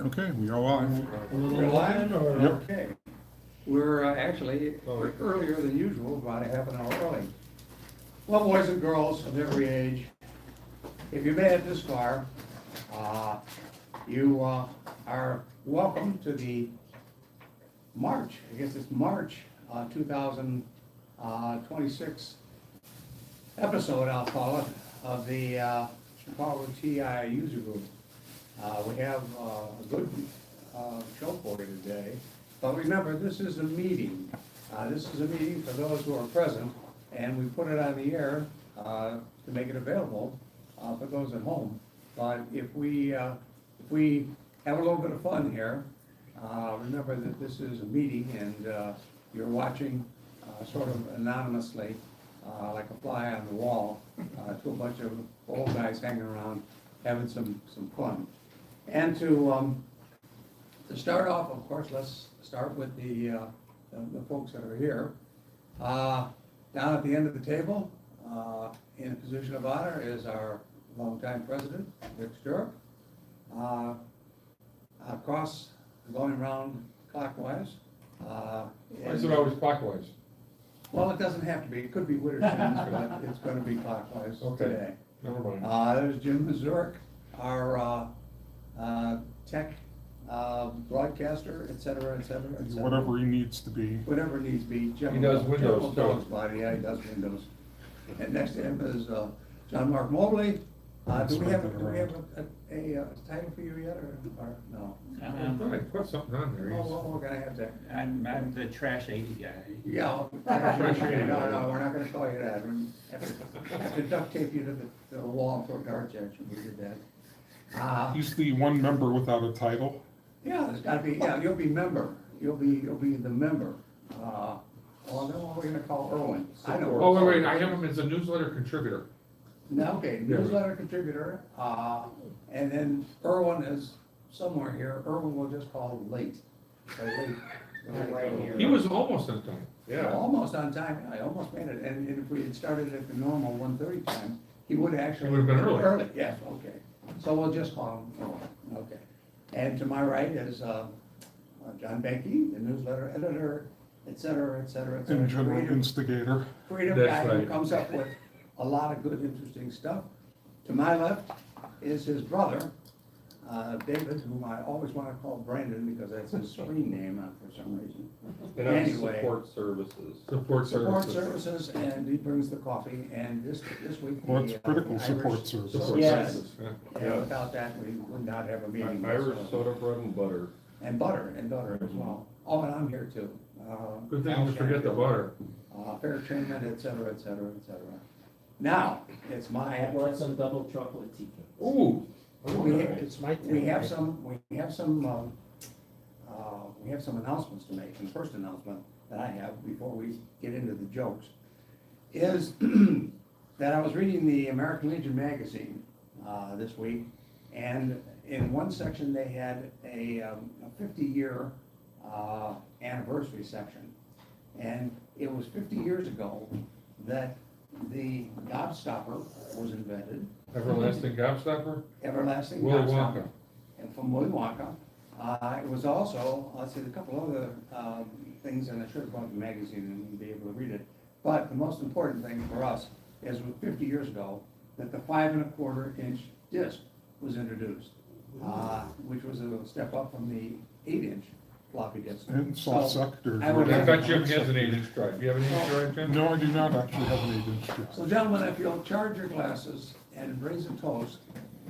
Okay, we are live. We're live, or? Yep. Okay. We're actually earlier than usual, about a half an hour early. Well, boys and girls of every age, if you made it this far, you are welcome to the March, I guess it's March 2026 episode, I'll call it, of the ChicagoTIUG group. We have a good show for you today, but remember, this is a meeting. This is a meeting for those who are present, and we put it on the air to make it available for those at home. But if we have a little bit of fun here, remember that this is a meeting and you're watching sort of anonymously, like a fly on the wall, to a bunch of old guys hanging around having some fun. And to start off, of course, let's start with the folks that are here. Down at the end of the table, in a position of honor, is our longtime president, Rick Sturrock. Across, going around clockwise. Why is it always clockwise? Well, it doesn't have to be. It could be Witterson's, but it's going to be clockwise today. Never mind. There's Jim Mazurek, our tech broadcaster, et cetera, et cetera, et cetera. Whatever he needs to be. Whatever needs to be. He does Windows, General Dog's body, yeah, he does Windows. And next to him is John Mark Mobley. Do we have a title for you yet, or no? Put something on there. Oh, we're gonna have to. I'm the trash 80 guy. Yeah. No, we're not gonna call you that. We have to duct tape you to the wall and throw darts at you. We did that. He's the one member without a title. Yeah, there's gotta be, yeah, you'll be member. You'll be the member. Well, then what we're gonna call Erwin. I know. Oh, wait, I have him as a newsletter contributor. No, okay, newsletter contributor, and then Erwin is somewhere here. Erwin we'll just call late. Right here. He was almost on time. Almost on time, I almost made it, and if we had started at the normal 1:30 time, he would have actually. He would have been early. Early, yes, okay. So we'll just call him Erwin, okay. And to my right is John Benke, the newsletter editor, et cetera, et cetera, et cetera. And general instigator. Creative That's guy who right. comes up with a lot of good, interesting stuff. To my left is his brother, David, whom I always want to call Brandon because that's his screen name for some reason. And I'm Anyway. support services. Support Support services. services, and he brings the coffee, and this week. Well, it's the, critical Irish- support services. Support Yes. services, yeah. Yeah, without that, we would not have a meeting. Irish so- soda, bread and butter. And butter as well. Oh, and I'm here too. Good thing you forget the butter. Fair treatment, et cetera, et cetera, et cetera. Now, it's my. I brought some double chocolate tea cakes. Ooh. We have some announcements to make. And the first announcement that I have before we get into the jokes is that I was reading the American Legion magazine this week, and in one section they had a 50-year anniversary section, and it was 50 years ago that the gobstopper was invented. Everlasting gobstopper? Everlasting Willy gobstopper. Wonka. And from Willy Wonka. It was also, let's see, a couple other things, and I should have brought the magazine and be able to read it. But the most important thing for us is 50 years ago that the 5 1/4 inch disc was introduced, which was a step up from the 8-inch floppy disk. And salt So, sector. I would I have- bet Jim has an 8-inch drive. Do you have an 8-inch drive, Jim? No, I do not actually have an 8-inch disc. So gentlemen, if you'll charge your glasses and raise a toast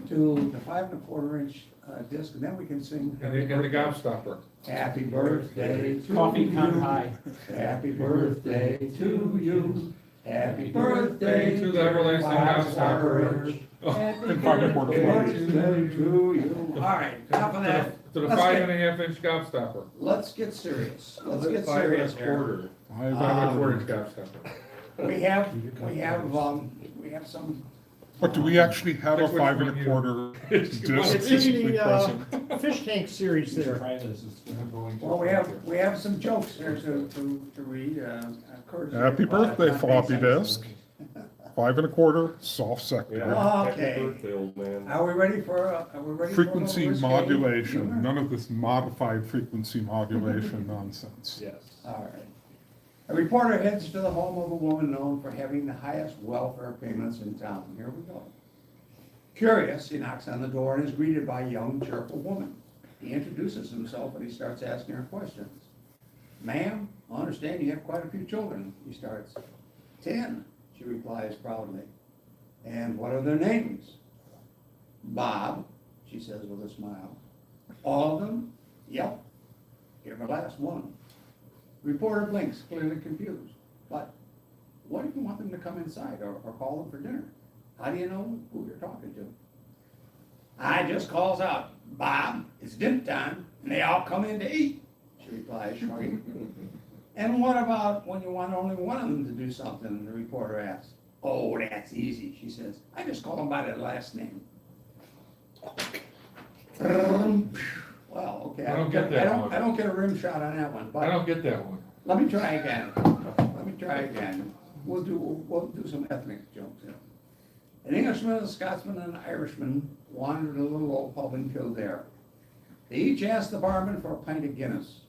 to the 5 1/4 inch disc, and then we can sing. And the gobstopper. Happy birthday to Coffee con you. high. Happy birthday to you. Happy birthday to the everlasting gobstopper. Happy And 5 1/4 birthday to you. All right, enough of that. To the Let's 5.5-inch gobstopper. Let's get serious. Let's get 5 serious here. 1/4. 5.25-inch gobstopper. We have some. But do we actually have a Which 5 one you- 1/4 It's disc in physically the, present? Fish tank series there. Well, we have some jokes here to read. Courtesy Happy of, birthday, John floppy Mason. disk. 5 1/4, soft sector. Yeah. Okay. Happy birthday, old man. Are we ready for a little Frequency risque modulation, humor? none of this modified frequency modulation nonsense. Yes. All right. A reporter heads to the home of a woman known for having the highest welfare payments in town. Here we go. Curious, he knocks on the door and is greeted by a young, cheerful woman. He introduces himself and he starts asking her questions. Ma'am, I understand you have quite a few children. He starts. 10, she replies proudly. And what are their names? Bob, she says with a smile. All of them? Yep. You're the last one. Reporter blinks, clearly confused. But what if you want them to come inside or call them for dinner? How do you know who you're talking to? I just calls out, Bob, it's dinner time, and they all come in to eat, she replies, shrugging. And what about when you want only one of them to do something, the reporter asks. Oh, that's easy, she says. I just call them by their last name. Well, okay, I don't get that one. I don't get a rim shot on that one, I but don't get that one. let me try again. We'll do some ethnic jokes here. An Englishman, a Scotsman, and an Irishman wandered a little old pub in Kildare. They each asked the barman for a pint of Guinness.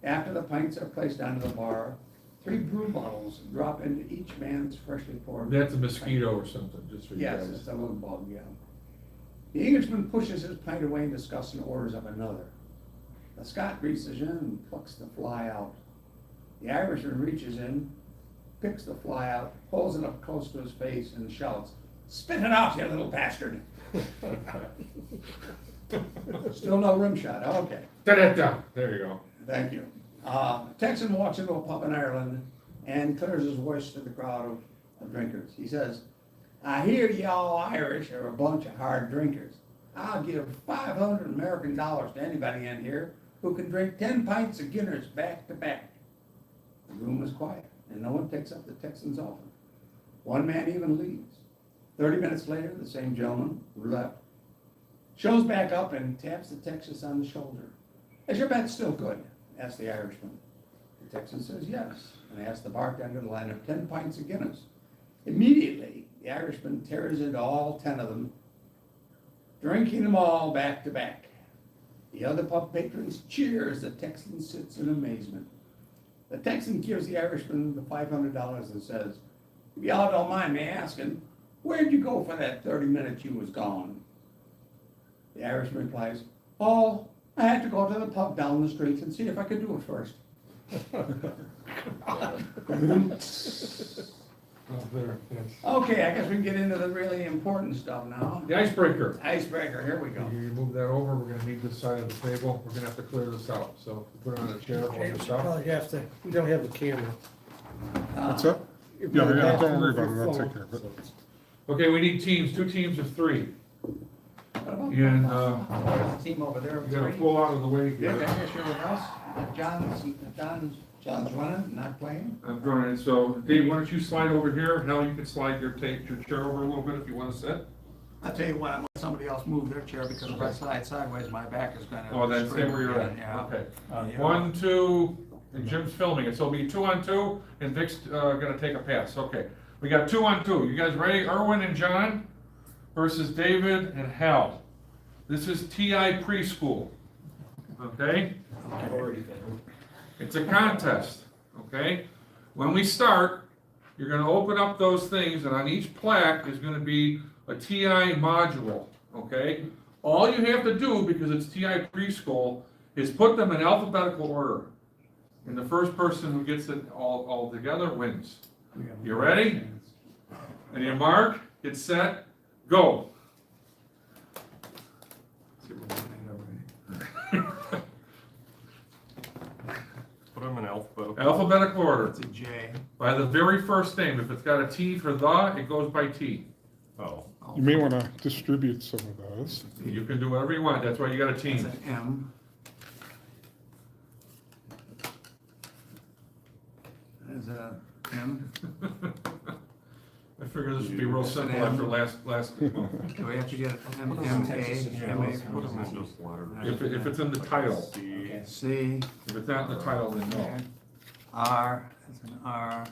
After the pints are placed onto the bar, 3 brew bottles drop into each man's freshly poured. That's a mosquito or something, just for you Yes, guys. it's a little bug, yeah. The Englishman pushes his pint away in disgust and orders up another. The Scot reaches in and plucks the fly out. The Irishman reaches in, picks the fly out, pulls it up close to his face and shouts, "Spit it out, you little bastard!" Still no rim shot, okay. Da-da-da, there you go. Thank you. A Texan walks into a pub in Ireland and clears his voice to the crowd of drinkers. He says, I hear y'all Irish are a bunch of hard drinkers. I'll give $500 American dollars to anybody in here who can drink 10 pints of Guinness back to back. The room is quiet and no one takes up the Texan's offer. One man even leaves. 30 minutes later, the same gentleman who left shows back up and taps the Texan on the shoulder. Is your bet still good? Asks the Irishman. The Texan says yes, and asks the bartender to line up 10 pints of Guinness. Immediately, the Irishman tears into all 10 of them, drinking them all back to back. The other pub patrons cheer as the Texan sits in amazement. The Texan gives the Irishman the $500 and says, if y'all don't mind me asking, where'd you go for that 30 minutes you was gone? The Irishman replies, oh, I had to go to the pub down the street and see if I could do it first. Oh, there, yes. Okay, I guess we can get into the really important stuff now. The icebreaker. Icebreaker, here we go. You move that over, we're gonna need this side of the table, we're gonna have to clear this out, so put it on a chair, hold this up. Probably have to, we don't have the camera. What's that? Yeah, don't worry about it, I'll take care of it. Okay, we need teams, 2 teams of 3. What about- And, There's a team over there. we gotta pull out of the way Dick, I here. guess you're with us. John's running, not playing. I'm going in, so Dave, why don't you slide over here, Hal, you can slide your chair over a little bit if you wanna sit. I'll tell you what, I'm let somebody else move their chair because if I slide sideways, my back is gonna. Oh, then stay where you're at, Yeah. okay. Yeah. 1, 2, and Jim's filming it, so it'll be 2 on 2, and Vic's gonna take a pass, okay. We got 2 on 2, you guys ready? Erwin and John versus David and Hal. This is TI preschool, okay? It's a contest, okay? When we start, you're gonna open up those things, and on each plaque is gonna be a TI module, okay? All you have to do, because it's TI preschool, is put them in alphabetical order. And the first person who gets it all together wins. You ready? And you mark, get set, go. Put them in alphabetical. Alphabetical order. It's a J. By the very first name. If it's got a T for the, it goes by T. Oh. You may want to distribute some of those. You can do whatever you want. That's why you got a It's team. an M. There's a M. I figure this would be real simple after last. Do we have to get M, M, A, M, A? Just letters. If it's in the title. C. C, If it's not in the title, then no. R, that's an R.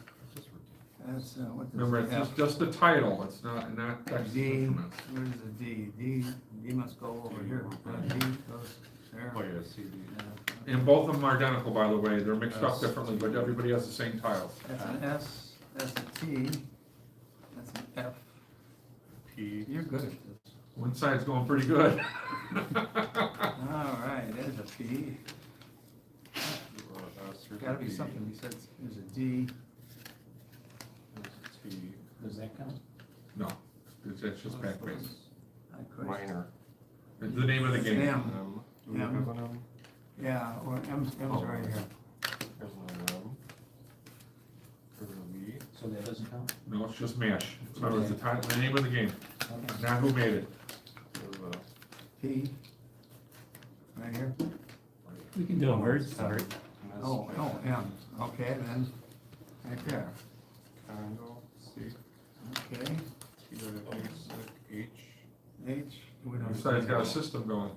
That's, what is Remember, it's F? just the title, it's not text D, instruments. where's the D? D must go over here. D goes there. Oh, yeah, CD. And both of them are identical, by the way, they're mixed up differently, but everybody has the same title. That's an S, that's a T, that's an F. P. You're good at this. One side's going pretty good. All right, there's a P. S, there's a Gotta be B, something besides, there's a D. there's a T, Does that count? No, it's just backbase. minor. It's the name of the game. M. M. Do we have M. an M? Yeah, well, M's right here. There's another M. There's a V. So that doesn't count? No, it's just MASH. So it's the title, the name of the game, Okay. not who made it. There's a. P. Right here. We can do a word, Sorry. Oh, M. Okay, then, right there. Congo, C. Okay, T, H. H. We don't Each side's got a system going.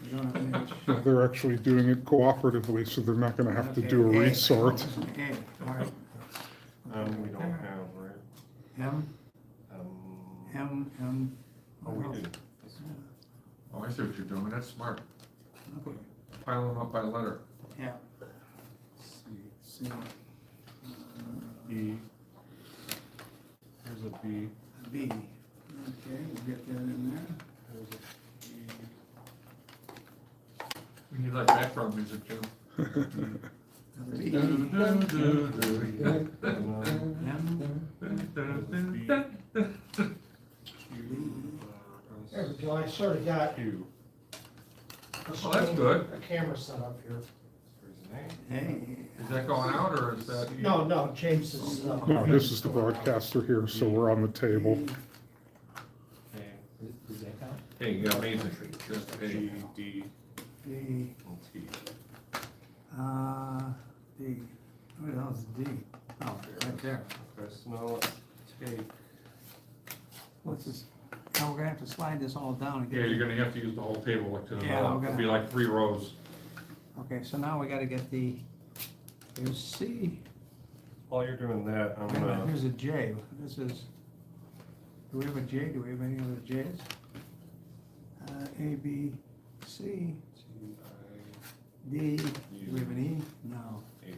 We don't have H. Yeah, they're actually doing it cooperatively, so they're not gonna have to do a Okay, A. resort. A, all right. We don't have, right? M, M. M. Oh, we do. Oh, I see what you're doing, that's smart. Okay, Pile them up by letter. yeah, C. C. E. There's a B. B. Okay, we'll get that in there. There's a E. We need like background music, Jim. B. There we go, I sort of got Q. Well, that's good. a camera set up here. There's an A. Is that going out, or is that? No, James is, No, this is the broadcaster here, so we're on the table. A. Does that count? Hey, yeah, amazing. Just A. A. G, D, D. and T. D. What else is D? Oh, right there. Okay, so now let's take. What's this? Now we're gonna have to slide this all down again. Yeah, you're gonna have to use the whole table, like to the Yeah, middle. I'm It'll be gonna- like 3 rows. Okay, so now we gotta get the, here's C. While you're doing that, I'm Wait a minute, gonna, here's a J. This is, do we have a J? Do we have any other J's? A, B, C, T, D. Do we have an E? No. I, H.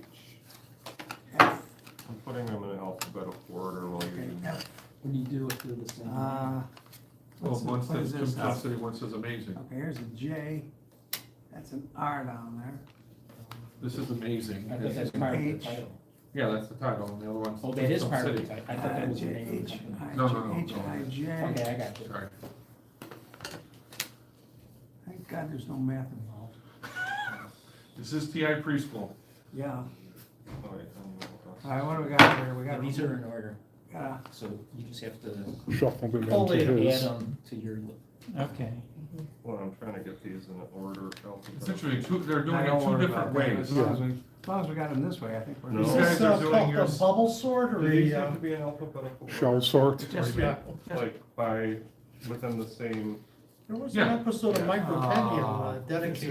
F. I'm putting them in alphabetical order while Okay, you're. F. When you do it, do the same. Well, one what is says this? simplicity, one says amazing. Okay, here's a J. That's an R down there. This is amazing. I thought that's part of the H. title. Yeah, that's the title, and the other one's. Oh, that is Some part of the city. title. I thought that was the name of the H, company. I, No, no, no, H, no. I, J. Okay, I got you. Sorry. Thank God there's no math involved. This is TI preschool. Yeah. All right, All right, what do we got here? We Yeah, got, these are in order, got so you just have to Shuffled it Only into add add his. them to your. Okay. well, I'm trying to get these in order. Essentially, they're I doing it don't 2 worry different about that. ways. As long as we got them this way, I think we're. No. is These guys this are doing called the yours- bubble sort or These the, have to be in alphabetical Shell order. sort. Just, yeah. Like by, within the same, There was Yeah. an episode of Micropendium Oh, this is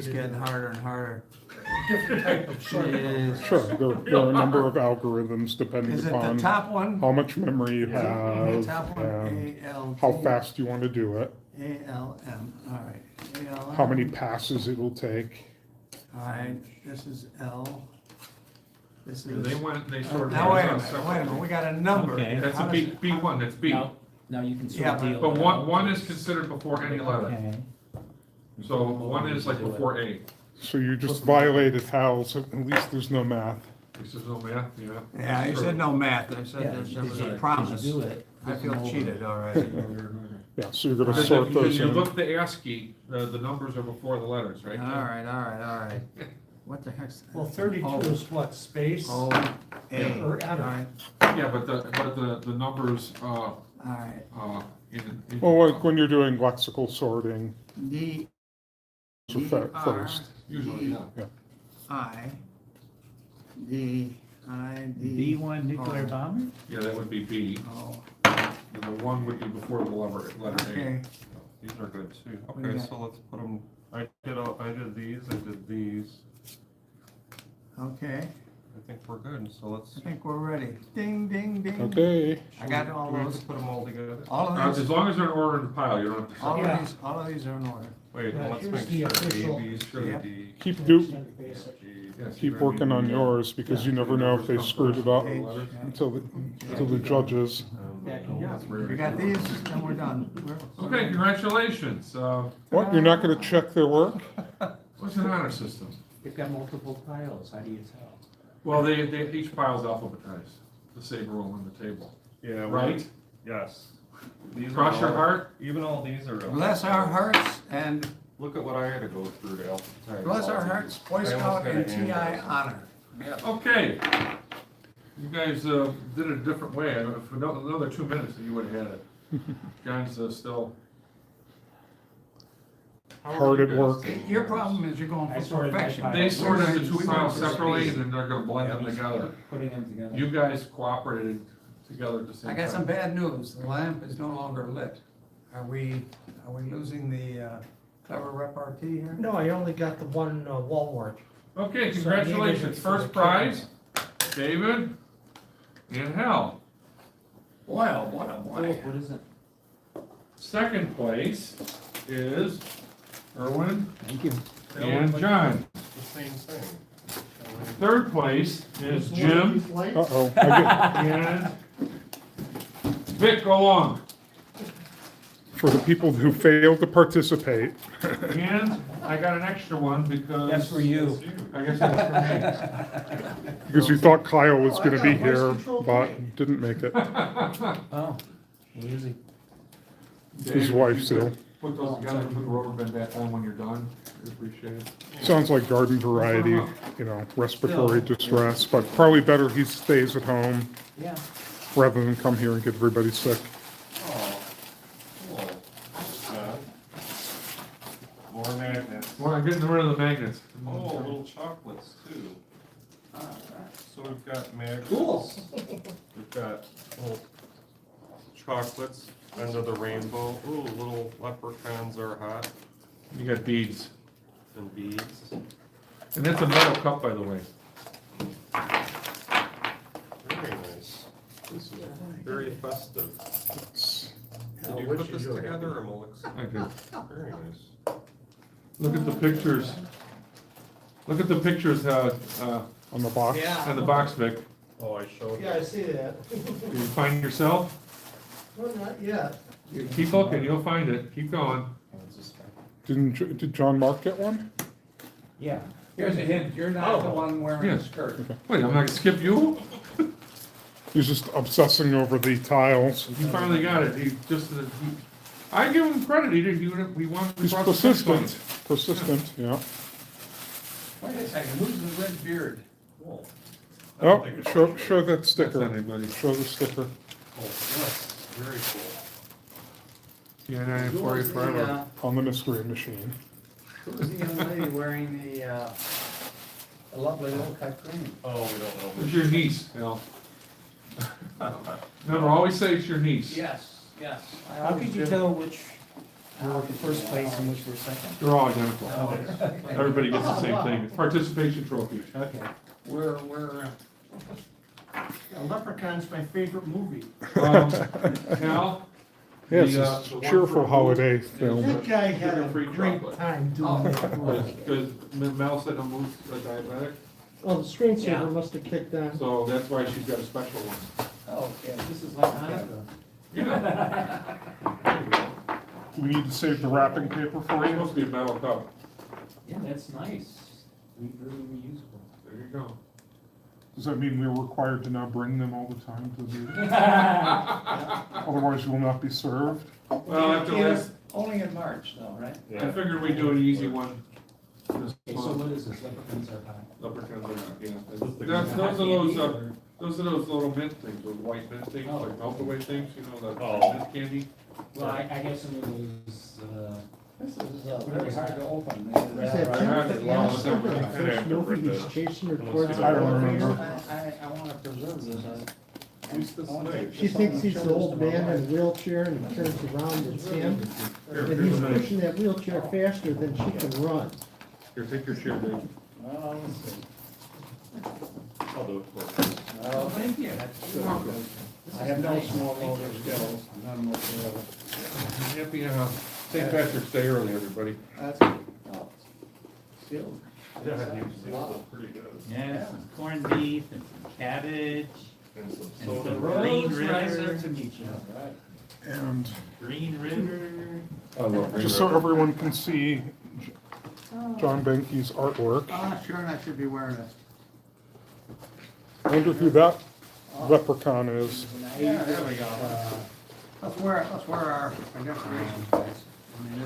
dedicated getting to harder and harder. a different type of sort. Is Sure, there are a number of algorithms depending it the upon top one? how much memory you The have top one, and A, L, T. how fast you want to do it, A, L, M, all right. A, L, M. how many passes it will take. All right, this is L. This is. They went, they sort of. Now, wait a minute, we got a number. Okay. That's How a does- B, B1, that's B. Now you can Yeah, sort of deal. But it one, out. one is considered before any letter. Okay. So one is like before A. So you just violated Hal's, at least there's no math. This is no math, yeah. Yeah, you said no math, I Yeah, said there was did a you promise. do it? I feel cheated already. Yeah, so you're gonna Because sort if those you in. look at the ASCII, the numbers are before the letters, right? All right. What the heck's? Well, 32 Oh, is what, space? O, A, all Or out of- right, Yeah, but the numbers, all right. in. Well, like when you're doing lexical sorting, D, so D, fa- R, first. Usually, yeah. I, D, I, D. B1 nuclear Oh. bomber? Yeah, that would be B, Oh, and the 1 would be before the letter A. okay, these are good too. What do you Okay, got? so let's put them, I did these, I did these. okay. I think we're good, so let's, I think we're ready. Ding, ding, ding. Okay, I got all do we have those, to put them all together? all of As these, long as they're in order in the pile, you don't have to. all Yeah. of these are in order. Wait, Yeah, let's here's make the sure official- A, B, C, Yeah. D, keep Yes, keep working on yours, because you never know if they screwed it up Page, until the judges. yeah. We got these, and we're done. Okay, congratulations. What, you're not gonna check their work? What's an honor system? You've got multiple piles, how do you tell? Well, they, each pile's alphabetized, to save room on the table. Yeah, Right? Yes. These are Cross your all- heart? Even all these are. Bless our hearts and Look at what I had to go through to alphabetize. bless all our these. hearts, Boy I almost Scout had and a hand TI raise. honor. Yeah. Okay. You guys did it a different way. For another 2 minutes, you would have had it. John's still. How are Hard you at guys work. doing? Your problem is you're going I for sorted my perfection. piles. They sorted the two We files went for separately, speed. and then they're gonna blend them together. Putting them together. You guys cooperated together at the same I time. got some bad news. The lamp is no longer lit. Are we losing the clever repartee here? No, I only got the one wall wart. Okay, So I needed congratulations. it for First the prize, David and Hal. Boy, oh boy, oh boy. What is it? Second place is Erwin Thank you. and John. The same thing. Third place is Jim Uh-oh, I get, and Vic, go along. for the people who failed to participate, And I got an extra one because. That's for you. I guess that's because we thought Kyle was gonna be I got voice here, control but today. didn't make it. Oh, easy. for me. His wife's Dave, ill. Put those together and put the rubber band back on when you're done. I appreciate it. Sounds like garden variety, respiratory distress, but probably better he stays at home Yeah. rather than come here and get everybody sick. Oh, cool. More magnets. Well, I'm getting rid of the magnets. Oh, little chocolates too. So we've got magnets. Cool. We've got little chocolates under the rainbow. Ooh, little leprechauns are hot. You got beads. And beads. And that's a metal cup, by the way. Very nice. This is very festive. Did you what put you this do? together or Melissa? I did. Very nice. Look at the pictures. Look at the pictures, On the box. on the box, Vic. Oh, I showed Yeah, I see that. Did you find yourself? No, not yet. Keep looking, you'll find it. Keep going. Did John Mark get one? Yeah. Here's a hint, you're not the one wearing Yeah. the skirt. Wait, I'm not gonna skip you? He's just obsessing over the tiles. He finally got it. He just, I give him credit. He did, he wanted to. He's persistent, persistent, yeah. Wait a second, who's the red beard? Cool. Oh, show that That's not sticker. anybody. Show the sticker. Oh, yes, very cool. Yeah, 940 forever. On the mystery machine. Who's the young lady wearing the lovely little cut green? Oh, we don't know. It's your niece, Al. Remember, always say it's your niece. Yes, yes. I How always could you do. tell which were first place and which were second? They're all identical. Oh, Everybody gets the same thing. It's participation trophy. Okay. We're, Leprechaun's my favorite movie. Al? Yes, the, it's the a one cheerful for holiday Moose film. is, That guy had a sugar-free great chocolate. time doing that. role. Because Mel said I'm Moose a diabetic, Well, the screensaver Yeah. must have kicked on. so that's why she's got a special one. okay. This is like Hanukkah. Yeah. Do we need to save the wrapping paper for It's you? supposed to be a metal cup. Yeah, that's nice. Very reusable. There you go. Does that mean we're required to now bring them all the time to the meeting? Otherwise, you will not be served? Well, after last, Only in March though, right? I figured we'd do an easy one this Okay, so month. what is this, leprechauns are hot? Leprechauns are, yeah. the Those are Hot those, candy, or- those are those little mint things, those white mint things, Oh. like melt-away things, you know, the Oh. mint candy. Well, I guess it was, This is very hard to open. Is that I Tim had that it long asked ago. him in the I'd have first to movie, read he's that. chasing her Unless towards you the I don't elevator? remember. I wanna preserve this. Who's this knife? She thinks he's an old man in a wheelchair and he turns around, it's him. And he's pushing that wheelchair faster than she can run. Here, take your chair, Dave. Well, let's see. I'll do it for you. Oh, Thank you. good. I have no small motor skills, none whatsoever. Happy, St. Patrick's Day early, everybody. That's, oh, still. Yeah, you sealed it pretty good. Yeah, some corned beef and some cabbage And some and soda. some bread. Green Rose riser River. to meet you. And Green River. I love Green just so River. everyone can see John Benke's artwork, Oh, sure, I should be wearing it. I wonder who that leprechaun is. Yeah, there we go. Let's wear our decorations, guys. I mean,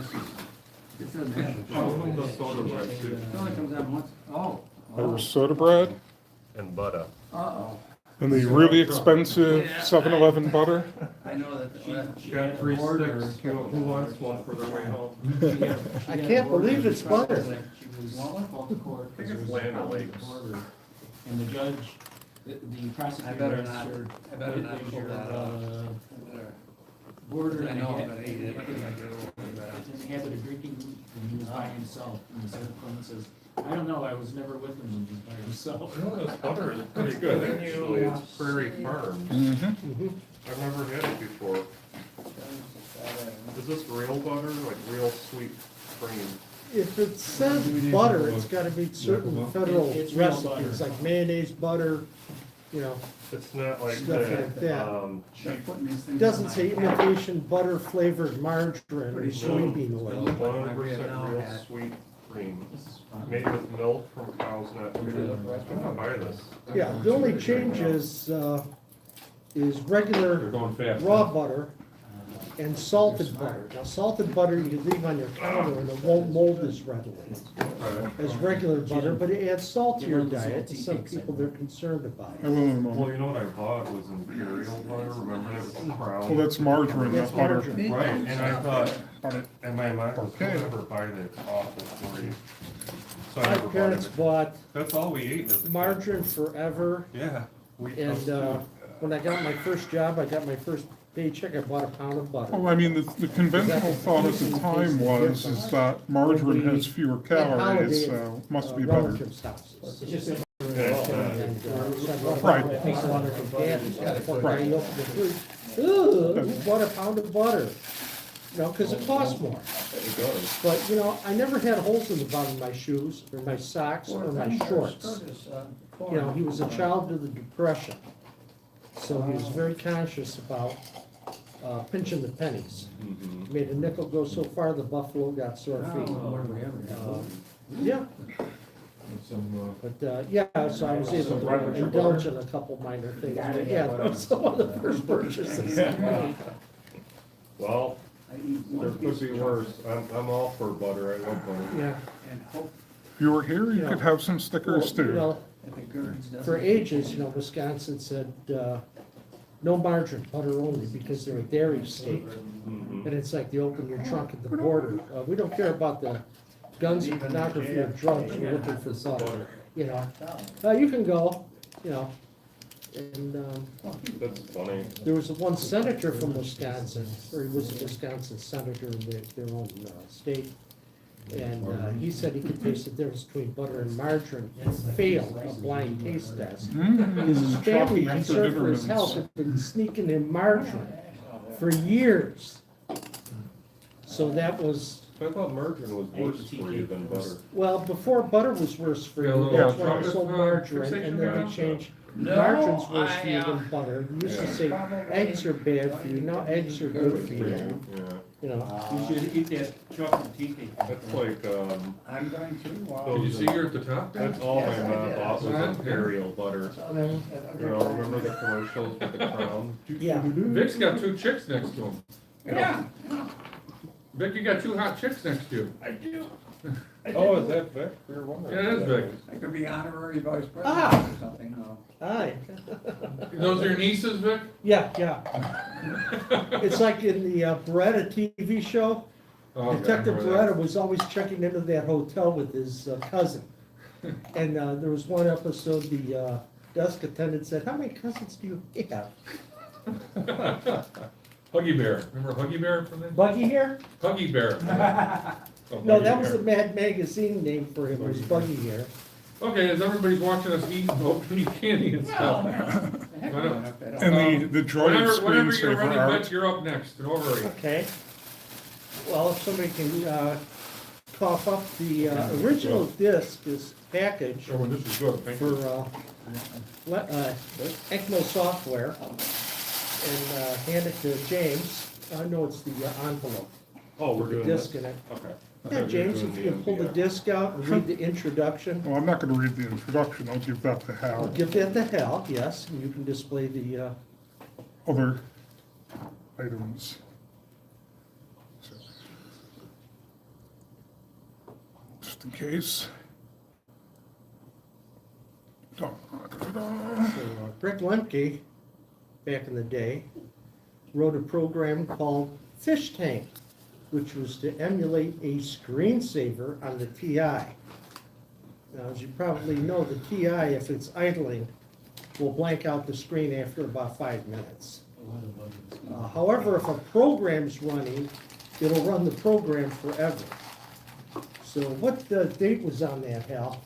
this doesn't have. Oh, the soda bread too. It only comes out once, oh. There was soda bread And butter. Uh-oh. and the really expensive 7-Eleven butter. I know that. Got 3 sticks. Who wants one for their way home? I can't believe it's butter. She was called to court. I think it's Land O'Lakes. And the judge, the prosecutor. I better asked not- her, I better "What not is pull your, that out." border I and know, habit but he did. I get a little bit of that. habit of drinking when he was by himself? And the second one says, I don't know, I was never with him when he was by himself. You know, this butter is pretty good, actually. It's Prairie Farms. I've never had it before. Is this real butter, like real sweet cream? If it says butter, it's gotta be certain federal It's real recipes, butter. like mayonnaise butter, you know. It's not like Stuff like that, that. cheap. It doesn't say imitation butter flavored margarine or soybean No, oil. 100% real sweet cream, This is fun. made with milk from cows not treated. I'm gonna buy this. Yeah, the only change is They're regular going fast. raw butter and salted butter. Now, salted butter you leave on your counter and it won't mold as readily as regular butter, but it adds salt to your diet, and some people they're concerned about I it. will in a Well, moment. you know what I bought was imperial butter, remember that was the Well, crown? that's margarine, not That's butter. margarine. Right, and I thought, Butter. and my mind was, Okay. don't ever buy that, it's awful for you. So I My never bought parents it. bought That's all we ate as a kid. margarine forever, Yeah. we- and when I got my first job, I got my first paycheck, I bought a pound of butter. Well, I mean, the conventional thought at the time was is that margarine has fewer calories, so must be better. Relatives' houses. It's just a- And, so I bought Right. a piece of butter from Dad, and I opened the fridge. Ooh, who bought a pound of butter? You know, cause it costs more. It does. But, you know, I never had holes in the bottom of my shoes, or my socks, or my shorts. You know, he was a child of the Depression, so he was very conscious about pinching the pennies. Mhm. Made a nickel go so far, the buffalo got sore feet. Yeah, but, yeah, so I was able to indulge in a couple minor things, but yeah, that was some of the first purchases. Well, there could be worse. I'm all for butter, I love butter. Yeah, And hope If you were here, you could have some stickers well, you too. know, that the GERDs doesn't. for ages, you know, Wisconsin said, no margarine, butter only, because they're a dairy state. Mhm. And it's like you open your trunk at the border, we don't care about the guns, pornography, or drugs, we're looking for butter, you know. You can go, you know, and, That's funny. there was one senator from Wisconsin, or he was a Wisconsin senator in their own state. And he said he could taste the difference between butter and margarine, and failed a blind taste test. His family, concerned for his health, had been sneaking in margarine for years. So that was, I thought margarine was worse for you than butter. well, before butter was worse for Yeah, a you, little that's why they trumpet, sold margarine, and then fixation they changed. No, Margarine's worse for you I, than butter. You used to say eggs are bad for you, now eggs are good for you, Yeah, you know. You should eat that chocolate tea cake. that's like, I'm going to, Did you see you're at the top there? that's all my Yes, I mom did. bought was Huh? imperial butter. You know, remember the commercials with the crown? Yeah. Vic's got 2 chicks next to him. yeah, Vic, you got 2 hot chicks next to you. I do. Oh, is that Vic? We were wondering. Yeah, it is Vic. I could be honorary vice president Ah. or something, no. Hi. Those are your nieces, Vic? Yeah, yeah. It's like in the Beretta TV show, Oh, okay, Detective I remember Beretta was always checking into that hotel with his cousin. And there was one episode, the desk attendant said, "How many cousins do you have?" that. Huggy Bear. Remember Huggy Bear from that? Buggy here? Huggy Bear. Oh, No, Huggy that was Bear. the Mad Magazine name for him, was Buggy here. Okay, as everybody's watching us eat, opening candy and stuff. Heck, Why not? I don't- And the droid Whenever you're screensaver ready, art. Mitch, you're up next, no hurry. Okay. Well, if somebody can cough up, the original disc is packaged Oh, this is good, thank for you. ECMO software and hand it to James. I know it's the envelope, Oh, we're the doing this? disc in it. Okay. Yeah, James, if you can pull the disc out and read the introduction. Well, I'm not gonna read the introduction, I'll give that to I'll Hal. give that to Hal, yes, and you can display the, Other items. Just in case. Rick Lemke, back in the day, wrote a program called Fish Tank, which was to emulate a screensaver on the TI. Now, as you probably know, the TI, if it's idling, will blank out the screen after about 5 minutes. However, if a program's running, it'll run the program forever. So what date was on that, Hal,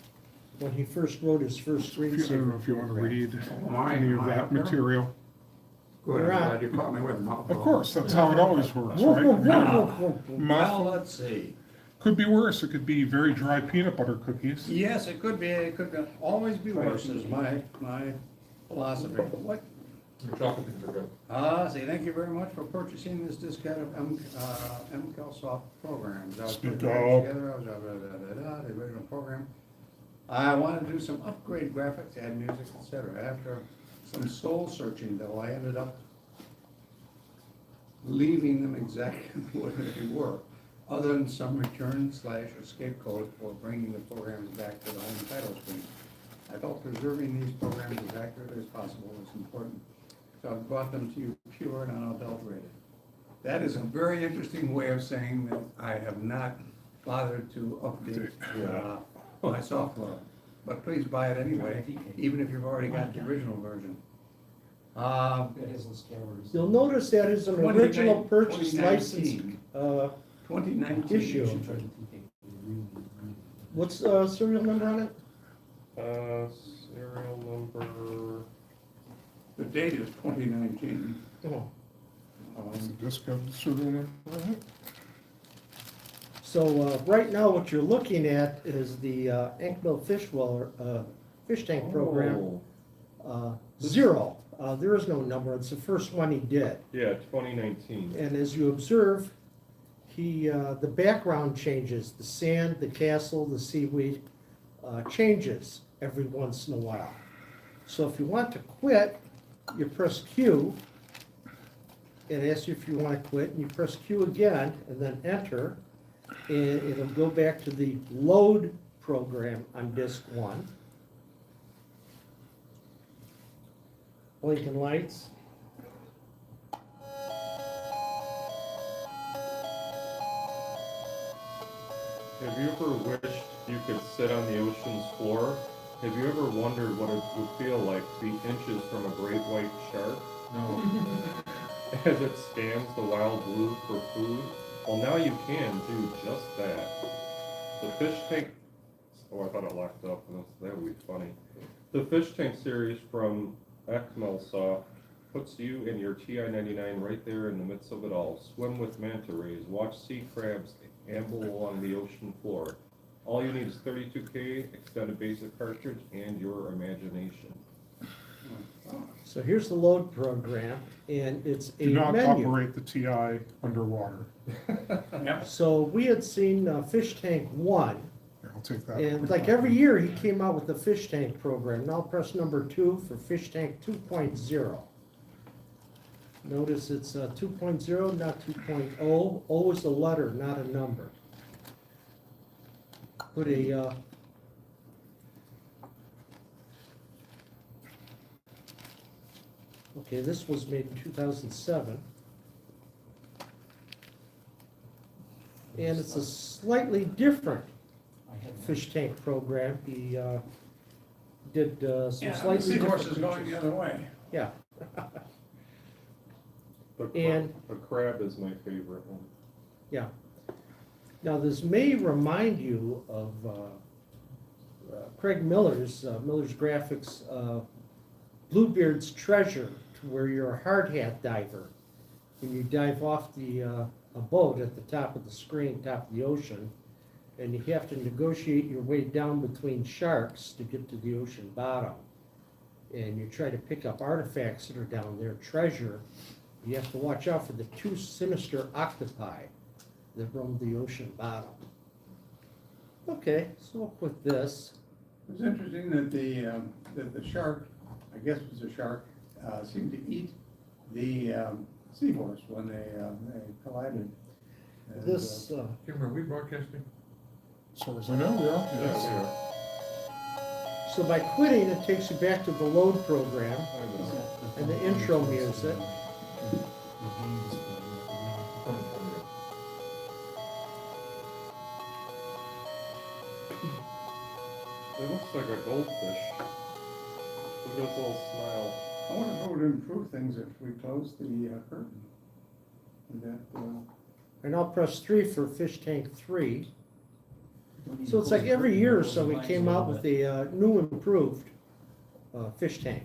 when he first wrote his first I don't know screensaver if you wanna program? read Mine- any of mine that up there? material. Good, I'm You're on. glad you caught me with a mouthful. Of course, that's how it always works, Whoa, whoa, right? whoa, whoa, whoa. Well, let's see. Could be worse, it could be very dry peanut butter cookies. Yes, it could always be worse, is my philosophy. What? Your chocolate things are good. Say thank you very much for purchasing this discount of MCalSoft programs. I was putting Speak it up. together, the original program. I wanted to do some upgrade graphics, add music, etc. After some soul searching, though, I ended up leaving them exactly what they were, other than some return/escape code for bringing the programs back to the home title screen. I felt preserving these programs as accurate as possible was important, so I've brought them to you pure and unadulterated. That is a very interesting way of saying that I have not bothered to update my software. But please buy it anyway, even if you've already got the original version. You'll notice that is an original purchase 2019. license, 2019. issue. What's serial number on it? Serial number, The date is 2019. Oh. Does the disc have the serial number on it? So, right now, what you're looking at is the Inkmill fish tank program, oh, 0. There is no number, it's the first one he did. yeah, 2019. And as you observe, the background changes, the sand, the castle, the seaweed, changes every once in a while. So if you want to quit, you press Q, and asks you if you want to quit, and you press Q again, and then enter, and it'll go back to the load program on disk 1. Blinking lights. Have you ever wished you could sit on the ocean's floor? Have you ever wondered what it would feel like to be inches from a great white shark No. as it scans the wild blue for food? Well, now you can do just that. The fish tank. Oh, I thought it locked up. That would be funny. The fish tank series from ECMalSoft puts you and your TI-99 right there in the midst of it all. Swim with manta rays, watch sea crabs amble along the ocean floor. All you need is 32K, extended basic cartridge, and your imagination. So here's the load program, and it's a Do not menu. operate the TI underwater. So we had seen Fish Tank 1, Here, I'll take that. and like every year, he came out with the Fish Tank program. Now press number 2 for Fish Tank 2.0. Notice it's 2.0, not 2.0. O is a letter, not a number. Put a okay, this was made in 2007. And it's a slightly different fish tank program. He did some Yeah, the slightly seahorse different is going the features. other way. Yeah, The crab is my favorite one. yeah. Now, this may remind you of Craig Miller's Graphics, Bluebeard's Treasure, to where you're a hard hat diver. And you dive off a boat at the top of the screen, top of the ocean, and you have to negotiate your way down between sharks to get to the ocean bottom. And you try to pick up artifacts that are down there, treasure. You have to watch out for the two sinister octopi that roam the ocean bottom. Okay, so we'll put this. It was interesting that the shark, I guess it was a shark, seemed to eat the seahorse when they collided. And, This, Kim, are we broadcasting? As far as I know, we are. Yes, Yes. so by quitting, it takes you back to the load program and the intro music. It looks like a goldfish. Look at his little smile. I wonder if it would improve things if we closed the curtain. Would that, And I'll press 3 for fish tank 3. So it's like every year or so we came out with a new improved fish tank.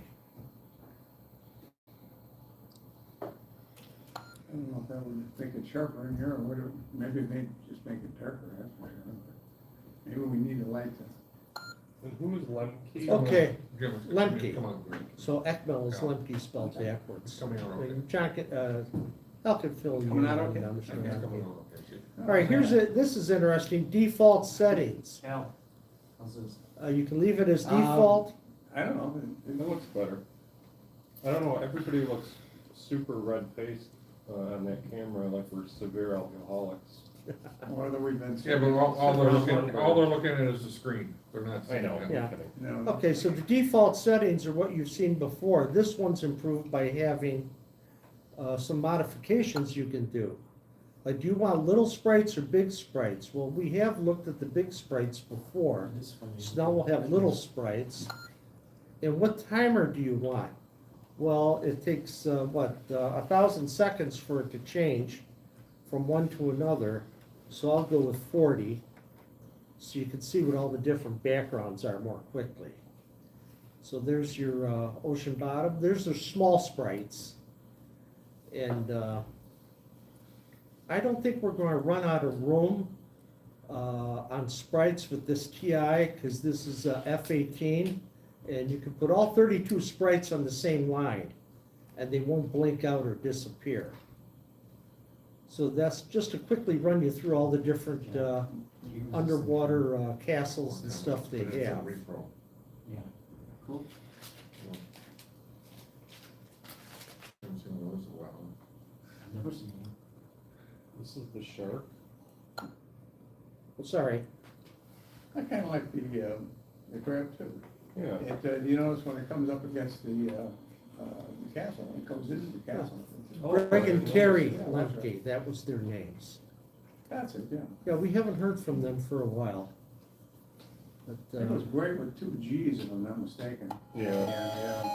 I don't know if that would make it sharper in here, or would it, maybe it may just make it darker, that's what I remember. Maybe we need a light to. And who is Lemke? Okay, Give us- Lemke. Come on, Greg. so Ekmel is Lemke spelled backwards. It's coming out okay. John, Al can fill you in. Coming out okay? on this one. It's coming out okay. All right, this is interesting, default settings. Al, how's this? You can leave it as default. I don't know, It looks better. I don't know, everybody looks super red-faced on that camera, like we're severe alcoholics. whether we've been. Yeah, but all they're looking at is the screen. They're not I seeing know, it. I'm Yeah. kidding. No. Okay, so the default settings are what you've seen before. This one's improved by having some modifications you can do. Like, do you want little sprites or big sprites? Well, we have looked at the big sprites before, so now we'll have little sprites. And what timer do you want? Well, it takes, 1,000 seconds for it to change from one to another, so I'll go with 40, so you can see what all the different backgrounds are more quickly. So there's your ocean bottom, there's the small sprites. And I don't think we're gonna run out of room on sprites with this TI, because this is F18, and you can put all 32 sprites on the same line, and they won't blink out or disappear. So that's just to quickly run you through all the different underwater castles and stuff they But it's a have. repro. Yeah, cool. Haven't seen those in a while. I've never seen one. This is the shark. Oh, sorry, I kinda like the crab too. Yeah. It, you notice when it comes up against the castle, it comes into the castle. Greg and Terry Yeah, that's right. Lemke, that was their names. That's it, yeah. Yeah, we haven't heard from them for a while. But, It was great with 2 G's if I'm not mistaken. Yeah. And,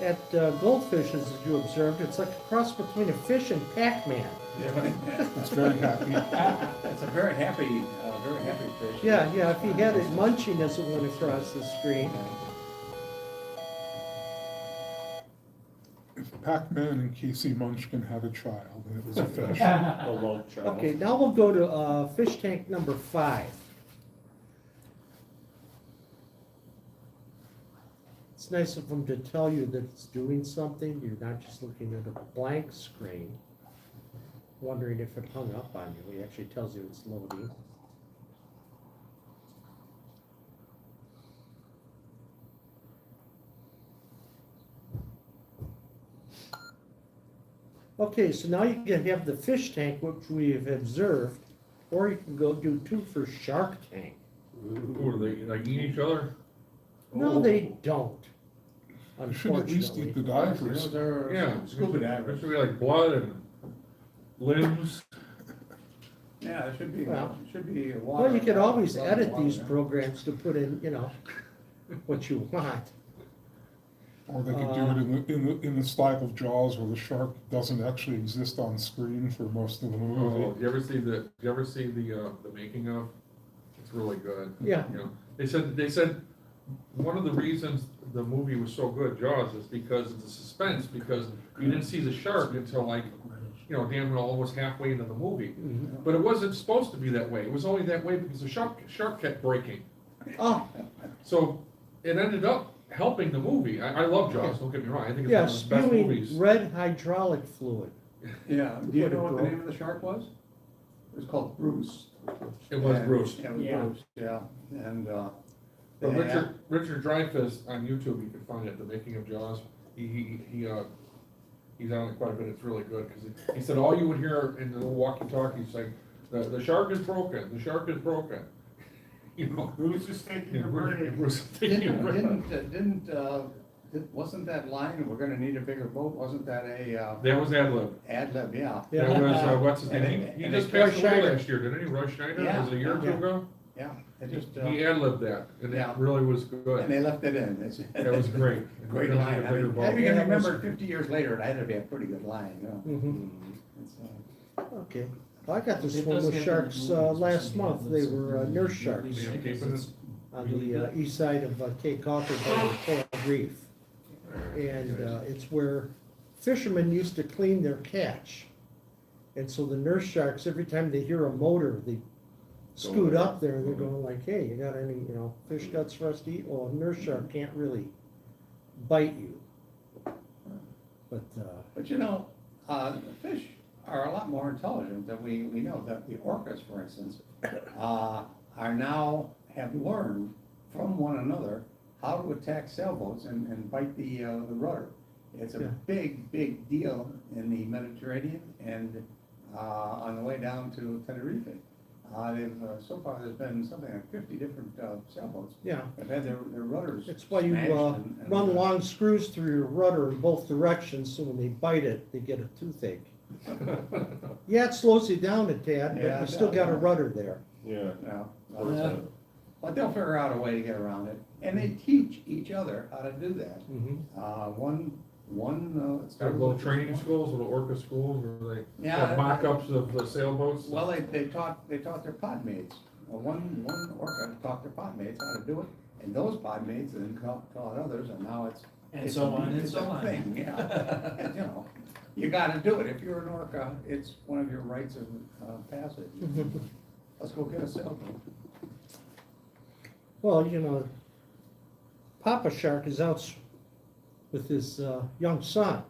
at Goldfish, as you observed, it's like a cross between a fish and Pac-Man. It's very happy. It's a very happy fish. Yeah, if he had it munching as it went across the screen. If Pac-Man and Casey Munchkin had a child, and it was a fish. The love child. Okay, now we'll go to fish tank number 5. It's nice of them to tell you that it's doing something. You're not just looking at a blank screen, wondering if it hung up on you. It actually tells you it's loading. Okay, so now you can have the fish tank, which we have observed, or you can go do 2 for shark tank. What, do they, like, eat each other? No, they don't. You should at least eat the divers. Those are Yeah. scuba There divers. should be like blood and limbs. Yeah, it should be, Well- water. Well, you can always water, edit water, these yeah. programs to put in, what you want. Or they could do it in the style of Jaws, where the shark doesn't actually exist on screen for most of the Oh, movie. do you ever see the making of? It's really good. Yeah. You know, they said one of the reasons the movie was so good, Jaws, is because of the suspense, because you didn't see the shark until like, you know, damn near almost halfway into the movie. But it wasn't supposed to be that way. It was only that way because the shark kept breaking. Oh, So it ended up helping the movie. I love Jaws, don't get me wrong. I think it's yeah, one of the best spewing movies. red hydraulic fluid. Yeah, do you know what the name of the shark was? It was called Bruce. It was And- Bruce. It was Yeah. Bruce, yeah, and, But they had- Richard Dreyfuss on YouTube, you can find it, The Making of Jaws. He's on it quite a bit. It's really good because he said all you would hear in the little walkie-talkies like, the shark is broken, the shark is broken. You know, Bruce is taking yeah, a break. Bruce is taking a break. wasn't that line, we're gonna need a bigger boat, wasn't that a, That was ad lib. ad lib, yeah? Yeah. That was, what's his And name? they- He and just they- passed Roy away Schneider. last year, didn't he? Roy Schneider, Yeah. was it a year or two Yeah. ago? Yeah, it just, He ad libbed that, and it Yeah. really was and good. they left it in. That was great. Great We're gonna line, need a I bigger mean, boat. if you Yeah, can that was- remember 50 years later, it had to be a pretty good line, you know? Mhm. It's, Okay, well, I got to It swim does with have sharks the movies, last so month. yeah, They that's were something nurse really sharks Yeah, big, keeping it's on really the good. east side of Cape Cawthon by the coral reef. And it's where fishermen used to clean their catch. And so the nurse sharks, every time they hear a motor, they scoot up there and they're going like, hey, you got any, fish guts for us to eat? Well, a nurse shark can't really bite you. But, But you know, fish are a lot more intelligent than we know. That the orcas, for instance, are now, have learned from one another how to attack sailboats and bite the rudder. It's a Yeah. big deal in the Mediterranean and on the way down to Tenerife. So far, there's been something like 50 different sailboats yeah, that have had their rudders it's why you smashed and- run long screws through your rudder in both directions, so when they bite it, they get a toothache. Yeah, it slows you down a tad, but Yeah, you it still does, got a yeah. rudder there. Yeah. No, Or is no. that- But they'll figure out a way to get around it, and they teach each other how to do that. One Have little training schools, little orca schools, where they Yeah, have mock-ups of the sailboats. Well, they taught their pod mates. One orca taught their pod mates how to do it, and those pod mates then taught others, and now it's. And it's so a- on and it's so a on. thing, yeah. And, you gotta do it. If you're an orca, it's one of your rites of passage. Let's go get a sailboat. Well, Papa Shark is out with his young son.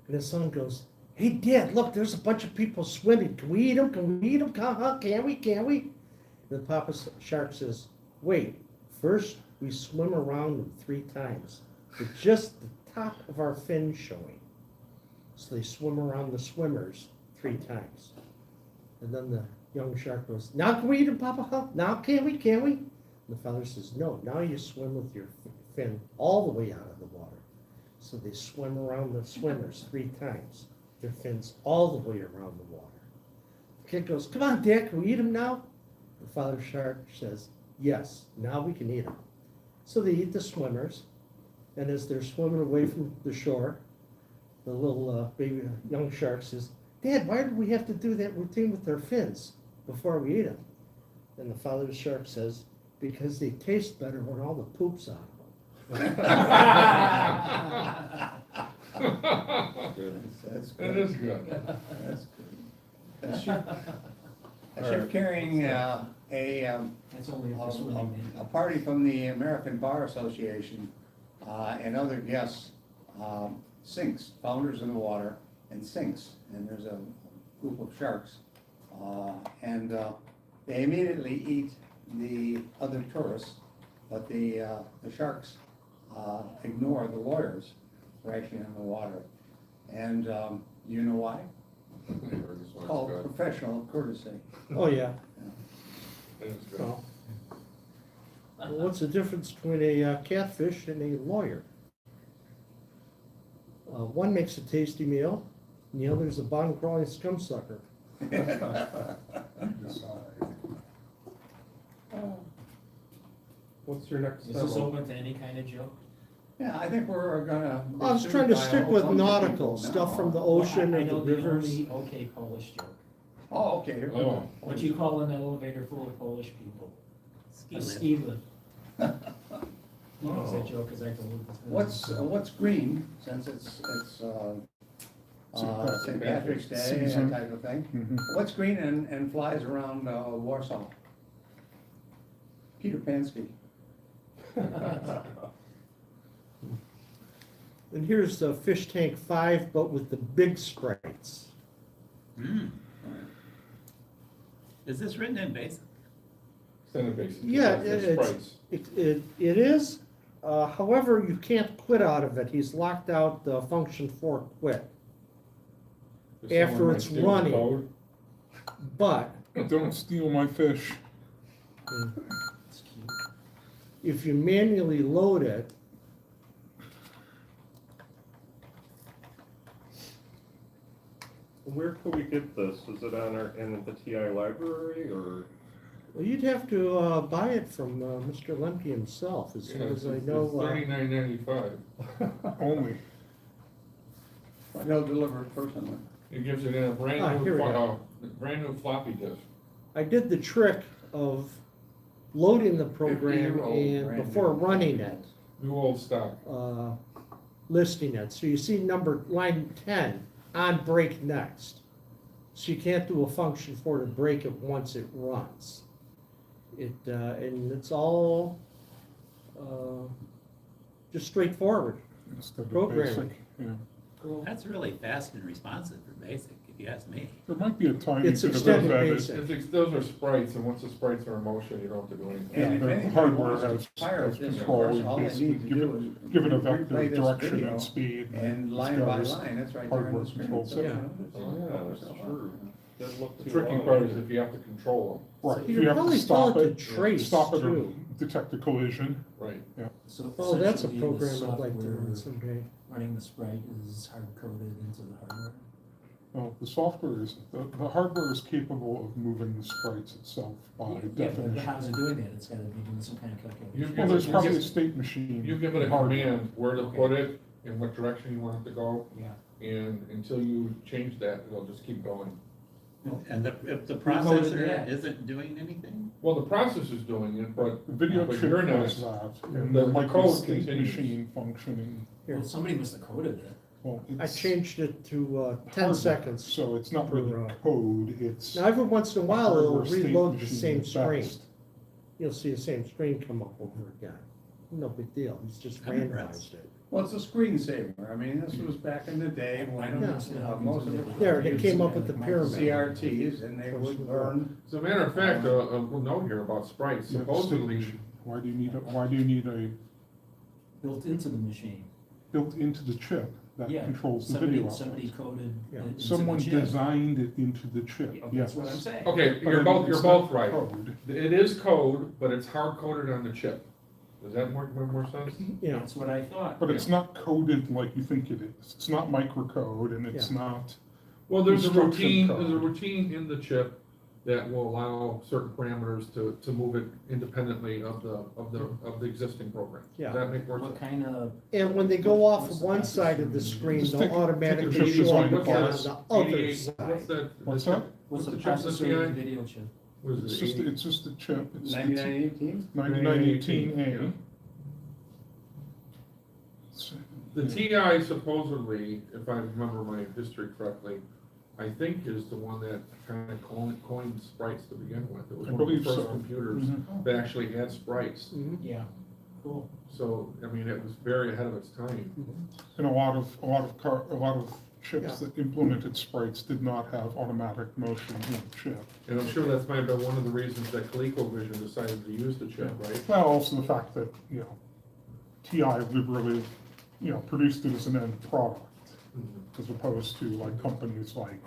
And his son goes, hey, Dad, look, there's a bunch of people swimming. Can we eat them? Can we eat them? Can we? Can we? And the Papa Shark says, wait, first we swim around them 3 times with just the top of our fin showing. So they swim around the swimmers 3 times. And then the young shark goes, now can we eat them, Papa? Now can we? Can we? And the father says, no, now you swim with your fin all the way out of the water. So they swim around the swimmers 3 times, their fins all the way around the water. The kid goes, come on, Dad, can we eat them now? The father shark says, yes, now we can eat them. So they eat the swimmers, and as they're swimming away from the shore, the little young shark says, Dad, why did we have to do that routine with their fins before we eat them? And the father shark says, because they taste better when all the poop's on them. That's That good. is good. That's good. A ship carrying That's only if a it's swimming. party from the American Bar Association and other guests sinks, founders in the water, and sinks. And there's a group of sharks. And they immediately eat the other tourists, but the sharks ignore the lawyers thrashing in the water. And you know why? This one's Called good. professional courtesy. Oh, yeah. That is good. Well, what's the difference between a catfish and a lawyer? One makes a tasty meal, and the other is a bone-crawling scum sucker. What's your next Is this demo? open to any kind of joke? Yeah, I think we're gonna. be I was sued trying to by a stick whole with bunch of nautical, people stuff now. from the Well, ocean I and the know the rivers. only okay Polish joke. Oh, okay. Oh. What you call an elevator full of Polish people? A ski lift. He knows that joke because I told him. What's green, since it's St. Patrick's Day, Season. that type of thing? Mhm. What's green and flies around Warsaw? Peter Pansky. And here's the Fish Tank 5, but with the big sprites. Is this written in BASIC? Standard basic. Yeah, It's it's- sprites. It is, however, you can't quit out of it. He's locked out the function for quit. If someone after might it's steal the running. code, But Don't steal my fish. It's cute. if you manually load it, Where could we get this? Is it on in the TI library or? well, you'd have to buy it from Mr. Lemke himself, as yeah, far it's as I know. $39.95. Only. He'll deliver it personally. It gives it in a Ah, brand here we brand new floppy disk. I did the trick of loading the program 50-year-old and brand before new. running it, New old stock. listing it. So you see line 10, on break next. So you can't do a function for it to break it once it runs. And it's all just straightforward. Instead of Programming. basic, yeah. That's really fast and responsive for BASIC, if you ask me. There might be a tiny It's bit of extended embedded. basic. Those are sprites, and once the sprites are in motion, you don't have to do anything. And if the anybody hardware wants has- to pirate has this, of control. course, You all they basically need to give do it- is give it a replay vector this direction video, and speed. and it's line by got line, it's right there on hardware the screen. controls So, it. you know, Oh, yeah, that's just- true. Doesn't look The too tricky long part is either. if you have to control Right, You you could have to probably stop tell it it, to trace stop it or too. detect a collision. them. Right. So Oh, that's a essentially, the program I'd like to software run someday. running the sprite is hard coded into the hardware. Well, the software is, the hardware is capable of moving the sprites itself by Yeah, but definition. how's it doing that? It's gotta be doing some kind of calculation. Well, there's You probably give- a state machine. You give it a hardware. command where to put it, in what direction you want it to go, Yeah. and until you change that, it'll just keep going. And if the coded processor that? isn't doing anything? Well, the processor's doing it, but The video But chip you're not. does that, and The the micro code state continues. machine functioning, Well, somebody must have coded it. well, I it's. changed it to 10 hardware, seconds. So it's not per, really code, it's. Now, every once in a while, it'll hardware state reload the machine same at screen. best. You'll see the same screen come up over again. No big deal, he's just I'm impressed. randomized it. Well, it's a screensaver. I mean, this was back in the day I don't when understand how most of computers- it. There, it came up with the pyramid. CRTs, and they would learn. as a matter of fact, a note here about sprites, Yeah, the state supposedly, machine. Why do you need a Built into the machine. built into the chip that Yeah, controls the somebody, video somebody output? coded Yeah. it into the Someone chip. designed it into the chip, Yeah, yes. That's what I'm saying. okay, But you're both it's not right. code. It is code, but it's hard coded on the chip. Does that make more sense? Yeah, That's what I thought. But it's not coded like you think it is. It's not microcode and it's Yeah. not, Well, there's a Instruction code. routine in the chip that will allow certain parameters to move it independently of the existing program. Yeah. Does that make more What sense? kind of, and when they go off of one side of the screen, Just they'll take a automatically chip show design up What's again on that? the other 88 side. What's that? What's that? what's the chip, the processor TI? of the video chip? What is it's it, just, 80? it's just a chip. It's 9918? 9918A. The TI supposedly, if I remember my history correctly, I think is the one that kind of coined sprites to begin with. It was I one of the believe first so. computers Mhm. that actually had sprites. Mhm. Yeah, cool. So, I mean, it was very ahead of its time. And a lot of chips that implemented sprites did not have automatic motion in the chip. And I'm sure that's might have been one of the reasons that ColecoVision decided to use the chip, right? Well, also the fact that, TI liberally, produced it as an end product, as opposed to like companies like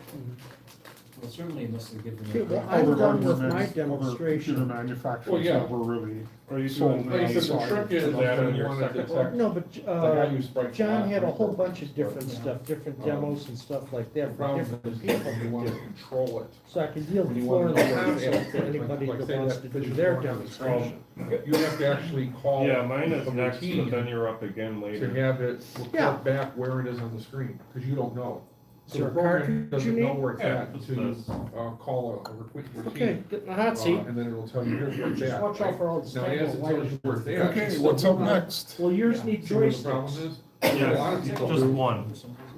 Well, certainly unless they're given. Okay, well, Other I'm done with hardware my manu- Other demonstration. computer manufacturers Well, yeah. never really Are you sold doing the Like I said, the outside. trick is Is that that on you your want to second detect. No, but, Like I use sprites a John lot, had a right? whole bunch of different Yeah. stuff, different Um, demos and stuff like The that for problem different is people. you want to control it. So I can yield When the you floor want in to the know where it's console at, to like anybody say that that wants to because do you their want to demonstration. You have to actually call. Yeah, mine is the next, but routine then you're up again To later. have it Yeah. report back where it is on the screen, because you don't know. Is So there the a program cartridge you doesn't know need? where it's Yeah, at just until you, this. call a routine. Okay, get in the hot seat. And then it'll tell you here's where it's Just at. watch out for all the Now, as it staple tells you where it's at. Okay, it's what's still up moving. next? Well, yours need See what the problem joysticks. is? A lot of people Just do. one.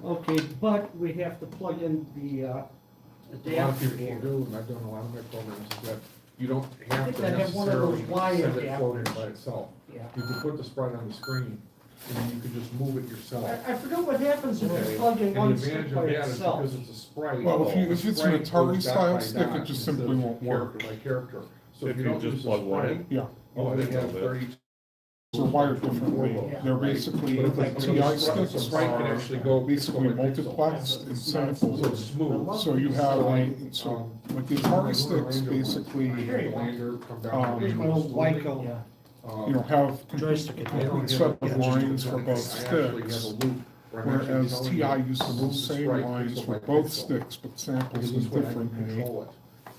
Okay, but we have to plug in the A lot of adapter people here. do, and I've done a lot of my programs, is that you don't I have think to I have one of those necessarily Y send it floating adapters. by itself. Yeah. You can put the sprite on the screen, and then you can just move it yourself. I forgot what happens if Okay, you plug in and one the stick advantage by of that is itself. because it's a sprite. Well, if the it's an sprite Atari goes dot style by stick, dot it just instead simply of won't character work. by character. So If if you you don't just use the plug one sprite, in. Yeah, you Oh, I only didn't know have that. 30. they're wired differently. They're basically But if like the TI sprite sticks can are actually go basically pixel by pixel. multiplexed and So it's samples. smooth. So you have, so like the Atari sticks basically, Lander come down. um, It's Well, smoothly. Wyco. Yeah. you know, have Joystick complete I don't complete have set a of picture lines for of both it. I actually have a sticks. loop where I'm actually Whereas telling TI you uses to the move the same sprite lines pixel for by both pixel. sticks, but samples Because them this way I can differently, control it.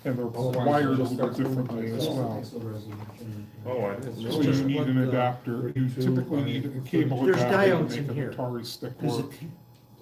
and they're Otherwise, wired it a just little bit starts moving differently by as itself. well. Pixel resolution. Oh, I didn't So know you that. need an adapter, you typically need a cable There's adapter to diodes make in an here. Atari stick There's work.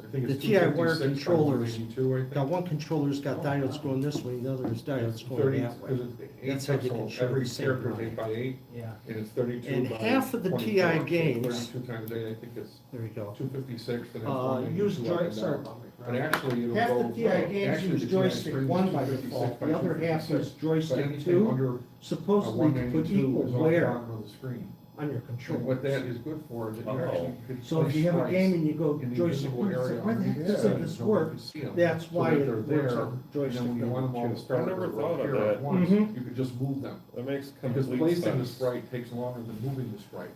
I think The it's TI wired 256 by controllers. 192, I think. Got one controller's got diodes going this way, the other is diodes going 30, that way. because it's eight That's how you can pixels, show every the same character is line. 8 by 8, Yeah. and it's 32 And by half of the 24, TI so games- 32 times 8, I think it's There we go. 256, and then Use 192 up and sorry. down. But actually, it'll Half go. the TI games actually, use the TI joystick screen is 1 by 256 default, by the other half 256, is but joystick anything 2, under supposedly to put 192 equal is off the wear bottom of the screen. on your And controller. what that is good for is that you actually can So if place you have a sprites game and you go in the joystick invisible 1, you area say, where the heck underneath does it, this so work? nobody can see 'em. That's So why that it they're works there, on and joystick then when you want them all to number 2. start I never or thought of appear that. at once, Mhm. you could just move them. That makes Because complete placing the sense. sprite takes longer than moving the sprite.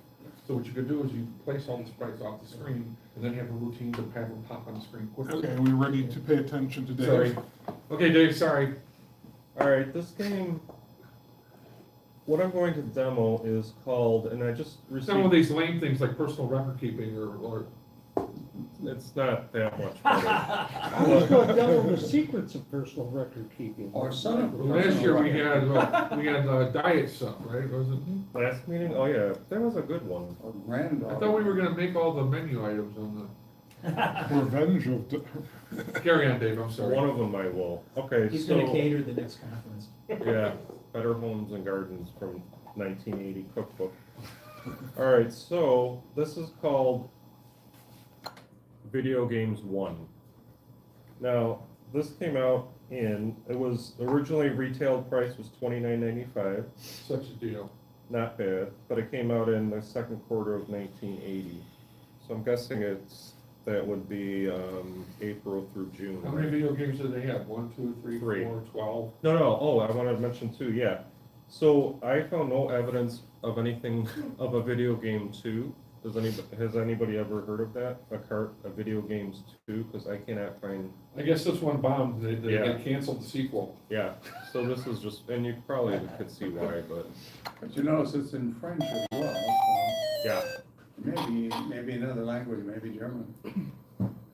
So what you could do is you place all the sprites off the screen, and then you have a routine to have them pop on the screen quickly. Okay, are we ready to pay attention to Sorry. Dave? Okay, Dave, sorry. Alright, this game, what I'm going to demo is called, and I just Some of received, these lame things like personal record keeping or it's not that much better. I was going to demo the secrets of personal record keeping. Or son of a. last year we had diet stuff, right? Was it? Last meeting, oh yeah, that was a good one. Or granddaughter. I thought we were gonna make all the menu items on Revenge of, the, carry on, Dave, I'm sorry. One of them I will. Okay, He's gonna so, cater the next conference. yeah, Better Homes and Gardens from 1980 cookbook. Alright, so this is called Video Games 1. Now, this came out it was originally retail price was $29.95. Such a deal. Not bad, but it came out in the second quarter of 1980. So I'm guessing that would be April through June. How many video games did they have? 1, 2, 3, Three. 4, 12? No, oh, I wanted to mention too, yeah. So I found no evidence of anything of a video game 2. Has anybody ever heard of that? A video games 2? Because I cannot find, I guess this one bombed, they Yeah. canceled the sequel. yeah. So this is just, and you probably could see why, but, But you notice it's in French as well, yeah. so maybe another language, maybe German.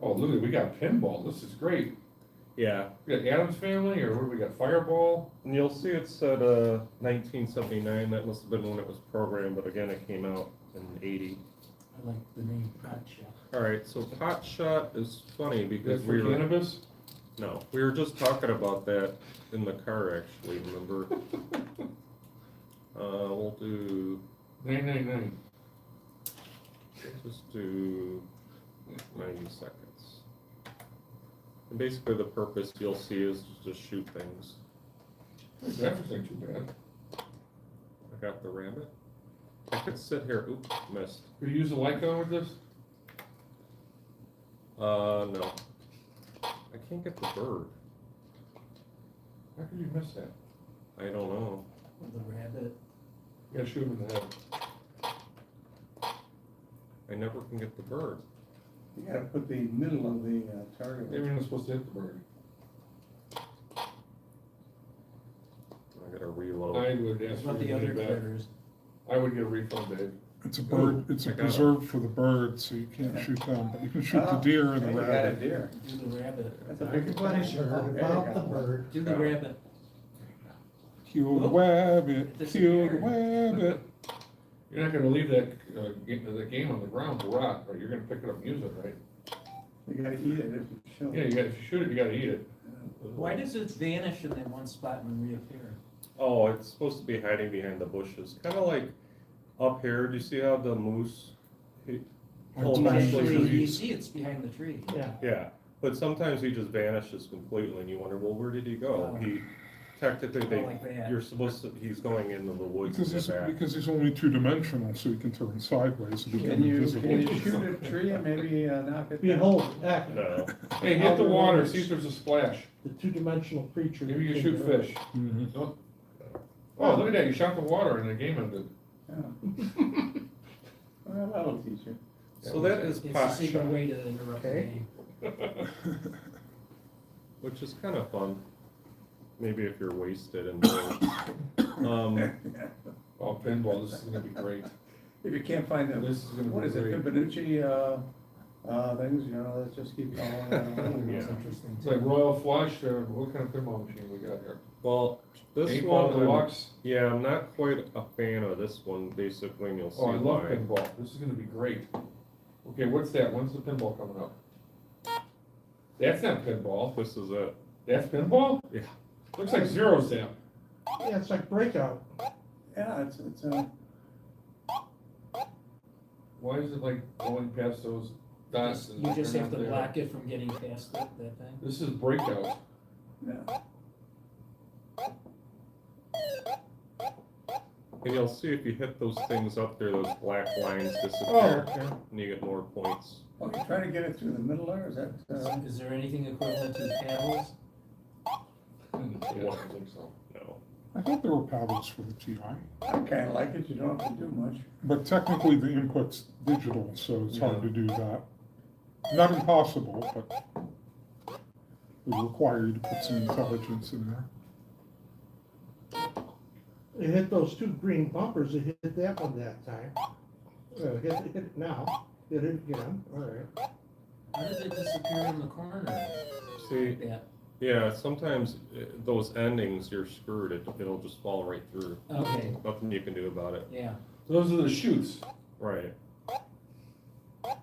Oh, look, we got pinball, this is great. Yeah, We got Addams Family, or what do we got, Fireball? and you'll see it said 1979, that must have been when it was programmed, but again, it came out in 80. I like the name Hot Shot. Alright, so Pot Shot is funny Is because that for cannabis? we were just talking about that in the car actually, remember? We'll do, 999. just do 90 seconds. And basically the purpose you'll see is to just shoot things. The graphics ain't too bad. I got the rabbit. I could sit here, oops, missed. Could you use a Lycon with this? No. I can't get the bird. How could you miss that? I don't know. The rabbit. You gotta shoot him in the head. I never can get the bird. You gotta put the middle of the target. Maybe you're not supposed to hit the bird. gotta reload. I would ask What for about the the other money back. critters? I would get a refund, Dave. It's a bird, it's I a got it. preserve for the birds, so you can't shoot them, but you can shoot the deer and Hey, the you got a rabbit. deer. Do the rabbit. That's a big Everybody's one. heard There you about go. the bird. Do the rabbit. Kill the Whoop. rabbit, It kill the disappeared. rabbit. You're not gonna leave that, the game on the ground to rot, right? You're gonna pick it up and use it, right? You gotta eat it if you shoot. Yeah, if you shoot it, you gotta eat it. Why does it vanish in that one spot and reappear? Oh, it's supposed to be hiding behind the bushes, kinda like up here, do you see how the moose? Oh, behind the Actually, you trees. see it's behind the tree. Yeah. Yeah, but sometimes he just vanishes completely and you wonder, well, where did he go? Oh. He, technically, Oh, like that. you're supposed to, he's going into the woods in Because the back. he's only two-dimensional, so he can turn sideways and become Can you invisible. shoot a tree and maybe knock it down? Behold, No, Hey, hit the water, see if there's a splash. the two-dimensional creature. Maybe you that shoot came to Earth. fish. Mhm. No. Oh, look at that, you shot the water and the game ended. Yeah. Well, that'll teach you. so that is It's a pot secret shot, way to interrupt the Okay. game. which is kinda fun. Maybe if you're wasted and bored. Oh, pinball, this is gonna be great. If you can't find them, This is gonna what be is it, great. Fibonacci, things, you know, let's just keep going. That's Yeah. interesting. It's like Royal Flush, what kind of pinball machine we got here? Well, this Eight one, ball deluxe? yeah, I'm not quite a fan of this one, basically, and you'll see Oh, I love why. pinball, this is gonna be great. Okay, what's that, when's the pinball coming up? That's not pinball, This is it. that's pinball? Yeah. Looks like Zero Zap. Yeah, it's like Breakout. Yeah, it's Why is it like going past those dots? and You just they're have to not there? block it from getting past that thing. This is Breakout. yeah. And you'll see if you hit those things up there, those black lines Oh, disappear, okay. and you get more points. Oh, you're trying to get it through the middle there, is that, Is there anything equivalent to paddles? I don't think so. No. I thought there were paddles for the TI, I kinda like it, you don't have to do much. but technically the input's digital, so it's hard to do that. Not impossible, but it would require you to put some intelligence in there. It hit those two green bumpers, it hit that one that time. Hit it now, hit it again, all right. How did it disappear in the corner? See, Like that? yeah, sometimes those endings, you're screwed, it'll just fall right through. Okay, Nothing you can do about it. yeah. Those are the chutes. Right. Oh,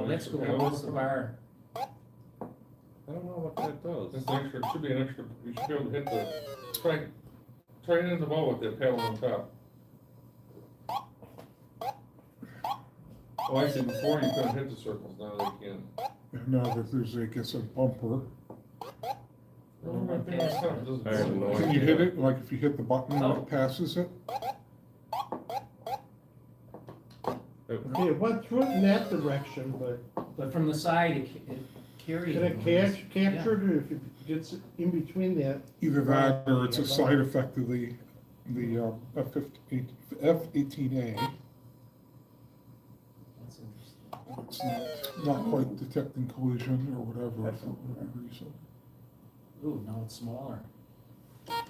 that's cool. What's the bar? I don't know what that does. That's an extra, it should be an extra, you should be able to hit the, try hitting the ball with that paddle on top. Oh, I see, before you couldn't hit the circles, now they can. And now that there's, I guess, a bumper, Oh, I think that's tough, doesn't it? I have no can you idea. hit it, like if you hit the button when it passes it? Okay, it went through it in that direction, but But from the side, it carried. can it capture it, or if it gets in between that? Either that, or it's a side effect of the F-18A. That's interesting. It's not quite detecting collision or whatever, for whatever reason. Ooh, now it's smaller. I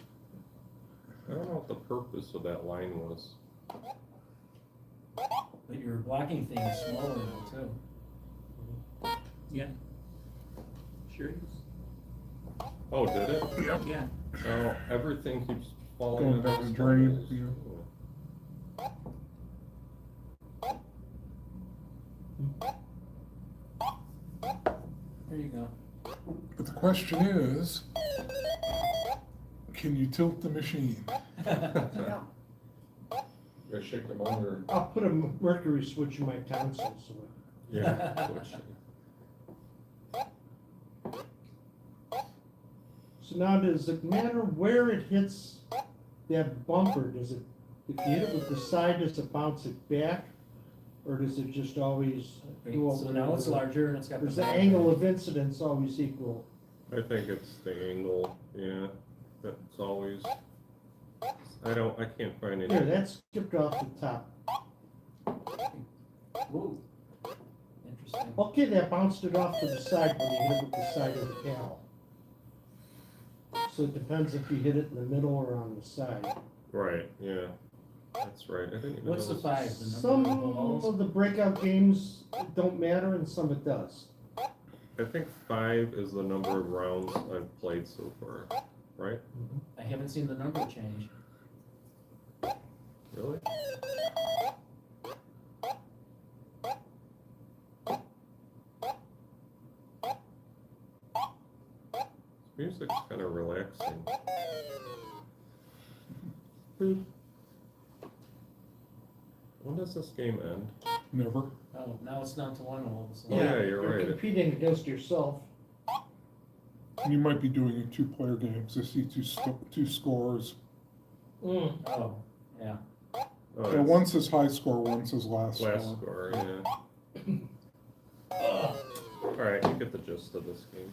don't know what the purpose of that line was. But your blocking thing is smaller now too. Yeah. Sure is. Oh, did it? Yep. Yeah. Oh, everything keeps falling. Going in down those the drain, holes. yeah. There you go. But the question is, can you tilt the machine? Yeah. Gotta shake the motor. I'll put a mercury switch in my tonsils, so Yeah. which- So now, does it matter where it hits that bumper? Does it, if you hit it with the side, does it bounce it back? Or does it just always go over? So now it's the- larger and it's got. Or is the back. angle of incidence always equal? I think it's the angle, yeah, that's always, I can't find Here, any. that skipped off the top. Ooh. Interesting. Okay, that bounced it off to the side when you hit it with the side of the paddle. So it depends if you hit it in the middle or on the side. Right, yeah, that's right, I didn't even know. What's the this. 5? The number Some of balls? of the breakout games don't matter and some it does. I think 5 is the number of rounds I've played so far, right? I haven't seen the number change. Really? Music's kind of relaxing. When does this game end? Never. Oh, now it's down to 1 all of a Oh, sudden. yeah, you're right. Competing against yourself. You might be doing a two-player game, I see two scores. Oh, yeah. Oh, So it's one says high score, one says last last score. score, yeah. Alright, you get the gist of this game.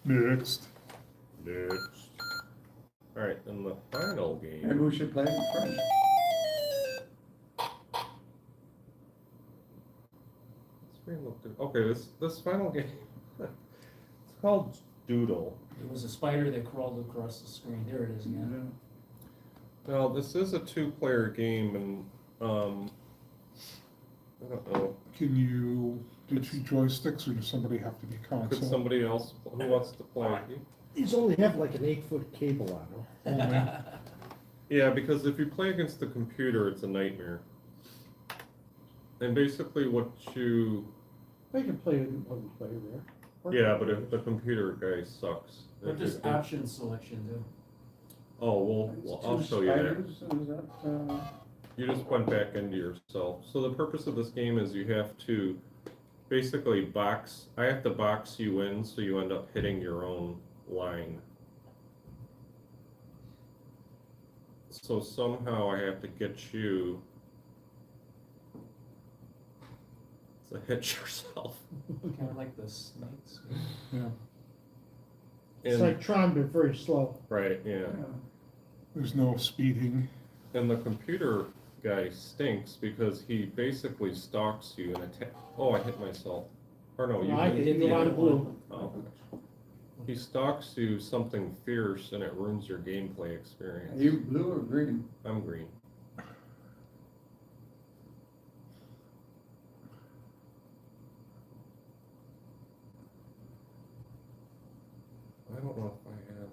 Next. Next. Alright, and the final Maybe game. we should play it first. This game looked good. Okay, this final game. It's called Doodle. It was a spider that crawled across the screen. There it is again. Now, this is a 2-player game, and I don't know. Can you do 2 joysticks, or does somebody have to be Could console? somebody else who wants to play? These only have like an 8-foot cable on them. Only? Yeah, because if you play against the computer, it's a nightmare. And basically, what you I can play one player there. yeah, but if the computer guy sucks. What If does you- option selection do? Oh well, I'll show you that. Two spiders, is that, You just went back into yourself. So the purpose of this game is you have to basically box. I have to box you in, so you end up hitting your own line. So somehow I have to get you to hit yourself. Kind of like the snakes. Yeah, It's And, like Tron, but very slow. right, yeah. there's no speeding. And the computer guy stinks because he basically stalks you and attack. Oh, I hit myself. Or no, you No, I did. hit you on blue. Oh. He stalks you something fierce and it ruins your gameplay experience. Are you blue or green? I'm green. I don't know if I have.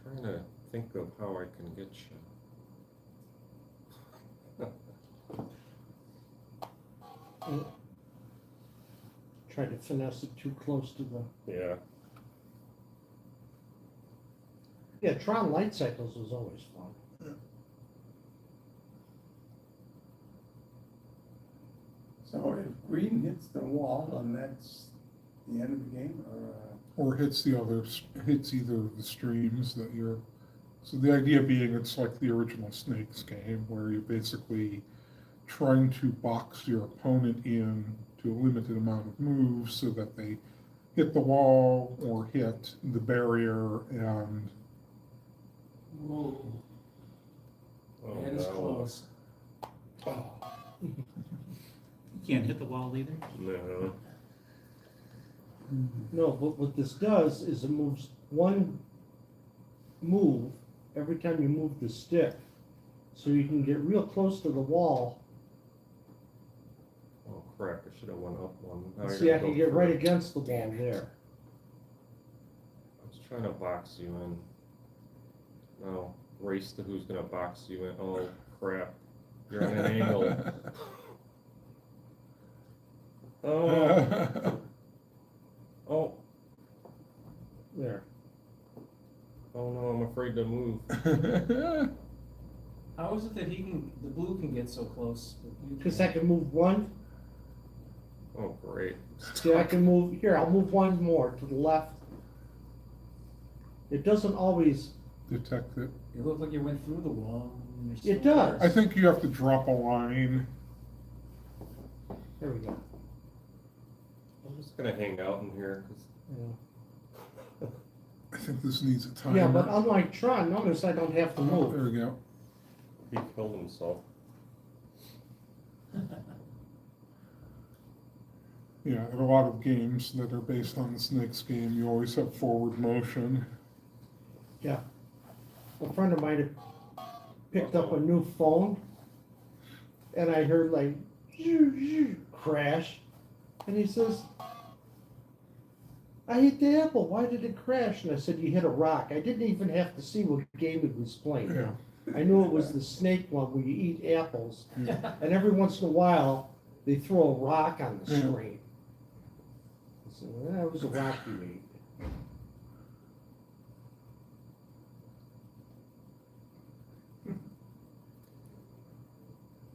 I'm trying to think of how I can get you. Try to finesse it too close to the. Yeah. Yeah, Tron Light Cycles was always fun. So if green hits the wall, then that's the end of the game, Or hits hits either of the streams that you're, so the idea being it's like the original Snakes game, where you're basically trying to box your opponent in to a limited amount of moves so that they hit the wall or hit the barrier, and Whoa, Oh, that is no. close. You can't hit the wall either? No. No, but what this does is it moves one move every time you move the stick. So you can get real close to the wall. Oh crap, I should have went up one. Now you're See, I gonna can go get for right it. against the wall there. I was trying to box you in. No, race to who's gonna box you in. Oh crap, you're on an angle. Oh, oh, There. oh no, I'm afraid to move. How is it that the blue can get so close? but you Because can't? I can move one. Oh great. See, I can move, here, I'll move one more to the left. It doesn't always, detect it. It looked like you went through the wall. and you're It still does. I think you have to drop a line. there we go. I'm just gonna hang out in here 'cause Yeah. I think this needs a timer. Yeah, but unlike Tron, notice I don't have to Oh, move. there we go. he killed himself. Yeah, in a lot of games that are based on the snakes game, you always have forward motion. Yeah. A friend of mine had picked up a new phone, and I heard like, crash, and he says, I hit the apple, why did it crash? And I said, you hit a rock. I didn't even have to see what game he was playing. Yeah. I knew it was the snake one where you eat apples, and every once in a while, they throw a rock on the Yeah. screen. So that was a rock you ate.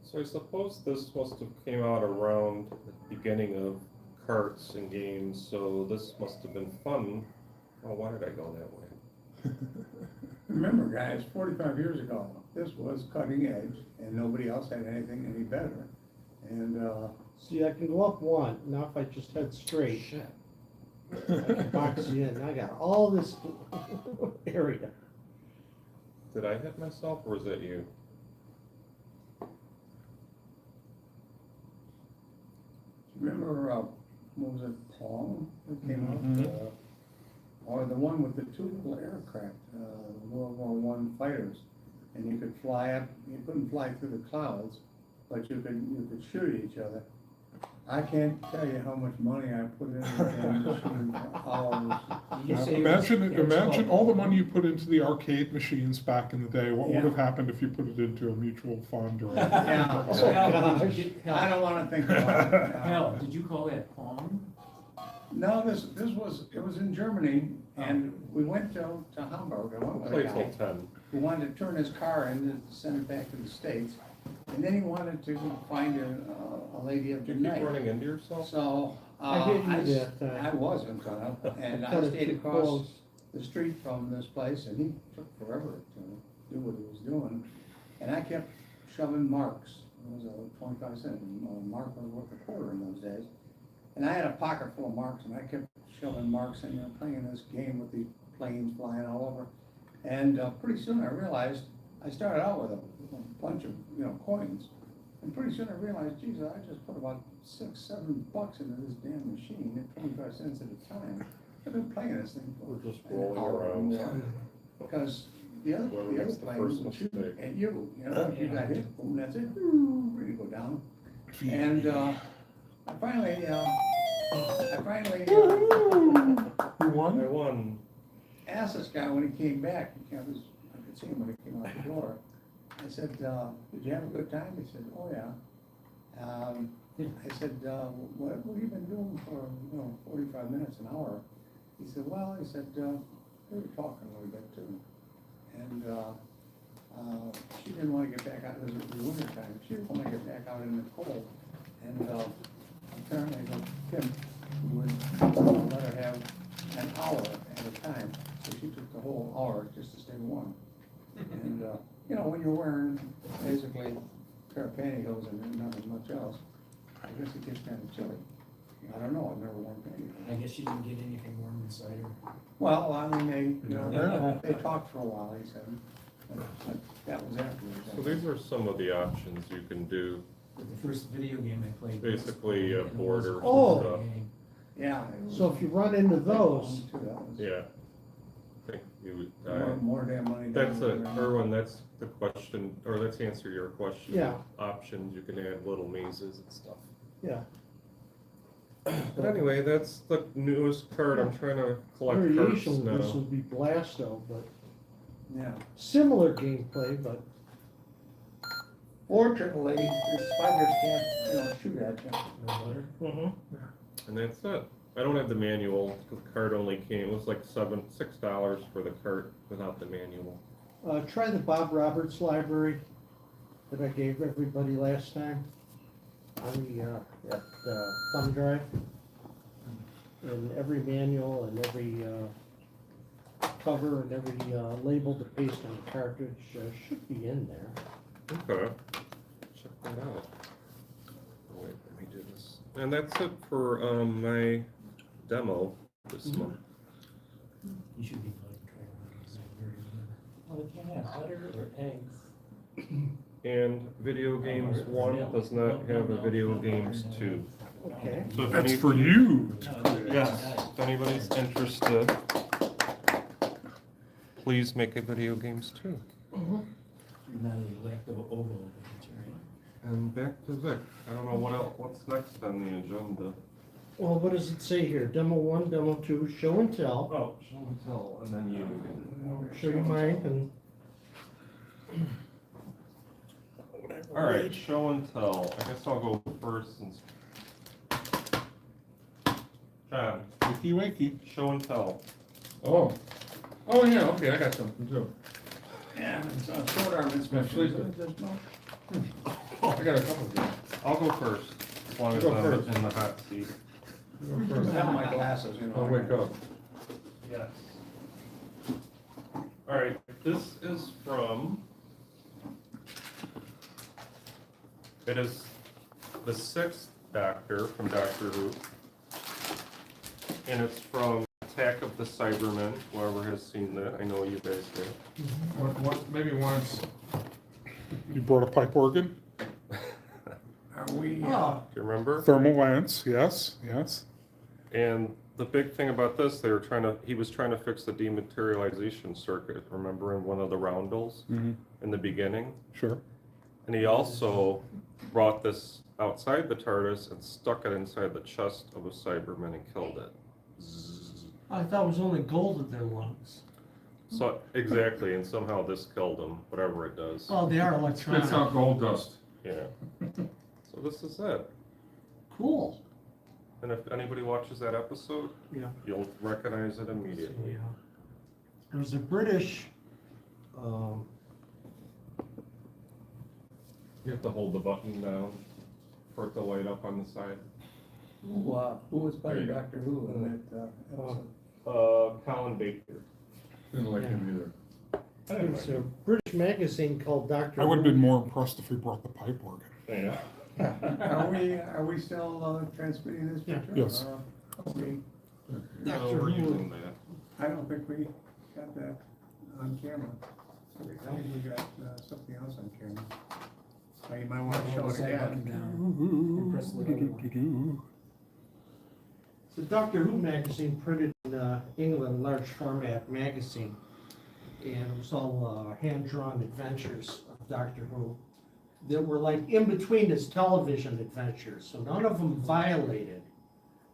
So I suppose this must have came out around the beginning of carts and games, so this must have been fun. Oh, why did I go that way? Remember, guys, 45 years ago, this was cutting edge, and nobody else had anything any better. And, See, I can go up one, now if I just head straight, I can box you in, I got all this area. Did I hit myself, or was that you? remember, what was it, Palm that came Mhm. out? Or the one with the two little aircraft, World War I fighters, and you could fly up, you couldn't fly through the clouds, but you could shoot at each other. I can't tell you how much money I put into the machine for hours. Did you Yeah, say it was imagine all the money you put into the arcade machines back in the day. What would Yeah. have happened if you put it into a mutual fund or? Yeah. Oh, Hal, gosh. I don't wanna think about it. Hal, did you call that Pong? No, it was in Germany, and we went to Hamburg, I went We'll with play a till guy 10. who wanted to turn his car in and send it back to the States. And then he wanted to find a lady of the Did you keep night. running into yourself? So, I hit you that time. I wasn't gonna, and I Cut it stayed too across close. the street from this place, and he took forever to do what he was doing. And I kept shoving marks. It was a 25-cent mark was worth a quarter in those days. And I had a pocket full of marks, and I kept shoving marks in there, playing this game with these planes flying all over. And pretty soon I realized, I started out with a bunch of, coins. And pretty soon I realized, geez, I just put about $6-7 into this damn machine at 25 cents at a time. I've been playing this thing for We're just an rolling hour or around. more. Because the other Whoever plane makes the would first shoot mistake. at you, if you got hit, boom, that's it, ready to go down. Yeah. And I finally, You won? I won. asked this guy when he came back, I could see him when he came out the door. I said, did you have a good time? He said, oh, yeah. I said, what have you been doing for, 45 minutes, an hour? He said, well, we were talking a little bit too. And she didn't want to get back out, it was the winter time, she didn't want to get back out in the cold. And apparently the pimp would let her have an hour at a time, so she took the whole hour just to stay warm. And, when you're wearing basically a pair of pantyhose and nothing much else, I guess it gets kind of chilly. I don't know, I've never worn pantyhose. I guess you didn't get anything warm inside her. Well, I mean, Yeah. they talked for a while, he said, but that was afterwards. So these are some of the options you can do. The first video game I played. was- Basically, a and it border was- Oh. stuff. Yeah. it was- So if you run into those, Too, that was Yeah. I think you, More damn money. that's than- Erwin, that's the question, or let's answer your question. Yeah. Options, you can add little mazes and stuff. yeah, But anyway, that's the newest card. I'm trying to collect cards variation of this now. would be Blasto, but Yeah. similar gameplay, but Fortunately, the spiders can't, shoot at you. No butter? And that's it. I don't have the manual, 'cause the card only came, it was like $6 for the cart without the manual. try the Bob Roberts library that I gave everybody last time on the thumb drive. And every manual and every cover and every label to paste on the cartridge should be in there. Okay, check that out. Oh, wait, let me do this. And that's it for, my demo this Mhm. month. You should be like trying to design very good. Well, it can't have butter or eggs. And Video Games 1 does not have a Video Games 2. Okay. So if That's any- for you. Yes, if anybody's interested, please make a video games too. Not an elective oval vegetarian. And back to Vic. I don't know what else, what's next on the agenda. Well, what does it say here? Demo 1, Demo 2, show and tell. Oh, show and tell, and then you. Show you mine and. All right, show and tell. I guess I'll go first since. John, Wakey wakey. show and tell. Oh, yeah, okay, I got something too. Yeah, it's a short arm Please. inspection. There's no- I got a couple of things. I'll go first, as long as Go I'm first. in the hot seat. I have my glasses, you know. I'll wake up. Yes. All right, this is from, it is the sixth Doctor from Doctor Who. And it's from Attack of the Cybermen, whoever has seen that, I know you guys have. Maybe once. You brought a pipe organ? Are we, Oh, Do you remember? Thermal lens, yes, yes. And the big thing about this, he was trying to fix the dematerialization circuit, remember in one of the roundels Mm-hmm. in the beginning? Sure. And he also brought this outside the TARDIS and stuck it inside the chest of a Cyberman and killed it. I thought it was only gold in their lungs. So, exactly, and somehow this killed him, whatever it does. Oh, they are Spits electronic. out gold dust. Yeah. So this is it. Cool. And if anybody watches that episode, Yeah. you'll recognize it immediately. Yeah. There was a British, You have to hold the button down for it to light up on the side. who was There playing you go. Doctor Who in that episode? Colin Baker. Didn't like him either. there was a British magazine called Dr. I would have Who. been more impressed if he brought the pipe organ. Yeah. Are we still transmitting this Yeah. picture? Yes. We, No, Doctor we're Who. using that. I don't think we got that on camera. I think we got something else on camera. So you might want to show it again. Press the little one. The Doctor Who magazine printed in England, large format magazine. And it was all hand-drawn adventures of Doctor Who that were like in between his television adventures. So none of them violated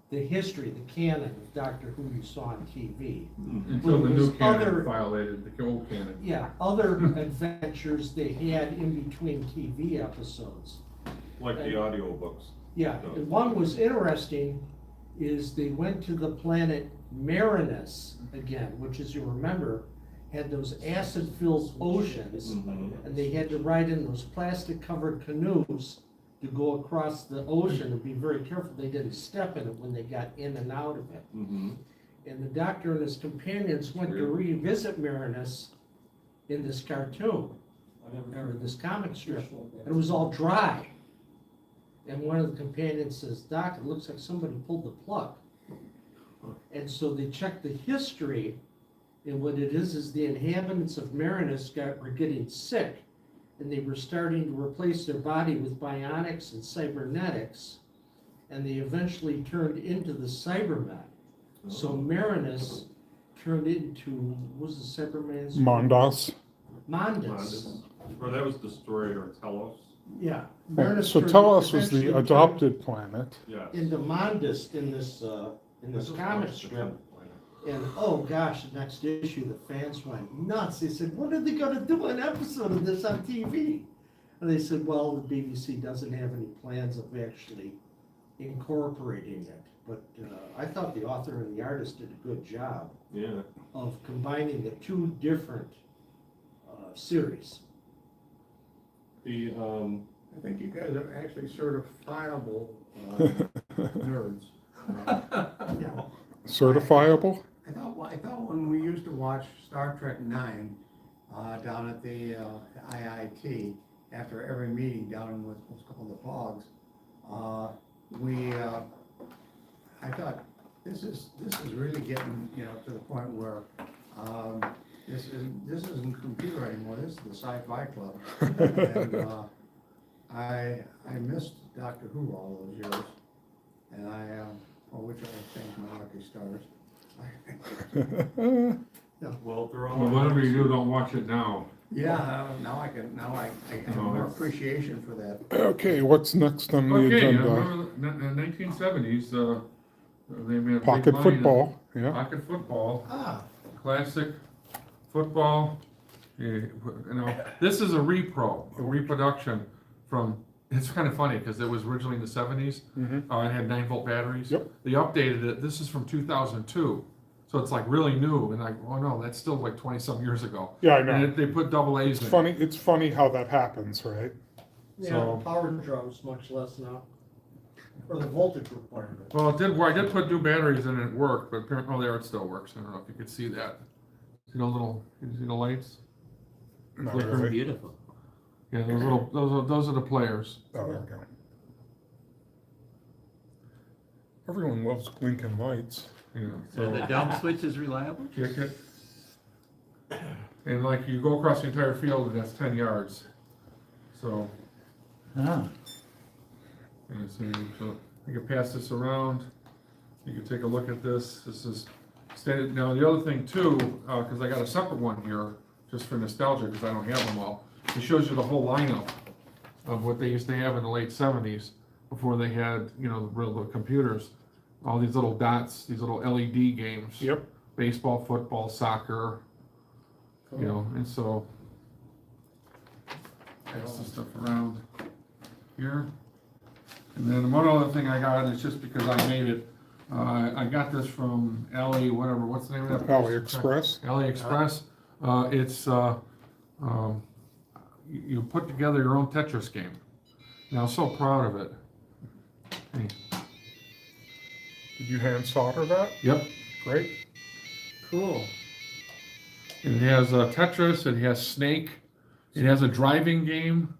the history, the canon of Doctor Who you saw on TV. Until the new There's other- canon violated the old canon. Yeah, other adventures they had in between TV episodes. Like the audiobooks. Yeah, and one was interesting, is they went to the planet Marinus again, which, as you remember, had those acid-filled oceans, Mm-hmm. and they had to ride in those plastic-covered canoes to go across the ocean and be very careful they didn't step in it when they got in and out of it. Mm-hmm. And the Doctor and his companions went to revisit Marinus in this cartoon, or this comic strip, and it was all dry. And one of the companions says, "Doc, it looks like somebody pulled the plug." And so they checked the history, and what it is the inhabitants of Marinus were getting sick, and they were starting to replace their body with bionics and cybernetics, and they eventually turned into the Cybermen. So Marinus turned into, what was the Cyberman's? Mondas. Mondas. Or that was Destroyer or Telos. Yeah. Right, Marinus so turned- Telos was eventually the turned adopted planet. Yes. into Mondas in this comic strip. And oh gosh, the next issue, the fans went nuts. They said, "When are they gonna do an episode of this on TV?" And they said, "Well, the BBC doesn't have any plans of actually incorporating it." But I thought the author and the artist did a good job Yeah. of combining the two different series. The, I think you guys are actually certifiable nerds. Yeah. Certifiable? I thought when we used to watch Star Trek IX down at the IIT, after every meeting down in what's called the Pogs, I thought this is really getting to the point where this isn't computer anymore. This is the Sci-Fi Club, and I missed Doctor Who all those years. and for which I thank my lucky stars. Well, they're all. Well, whatever you do, don't watch it now. Yeah, now I have more appreciation for that. Okay, what's next on the Okay, agenda? remember the 1970s, they made a big Pocket money in football, yeah. Pocket football, Ah, classic football. This is a reproduction from, it's kind of funny because it was originally in the 70s. Mhm. It had 9-volt batteries. Yep. They updated it. This is from 2002. So it's like really new and like, oh no, that's still like 20-some years ago. Yeah, I And know. they put double A's in. It's funny how that happens, right? Yeah, So- power draws much less now, or the voltage requirement. Well, it did work. I did put new batteries in and it worked, but apparently, oh, there it still works. I don't know if you could see that. See the little, you see the lights? Not Flicker. really. Beautiful. Yeah, those are the players. Oh, there we go. Everyone loves blinking lights. Yeah, So the so dump switch is reliable? kick it. And like you go across the entire field and that's 10 yards. So, Ah. and so you can pass this around. You can take a look at this. This is standard. Now the other thing too, because I got a separate one here, just for nostalgia, because I don't have them all. It shows you the whole lineup of what they used to have in the late 70s before they had, the real computers. All these little dots, these little LED games. Yep. Baseball, football, soccer, and so pass the stuff around here. And then one other thing I got is just because I made it, I got this from what's the name of that? place? AliExpress. AliExpress. It's, you put together your own Tetris game. And I'm so proud of it. Hey, Did you hand solder that? yep. Great. Cool. It has Tetris, it has Snake, it has a driving game,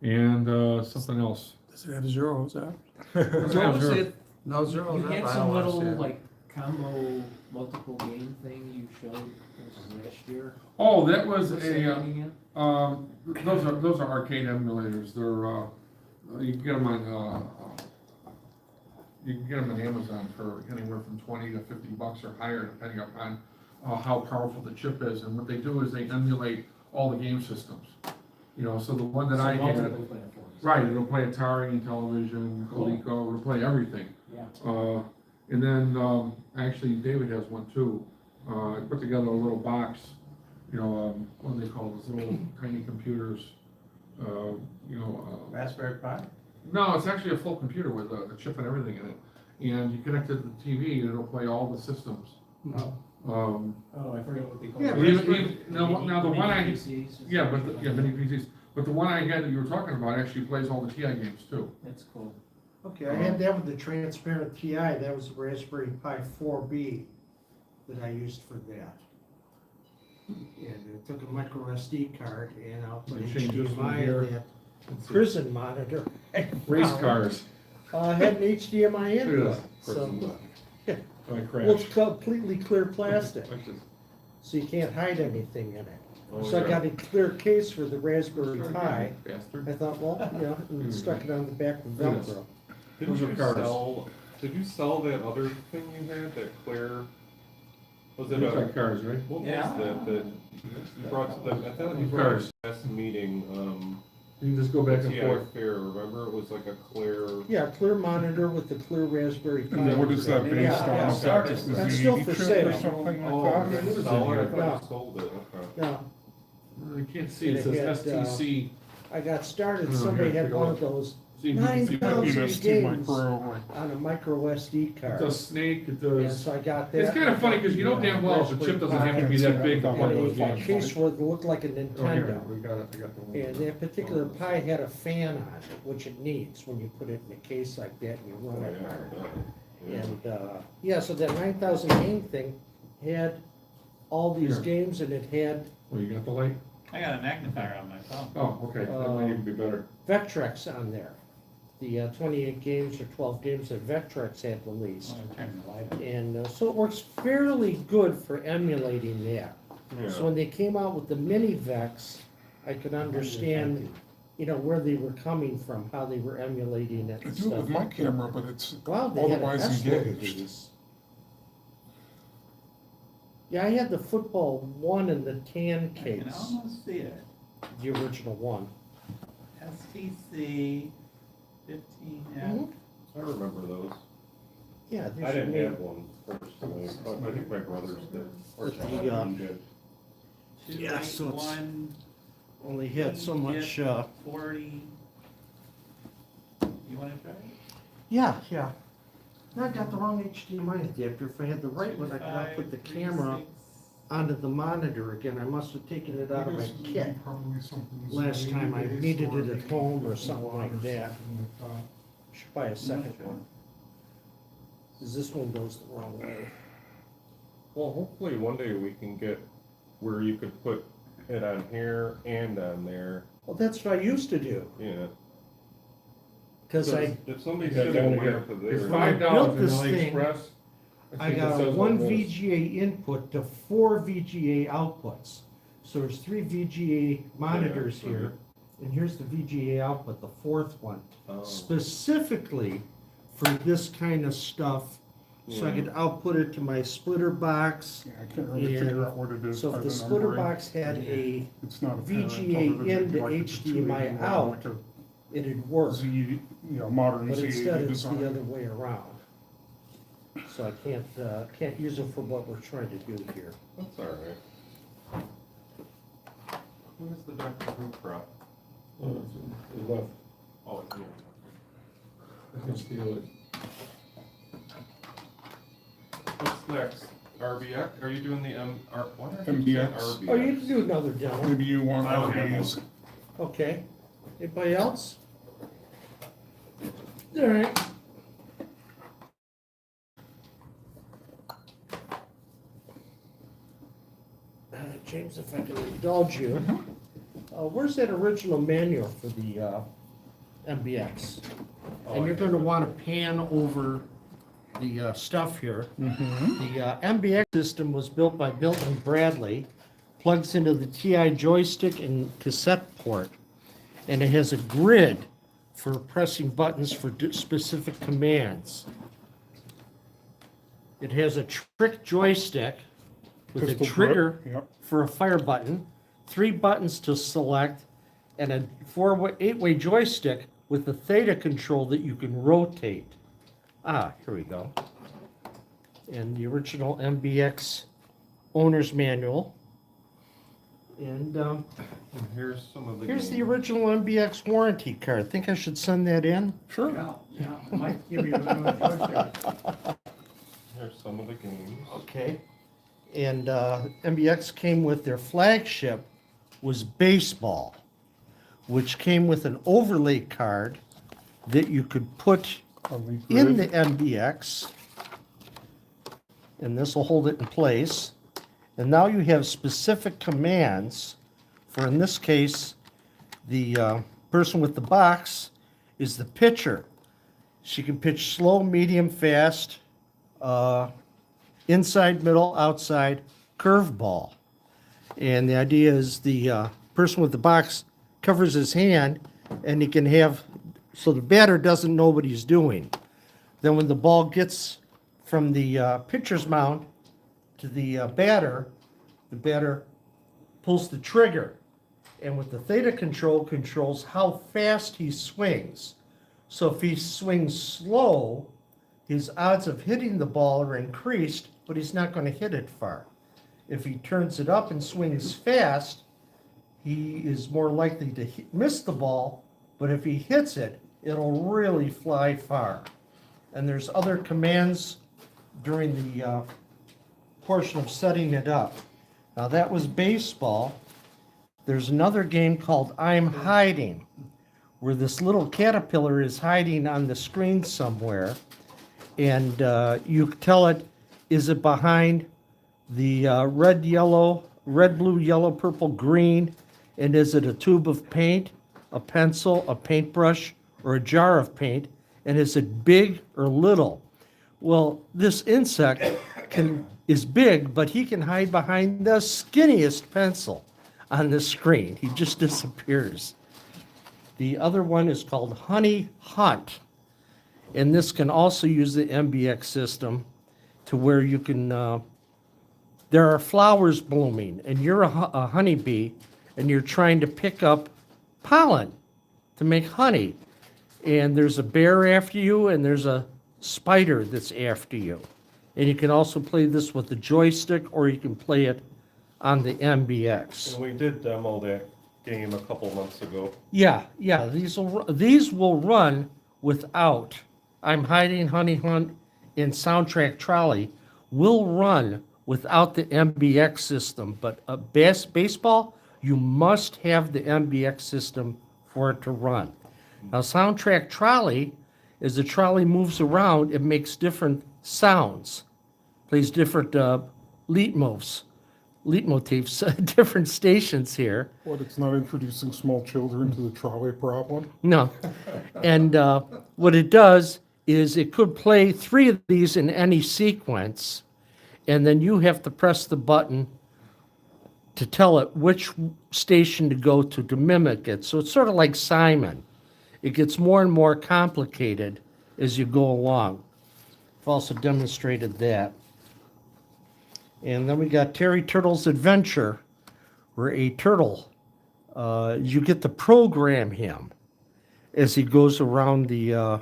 and something else. does it have zeros, huh? Yeah, sure. No zeros. You huh? had I some don't wanna little, see it. like, combo multiple game thing you showed, this was last year. Oh, that was What's that a, thing again? those are arcade emulators. They're, you can get them on, you can get them on Amazon for anywhere from $20 to $50 or higher, depending upon how powerful the chip is. And what they do is they emulate all the game systems. So the one that So I had, multiple platforms. right, it'll play Atari, Intellivision, Cool. Coleco, it'll play everything. Yeah. And then, actually, David has one too. I put together a little box, what do they call those little tiny computers? Raspberry Pi? No, it's actually a full computer with a chip and everything in it. And you connect it to the TV and it'll play all the systems. No. Um, Oh, I forget what they call Yeah, it. now the one I, Mini PCs. yeah, mini PCs. But the one I had that you were talking about actually plays all the TI games too. That's cool. Okay, I had that with the transparent TI, that was the Raspberry Pi 4B that I used for that. And I took a micro SD card and I'll put You change this one HDMI here. in that prison monitor. Race cars. Had an HDMI in Look it, at so, I well, crashed. it's completely clear plastic, I just- so you can't hide anything in it. Oh, So I yeah. got a clear case for the Raspberry Pi. Bastard. I thought, well, and stuck it on the back with Look at this. Velcro. Didn't Those are you cars. did you sell that other thing you had, that clear? Was it Looks a, like cars, right? what was Yeah. that you brought to the, I thought you brought Cars. to the last meeting, You can just go back and TI forth. Fair, remember? It was like a clear. Yeah, clear monitor with the clear Raspberry Pi. And then what is that Yeah, based yeah, on? Is that started. just the That's still Z80 for chip sale. or something Oh, like that? okay, It was sell it, I in thought Yeah. you sold it, okay. Yeah, You can't see, it And it says had, STC. I got started, Oh, somebody here, had take a one look. of those See, you can see You 9,000 must do games micro, on a micro SD It card. does Snake, it And does. so I got that. It's kind of funny, because you know damn well the chip doesn't have to be that big to play those And a games. case would look like a Oh, here, Nintendo. we got it, I got the one. And that particular Pi had a fan on it, which it needs when you put it in a case like that and you run it hard. And, yeah, so that 9,000 game thing had all these Here. games and it had Oh, you got the light? I got a magnifier on my phone. Oh, okay, that might even be better. Vectrex on there. The 28 games or 12 games that Vectrex had released. Oh, turn the light on. And so it works fairly good for emulating that. So Yeah, when they came out with the mini Vex, I could understand where they were coming from, how they were emulating it I and do it with stuff. my camera, but it's Wow, they had a otherwise test load of engaged. these. Yeah, I had the football one in the tan I can case, almost see it. the original one. STC 15F. Mhm. I remember those. Yeah, these I are didn't made- have one personally, but I think my brothers did. Or With the, John did. Yeah, so it's- 281, only had so much, 40. You wanna try it? yeah. No, I got the wrong HDMI adapter. If I had the right one, I could have put the 25, camera 36. onto the monitor again. I must have taken it out of my This is kit probably something that's last time I based needed or it at maybe home or water something like that. something like that. Should buy a second one. 'Cause this one goes the wrong way. Well, hopefully one day we can get where you could put it on here and on there, Well, that's what I used to do, yeah. because If somebody Yeah, said down they went here. up to It's there. $5 built in this thing, AliExpress. I think it got says a what one it is. VGA input to 4 VGA outputs. So there's 3 VGA monitors Yeah, here, and here's the VGA output, the fourth one, Oh. specifically for this kind of stuff. So I Yeah. could output it to my splitter box. Yeah, I can't really And figure out what it is So by if the the splitter numbering. box had a, It's not apparent VGA other than in to like it's a HDMI 281, out. like a it'd work, Z, modern but Z instead it's design. the other way around. So I can't use it for what we're trying to do here. That's all right. Where's the Dr. Who prop? Left. Oh, here. I can steal it. What's next? RBX? Are you doing the what are MBX. Oh, you can do another demo. Maybe you want I don't one have of these. Okay. Anybody else? All right. James, if I can indulge you, where's that original manual for the MBX? And you're going to want to pan over the stuff here. The MBX system was built by Milton Bradley, plugs into the TI joystick and cassette port, and it has a grid for pressing buttons for specific commands. It has a trick joystick with a Pistol trigger grip, yep. for a fire button, 3 buttons to select, and a 8-way joystick with a theta control that you can rotate. Ah, here we go. And the original MBX owner's manual. And And here's some of the. here's the games. original MBX warranty card. Think I should send that in? Sure. Yeah, might give you another choice. Here's some of the games. Okay. And MBX came with their flagship was baseball, which came with an overlay card that you could put On in grid. the MBX. And this will hold it in place. And now you have specific commands for, in this case, the person with the box is the pitcher. She can pitch slow, medium, fast, inside, middle, outside, curveball. And the idea is the person with the box covers his hand and he can have, so the batter doesn't know what he's doing. Then when the ball gets from the pitcher's mound to the batter pulls the trigger. And with the theta control, controls how fast he swings. So if he swings slow, his odds of hitting the ball are increased, but he's not going to hit it far. If he turns it up and swings fast, he is more likely to miss the ball, but if he hits it, it'll really fly far. And there's other commands during the portion of setting it up. Now that was baseball. There's another game called I'm Hiding, where this little caterpillar is hiding on the screen somewhere, and you tell it, is it behind the red, blue, yellow, purple, green, and is it a tube of paint, a pencil, a paintbrush, or a jar of paint, and is it big or little? Well, this insect is big, but he can hide behind the skinniest pencil on the screen. He just disappears. The other one is called Honey Hunt. And this can also use the MBX system to where you can, there are flowers blooming, and you're a honeybee, and you're trying to pick up pollen to make honey. And there's a bear after you, and there's a spider that's after you. And you can also play this with the joystick, or you can play it on the MBX. And we did demo that game a couple months ago. Yeah, these will run without I'm Hiding, Honey Hunt, and Soundtrack Trolley will run without the MBX system, but baseball, you must have the MBX system for it to run. Now, Soundtrack Trolley, as the trolley moves around, it makes different sounds, plays different leitmotifs, different stations here. What, it's not introducing small children to the trolley problem? No. And what it does is it could play 3 of these in any sequence, and then you have to press the button to tell it which station to go to mimic it. So it's sort of like Simon. It gets more and more complicated as you go along. I've also demonstrated that. And then we got Terry Turtle's Adventure, where a turtle, you get to program him as he goes around the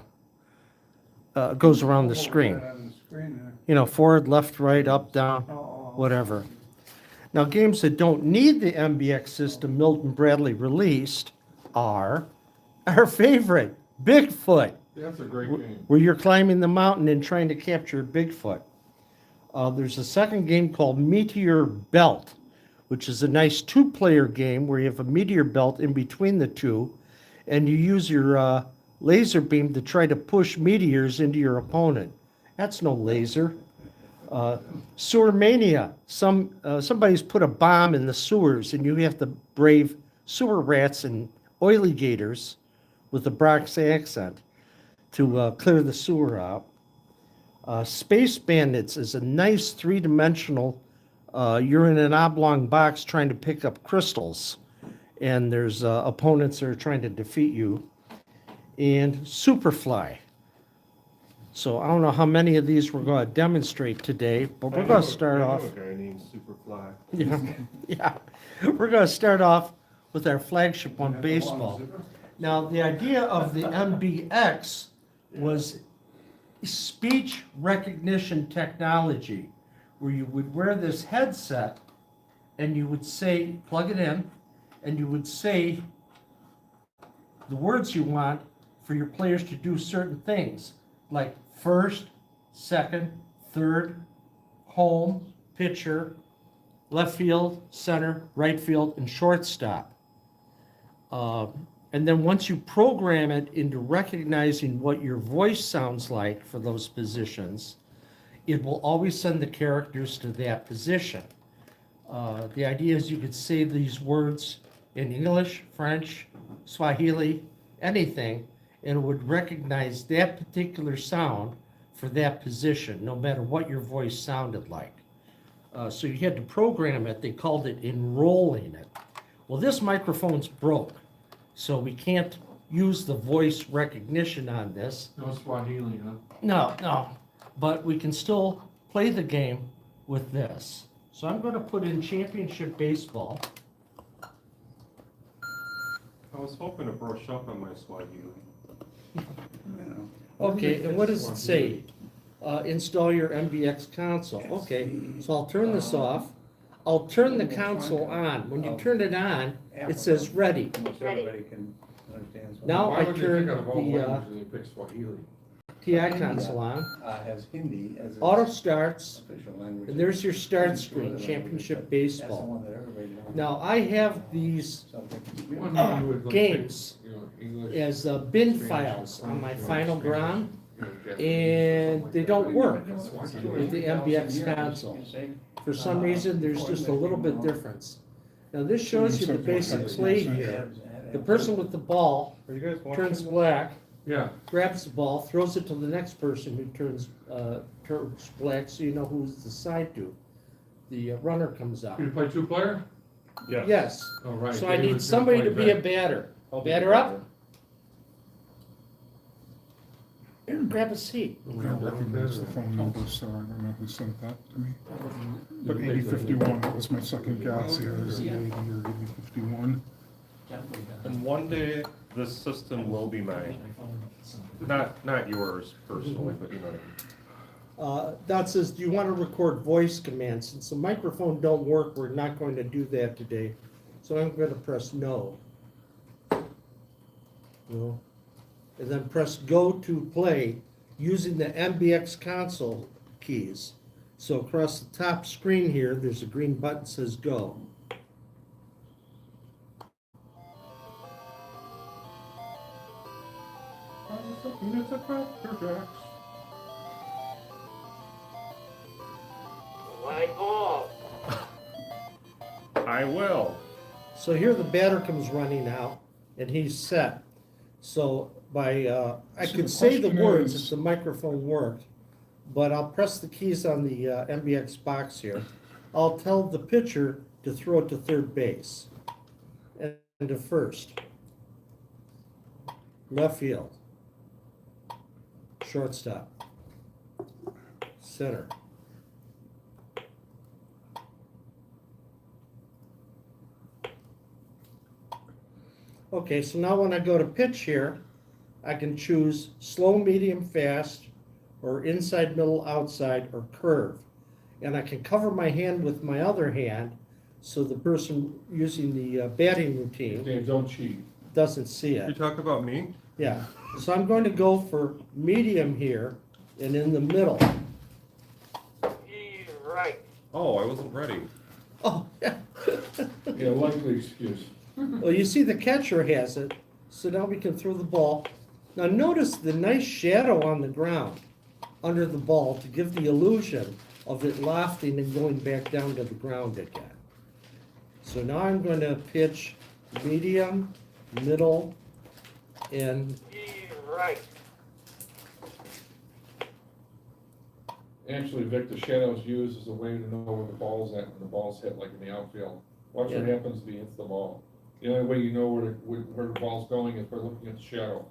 screen. On the screen there. You know, forward, left, right, up, down, whatever. Now, games that don't need the MBX system Milton Bradley released are our favorite, Bigfoot, That's a great game. where you're climbing the mountain and trying to capture Bigfoot. There's a second game called Meteor Belt, which is a nice 2-player game where you have a meteor belt in between the two, and you use your laser beam to try to push meteors into your opponent. That's no laser. Sewer Mania. Somebody's put a bomb in the sewers, and you have to brave sewer rats and oily gators with a Bronx accent to clear the sewer out. Space Bandits is a nice 3-dimensional, you're in an oblong box trying to pick up crystals, and there's opponents that are trying to defeat you. And Superfly. So I don't know how many of these we're going to demonstrate today, but we're going to start off. I know a guy named Superfly. Yeah, we're going to start off with our flagship one, baseball. Now, the idea of the MBX was speech recognition technology, where you would wear this headset and you would say, plug it in, and you would say the words you want for your players to do certain things, like first, second, third, home, pitcher, left field, center, right field, and shortstop. And then once you program it into recognizing what your voice sounds like for those positions, it will always send the characters to that position. The idea is you could say these words in English, French, Swahili, anything, and it would recognize that particular sound for that position, no matter what your voice sounded like. So you had to program it. They called it enrolling it. Well, this microphone's broke, so we can't use the voice recognition on this. No Swahili, huh? No, but we can still play the game with this. So I'm going to put in championship baseball. I was hoping to brush up on my Swahili. Okay, and what does it say? Install your MBX console. Okay, so I'll turn this off. I'll turn the console on. When you turn it on, it says ready. Almost everybody can understand. Now Why I would you turn think of all the languages and you pick Swahili? TI console on. Has Hindi as its Auto starts, official language. and there's your start screen, championship That's the baseball. one that everybody knows. Now, I have these So I think it's You good. want to do it like games pick, you know, English, as bin files on my final ground, and they don't work with the MBX console. For some reason, there's just a little bit difference. Now, this shows you the basic play here. The person with the ball Are you guys watching? turns black, Yeah, grabs the ball, throws it to the next person who turns black, so you know who's assigned to. The runner comes out. you play 2-player? Yes. Yes, Oh, right. so I David's need gonna somebody play to be a back. batter. I'll be Batter the up, Grab a seat. I don't recognize the phone number, so I don't know who sent that to me. But 8051, that was my second guess, either 80 or 8051. And one day, this system will be mine. Not yours personally, but you know what I mean. Dot says, do you want to record voice commands? Since the microphone don't work, we're not going to do that today. So I'm going to press no. No. And then press go to play using the MBX console keys. So across the top screen here, there's a green button that says go. It's a Cracker Jacks. Light off. I will. So here the batter comes running out and he's set. So by, I So could the say the question words is- if the microphone worked, but I'll press the keys on the MBX box here. I'll tell the pitcher to throw it to third base and to first. Left field. Shortstop. Center. Okay, so now when I go to pitch here, I can choose slow, medium, fast, or inside, middle, outside, or curve. And I can cover my hand with my other hand so the person using the batting routine Dave, don't cheat. doesn't see You it. talk about me? Yeah, so I'm going to go for medium here and in the middle. Right. Oh, I wasn't ready. Oh, yeah. Yeah, likely excuse. Well, you see the catcher has it, so now we can throw the ball. Now notice the nice shadow on the ground under the ball to give the illusion of it lofting and going back down to the ground again. So now I'm going to pitch medium, middle, and right. Actually, Vic, the shadow's used as a way to know where the ball's at when the ball's hit, like in the outfield. Watch what Yeah. happens if he hits the ball. The only way you know where the ball's going is by looking at the shadow.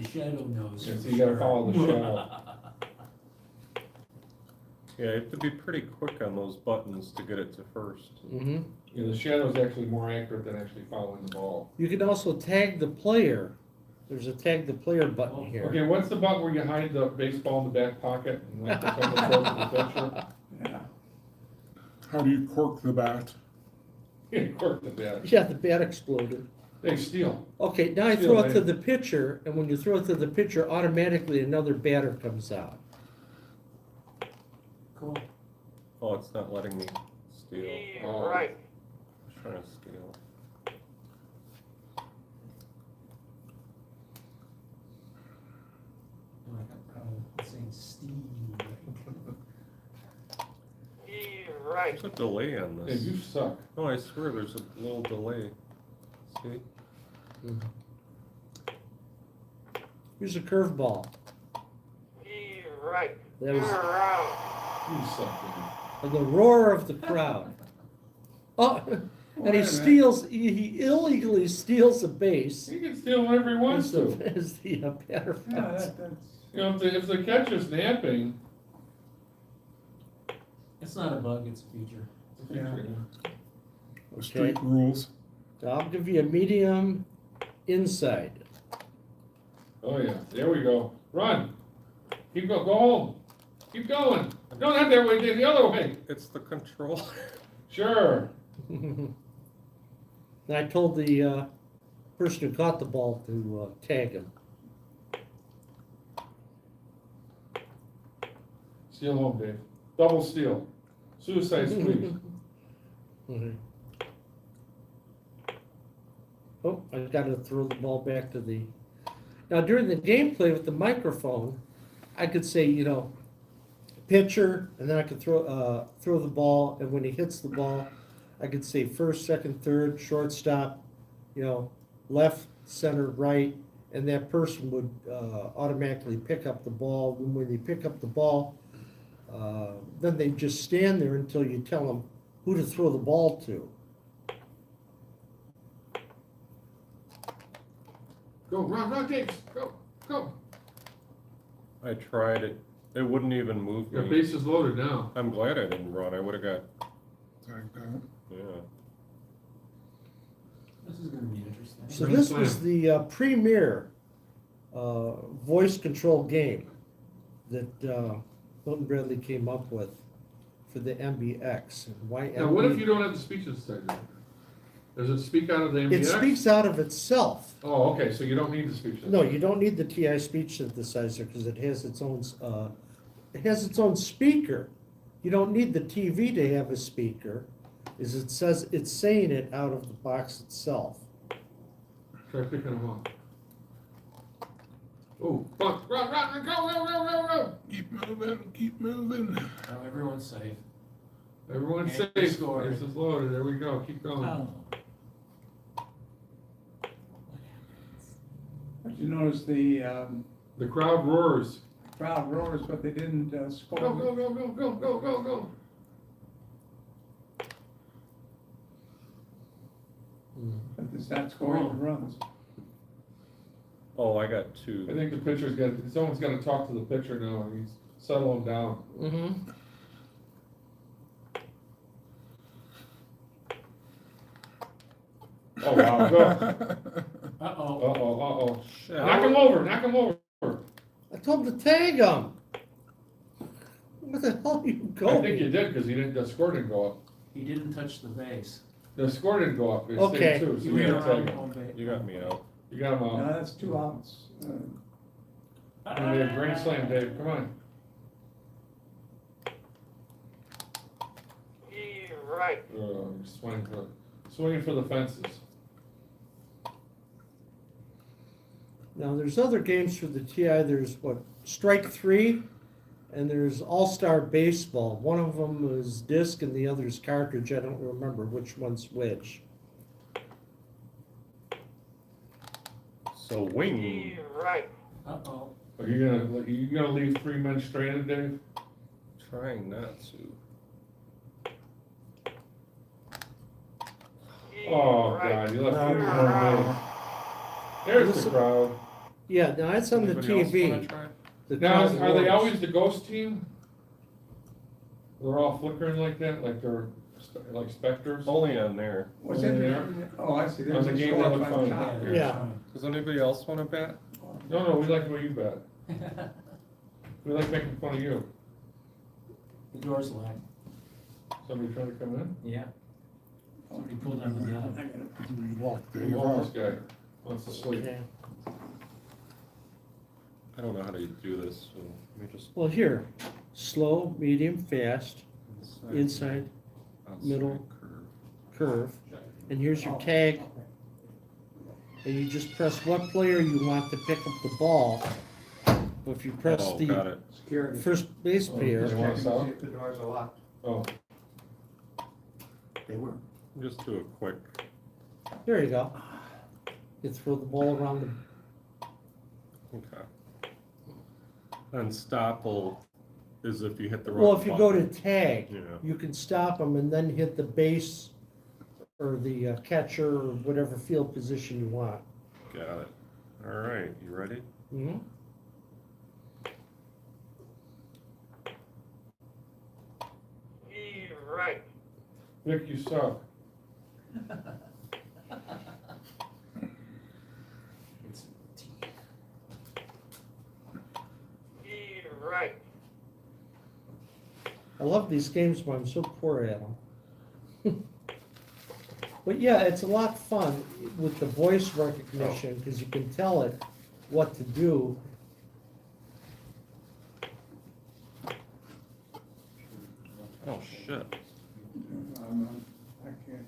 The shadow knows. Yeah, so you gotta follow the shadow. Yeah, you have to be pretty quick on those buttons to get it to first. Mm-hmm. Yeah, the shadow's actually more accurate than actually following the ball. You can also tag the player. There's a tag the player button here. Okay, what's the button where you hide the baseball in the back pocket and let the someone throw it to the pitcher? Yeah. How do you cork the bat? Yeah, cork the bat. Yeah, the bat exploded. They steal. Okay, now I Still, throw it to man. the pitcher, and when you throw it to the pitcher, automatically another batter comes out. Cool. Oh, it's not letting me steal. Oh. Right. I'm trying to steal. Saying Steve. Right. There's a delay on Hey, this. you suck. No, I swear there's a little delay. See? Here's a curveball. Right. That was You suck, dude. the roar of the crowd. Oh, and Wait he a minute. steals, he illegally steals a base He can steal whenever he wants to. as the batter Yeah, comes. that's, You know, if the catcher's napping, It's not a bug, it's a feature. it's a feature, yeah. Street rules. So I'll give you a medium inside. Oh, yeah, there we go. Run. Keep go home. Keep going. No, not that way, Dave, the other way. It's the controller. Sure. And I told the person who caught the ball to tag him. Steal home, Dave. Double steal. Suicide squeeze. Mhm. Oh, I gotta throw the ball back to the, now during the gameplay with the microphone, I could say, you know, pitcher, and then I could throw the ball, and when he hits the ball, I could say first, second, third, shortstop, you know, left, center, right, and that person would automatically pick up the ball. And when they pick up the ball, then they just stand there until you tell them who to throw the ball to. Go, run, Dave, go. go. I tried it, it wouldn't even move Your me. base is loaded now. I'm glad I didn't run, I would've got, Tagged out. yeah. This is gonna be interesting. So this was the premier voice control game that Milton Bradley came up with for the MBX. And why Now, what if MB you don't have the speech synthesizer? Does it speak out of the MBX? It speaks out of itself. Oh, okay, so you don't need the speech synthesizer. No, you don't need the TI speech synthesizer because it has its own speaker. You don't need the TV to have a speaker, is it says it's saying it out of the box itself. Try picking them up. Oh, fuck, run, go. Keep moving, keep moving. Now everyone's safe. Everyone's And safe. score. This is loaded, there we go, keep going. Oh. But you notice the The crowd roars. crowd roars, but they didn't score. Go. But it's not scoring the runs. Oh, I got I two. think the pitcher's got, someone's gotta talk to the pitcher now, and he's settle him down. Mm-hmm. Oh, wow, go. Uh-oh. Uh-oh. Shit. Knock him over. I told him to tag him. Where the hell are you I going? think you did, cause the score didn't go up. He didn't touch the base. The score didn't go up, it Okay. stayed two, so He you ran gotta around take him. home base. You got me out. You got him No, out. that's 2 outs. Gonna be a grand slam, Dave, come on. Right. Swinging for the fences. Now, there's other games for the TI. There's what, Strike 3, and there's All-Star Baseball. One of them is disc and the other is cartridge. I don't remember which one's which. So wing, Right. Uh-oh. Are you gonna leave 3 men stranded, Dave? trying not to. Oh, God, you left 3 more men. There's the crowd. Yeah, now that's on the Anybody else wanna TV. try? The Now, crowd are they roars. always the ghost team? They're all flickering like that, like they're like specters? Only on there. What's Oh, in they there? are? Oh, I see. There's On the a game score on up the on phone. top here. Yeah. Does anybody else wanna bet? No, we like the way you bet. We like making fun of you. The door's locked. Somebody trying to come in? Yeah. Somebody pulled on the knob. Walk Come Dave on, out. this guy wants to sleep. Okay. I don't know how to do this, so let me just. Well, here, slow, medium, fast, inside, outside middle. curve. curve, and here's your tag. And you just press what player you want to pick up the ball. If you press Oh, got the it. Security. first base Oh, player, you want us out? See if the doors are locked. Oh, They were. Just do a quick. there you go. You throw the ball around the, Okay. And stopple is if you hit the wrong well, if you go to button. tag, Yeah. you can stop them and then hit the base or the catcher or whatever field position you want. Got it. All right, you ready? Mhm. Right. Vic, you suck. It's T. Right. I love these games, but I'm so poor at them. But yeah, it's a lot of fun with the voice recognition, because you can tell it what to do. Oh, shit. I can't.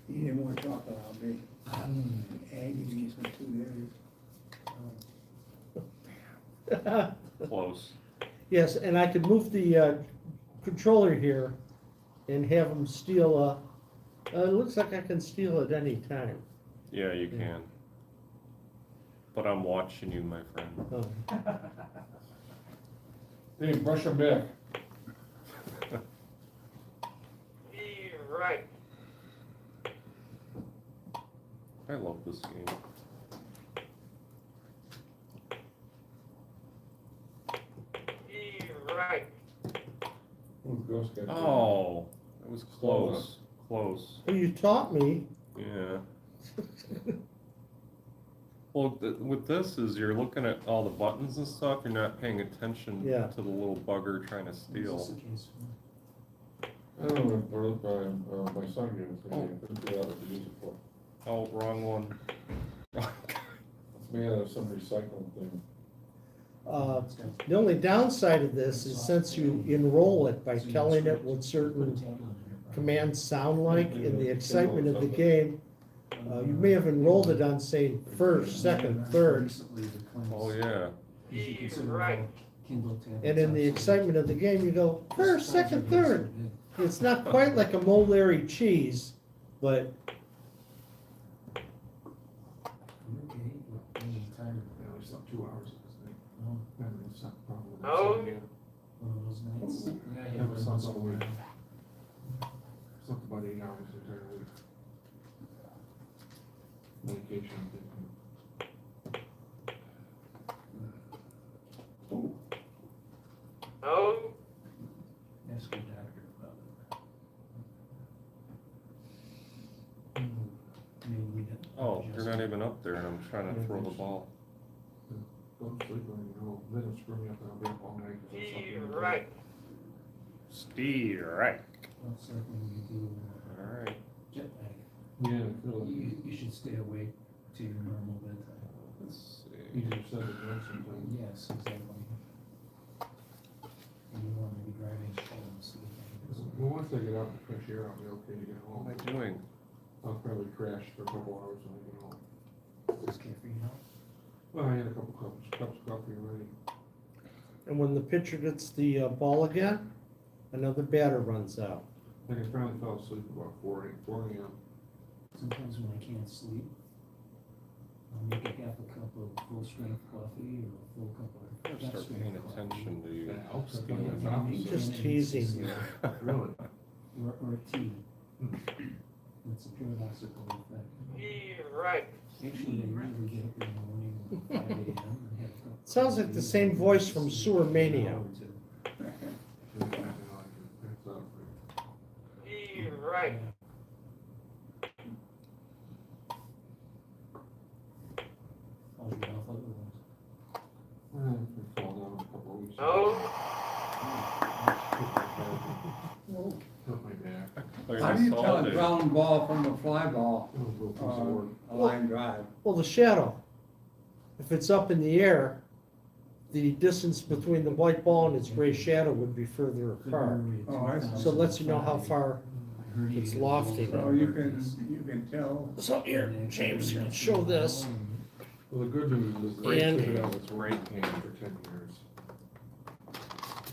He didn't want to talk about me. Aggie needs me 2 days. Close. Yes, and I could move the controller here and have them steal, it looks like I can steal at any time. Yeah, you can. But I'm watching you, my friend. Oh. Dave, brush him back. Right. I love this game. Ghost got. Oh, it was close, close, Well, you taught me. yeah. Well, with this is you're looking at all the buttons and stuff, you're not paying attention Yeah. to the little bugger trying to Is this steal. the case I don't know, my son gave it to me, I couldn't figure out what to use it for. Oh, wrong one. It's made out of some recycling thing. The only downside of this is since you enroll it by telling it what certain commands sound like in the excitement of the game, you may have enrolled it on, say, first, second, third, Oh, yeah. Right. and in the excitement of the game, you go, first, second, third. It's not quite like a Mulberry cheese, but Yeah, it's not 2 hours of this thing. I mean, it's not a problem. Oh. One of those nights. Yeah, but it's not all the way. It's not about 8 hours entire week. Medication, I'm thinking. Oh, Oh, Ask your doctor about it. Maybe we didn't. Oh, you're not even up there and I'm trying to throw the ball. go to sleep when you know, let it screw me up and I'll be up all night. 'cause there's something- right. Steer, right. Well, it's like when you do Alright. jet lag. Yeah, I feel it. You should stay awake to your normal bedtime. Let's see. Easier said than done sometimes. Yes, exactly. And you want to be driving home asleep. Well, once I get out in the fresh air, I'll be okay to get What home. am I doing? I'll probably crash for a couple hours when I get home. Just caffeine out. Well, I had a couple cups of coffee already. and when the pitcher gets the ball again, another batter runs out. I finally fell asleep about 4 a.m. Sometimes when I can't sleep, I'll make a half a cup of full strength coffee or a full cup of. I gotta start paying attention to you. That helps. I stealing. find that's opposite. Just teasing you. Really? Or tea. It's a paradoxical effect. Right. Actually, they usually get up in the morning at 5 a.m. and have a cup of Sounds like the same voice from Sewer Mania. Right. How's your mouth otherwise? Fall down in a couple of weeks. Oh, Hurt my back. How do you tell a Salted. ground ball from a fly ball It was a little piece of work. on a line drive? Well, the shadow. If it's up in the air, the distance between the white ball and its gray shadow would be further apart. Oh, I see. So it lets you know how far it's lofty. So you can tell. So here, James, you can show this. Well, the good news is they And- took it out of its weight can for 10 years.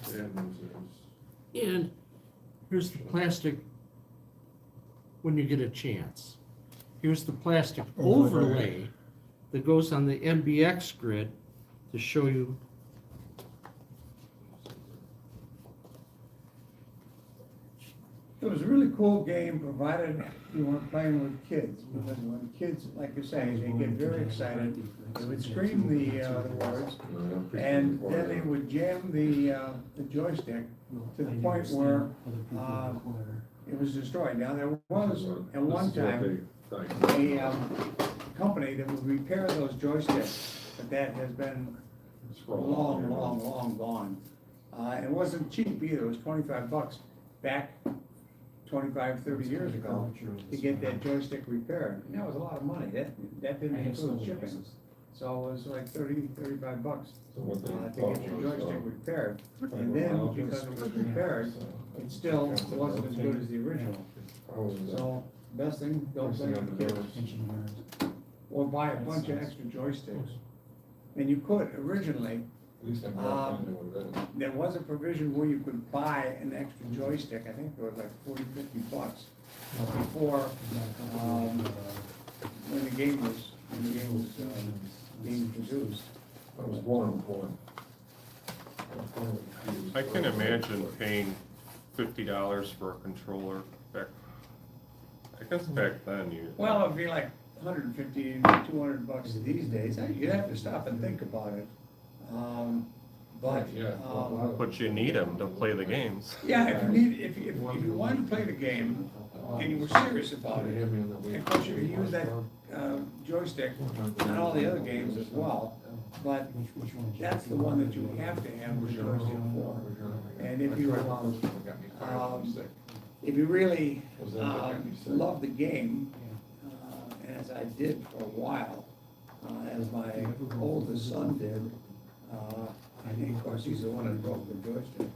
The bad news is, And here's the plastic when you get a chance. Here's the plastic overlay that goes on the MBX grid to show you. It was a really cool game, provided you weren't playing with kids, because when kids, like you say, they get very excited, they would scream the words, and then they would jam the joystick to the point where, it was destroyed. Now, there was, at one time, a company that would repair those joysticks, but that has been long, long, long gone. It wasn't cheap either, it was $25 back 25, 30 years ago to get that joystick repaired. And that was a lot of money, that didn't include shipping. So it was like 30, $35 to get your joystick repaired. And then, because it was repaired, it still wasn't as good as the original. So, best thing, don't play with the kids. Or buy a bunch of extra joysticks. And you could, originally, at least I'm not finding what it is. there was a provision where you could buy an extra joystick, I think it was like $40, $50, before, when the game was being produced. I was born with one. I can imagine paying $50 for a controller back, I guess back then you. Well, it'd be like $150, $200 these days. You'd have to stop and think about it. But, But you need them to play the games. yeah, if you wanted to play the game and you were serious about it, and of course you could use that joystick on all the other games as well, but that's the one that you have to have the joystick for. And if you really love the game, as I did for a while, as my oldest son did, and of course, he's the one that broke the joystick.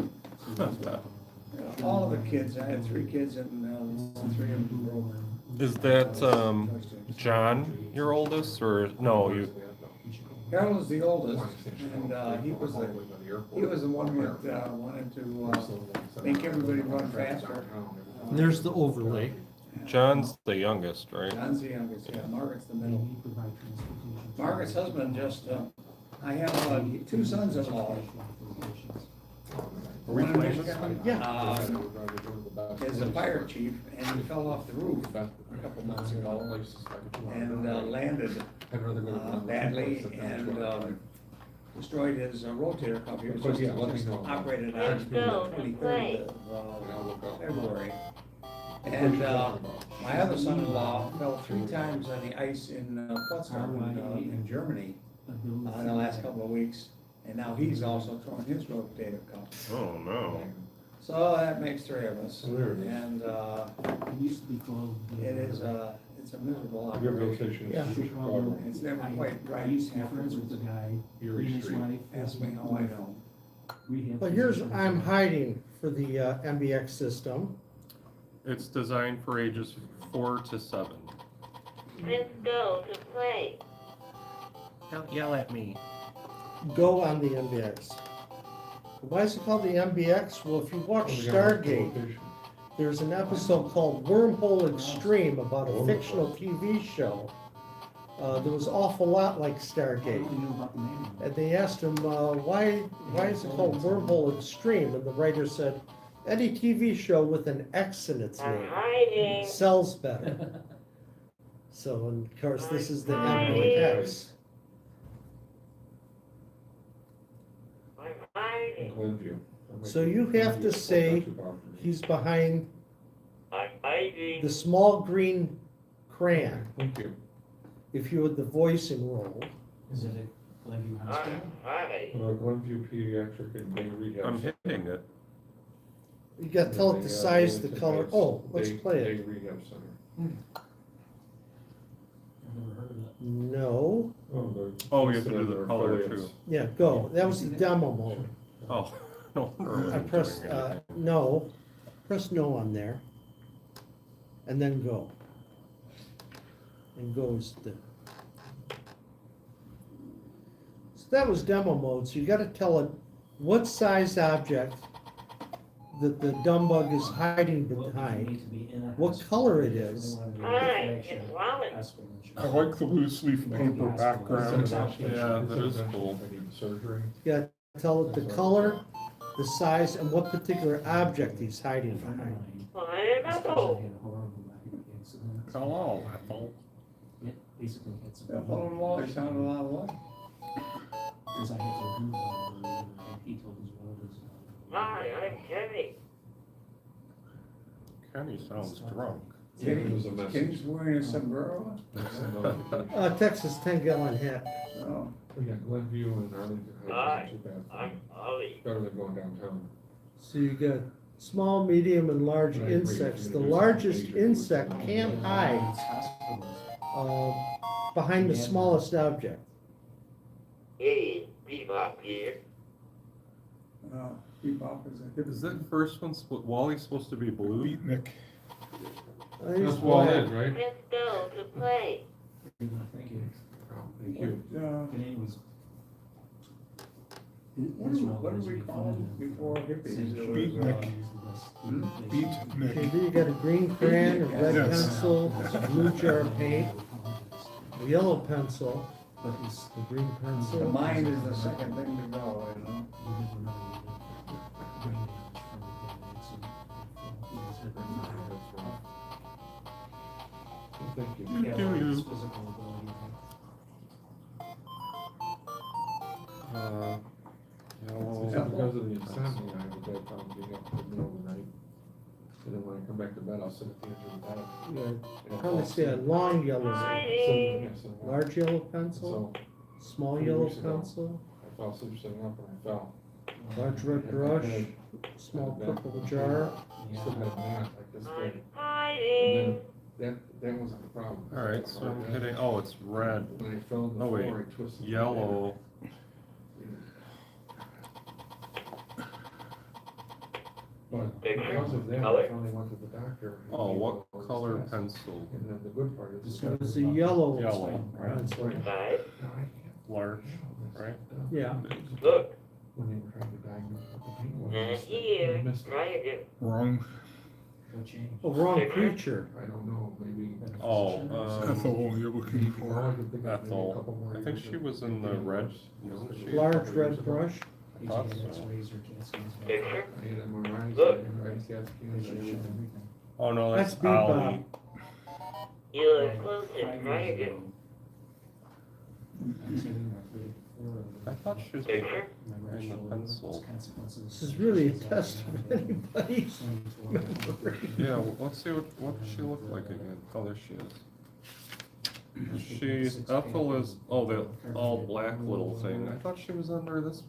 All of the kids, I had 3 kids and 3 of them broke. Is that, John, your oldest, or, no, you, Harold was the oldest, and he was the one that wanted to make everybody run faster. There's the overlay. John's the youngest, right? John's the youngest, yeah, Margaret's the middle. Margaret's husband just, I have 2 sons-in-law. One in Michigan, is a fire chief, and he fell off the roof a couple months ago and landed badly and destroyed his rotator cuff. He was just operated on the 23rd of February. And my other son-in-law fell 3 times on the ice in Potsdam in Germany in the last couple of weeks. And now he's also torn his rotator cuff. Oh, no. So that makes 3 of us. And It used to be called. it's a miserable operation. Yeah. It's never quite right. I used to be friends with the guy, he and his wife. Ask me how I know. Well, here's, I'm hiding for the MBX system. It's designed for ages 4 to 7. Let's go to play. Don't yell at me. Go on the MBX. Why is it called the MBX? Well, if you watch Stargate, there's an episode called Wormhole Extreme about a fictional TV show. There was an awful lot like Stargate. And they asked him, why is it called Wormhole Extreme? And the writer said, any TV show with an X in its I'm name hiding. sells better. So, and of course, this is the MBX. I'm hiding. So you have to say he's behind I'm hiding. the small green crayon. Thank you. If you had the voicing role. Is it a Glenview I'm Hospital? hiding. Glenview Pediatric and Day Rehab. I'm hitting it. You gotta tell it the size, the color. Oh, let's play it. Day Rehab Center. I've never heard of that. No. Oh, you have to do the color too. Yeah, go. That was the demo mode. Oh, no. wonder I I wasn't pressed, doing anything. no. Press no on there. And then go. And goes the. So that was demo mode, so you gotta tell it what size object that the dumb bug is hiding behind, what color it is. Hi, it's Wallace. I like the loose leaf paper background. Yeah, that is cool. Surgery. You gotta tell it the color, the size, and what particular object he's hiding behind. I'm Apple. Hello, Ethel. It basically hits. That father-in-law, he sounded a lot alike. Because I had to do and he told his brothers. Hi, I'm Kenny. Kenny sounds drunk. Kenny's wearing a sombrero? Texas 10-gallon hat. Oh. We got Glenview and Arlington. Hi, I'm Ollie. Better than going downtown. So you got small, medium, and large insects. The largest insect can hide behind the smallest object. Hey, Bebop here. Bebop is a hip. Is that first one, Wally's supposed to be blue? Beatnik. He's black. right? Let's go to play. Thank you. Thank you. And it was. What did we call them before hippies? It was, Beatnik. Okay, Beatnik. then you got a green crayon, a red Yes. pencil, a blue jar of paint, a yellow pencil, But it's. a green The pencil. mind is the second thing to go, you know? Thank you. Yeah, Do you? it's physical ability. Yellow, insomnia, I have a bad problem getting up in the middle of the night. And then when I come back to bed, I'll sit at the edge of the bed. Yeah, and I'll probably fall say a asleep. long yellow, Yes, and large yellow pencil, So, small 2 yellow weeks ago. pencil, I fell asleep sitting up and I fell. large red brush, small purple jar. Still had a mat like this I'm big. hiding. And then, that wasn't the problem. Alright, so I'm hitting, oh, it's red, When I fell on the Oh, wait. floor, I twisted. my yellow, But Picture, because of that, I color. finally went to the doctor. and oh, he what wrote all this color test. pencil? And then the good part is. So it's a yellow. Yellow, right? pencil. Five. No, I can't. Large, No, right? Yeah, Look, When they were trying to diagnose what the pain was. and they here, missed it. try again. Wrong. No change. a wrong creature. I don't know, maybe. Oh, Ethel, you're looking All for. I could think of, maybe a Ethel. couple more I think years she of was in the pain red, was, you know, wasn't she? Large a couple years red ago. brush. Thought so. X-rays or CAT scans. Picture, I had MRIs, Look. and MRIs, CAT scans, I did Oh, no, That's that's Ollie. you look closer, try again. I thought she was Picture, in the pencil. This is really a test of anybody's memory. Yeah, well, let's see, what does she look like again? Oh, there she is. She's, Ethel is, oh, the all black little thing. I thought she was under this.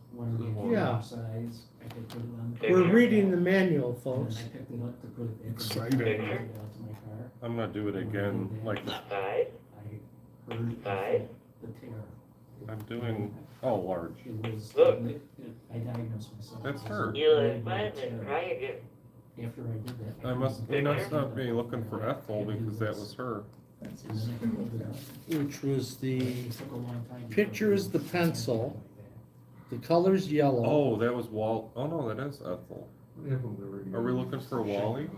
Yeah. Size, I could put it on. We're reading the manual, And folks. then I picked it up to put it in. Exciting. Put it out to my car. I'm gonna do it again, like, five, I heard Five. the tear. I'm doing, oh, large. It was, Look. I diagnosed myself. That's It was her. a you red look blood pleasant, tear. try again. After I did that. I must, they must not be looking for Ethel because that was her. And then I pulled it out. Which was the, It took a long time to picture go is the through. pencil. the color's yellow. Oh, that was Walt, oh no, that is Ethel. What happened to the radio? Are we looking for Wally?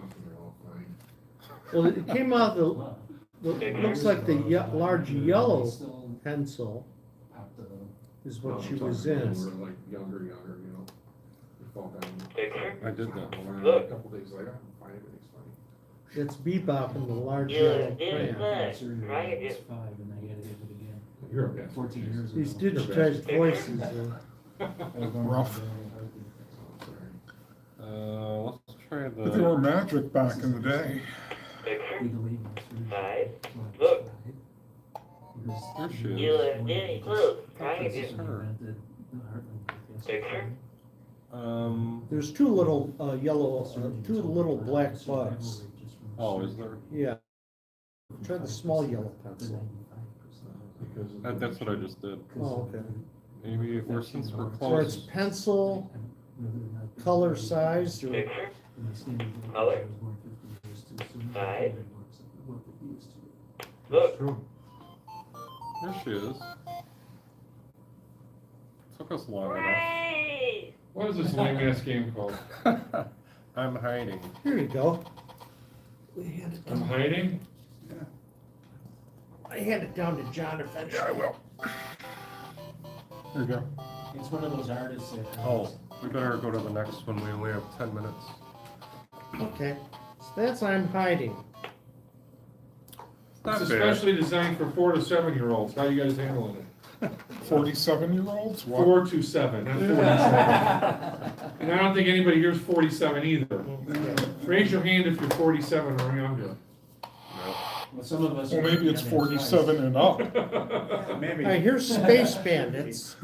Well, it came out of the, it looks like the large yellow Still pencil popped the- is what No, she I'm talking was when in. we were like younger, you know, we fall down. Picture, I did that. A couple days later, I'm fine, everything's fine. It's Bebop in the large you yellow look this crayon. good, Surgery try when I was again. 5 and I had to get it again. You're a bad 14 years ago. These digitized voices are, I was going Rough. through a heartbeat. Let's try But they were the, magic back in the day. Picture, We believe in surgery. five, When I was Look. 5, it was- There she is. you look very close, try This is again. her. Invented the heart lung Picture, there's two little yellow, two little black bugs. oh, is there? Yeah. Try the small yellow pencil. Because of That's what I just did. Oh, okay. Maybe, or since we're Or it's close, pencil, color size, or picture, Color. Five. look, True. there she is. Took us long great. What is this lame ass game called? enough. I'm hiding. here you go. We hand it I'm down. hiding? I hand it down to John eventually. Yeah, I will. There you go. It's one of those artists that. Oh, we better go to the next one, we only have 10 minutes. Okay, so that's I'm hiding. Not It's bad. especially designed for 4 to 7-year-olds. How you guys handling it? 47-year-olds? What? 4 to 7, not 47. And I don't think anybody here's 47 either. Raise your hand if you're 47 or younger. Well, some of us. Well, maybe it's are- 47 and up. All right, here's Space Bandits.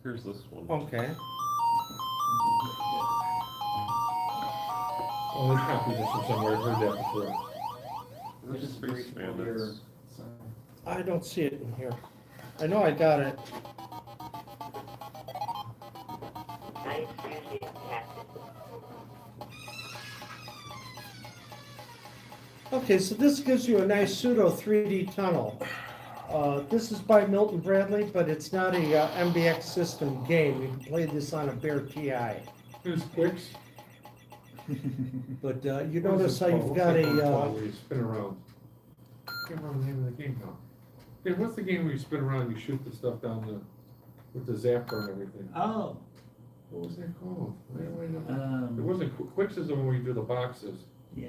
Here's this one. Okay. Oh, there's copies of some somewhere, I've heard that before. Where's Space Bandits? I don't see it in here. I know I got it. Nice sushi, Captain. Okay, so this gives you a nice pseudo 3D tunnel. This is by Milton Bradley, but it's not a MBX system game. You can play this on a Bear TI. Here's Quicks. But you notice how you've got a, Where you spin around. I can't remember the name of the game now. Hey, what's the game where you spin around and you shoot the stuff down with the zapper and everything? Oh, What was that called? Why do I know? It wasn't, Quicks is the one where you do the boxes. yeah.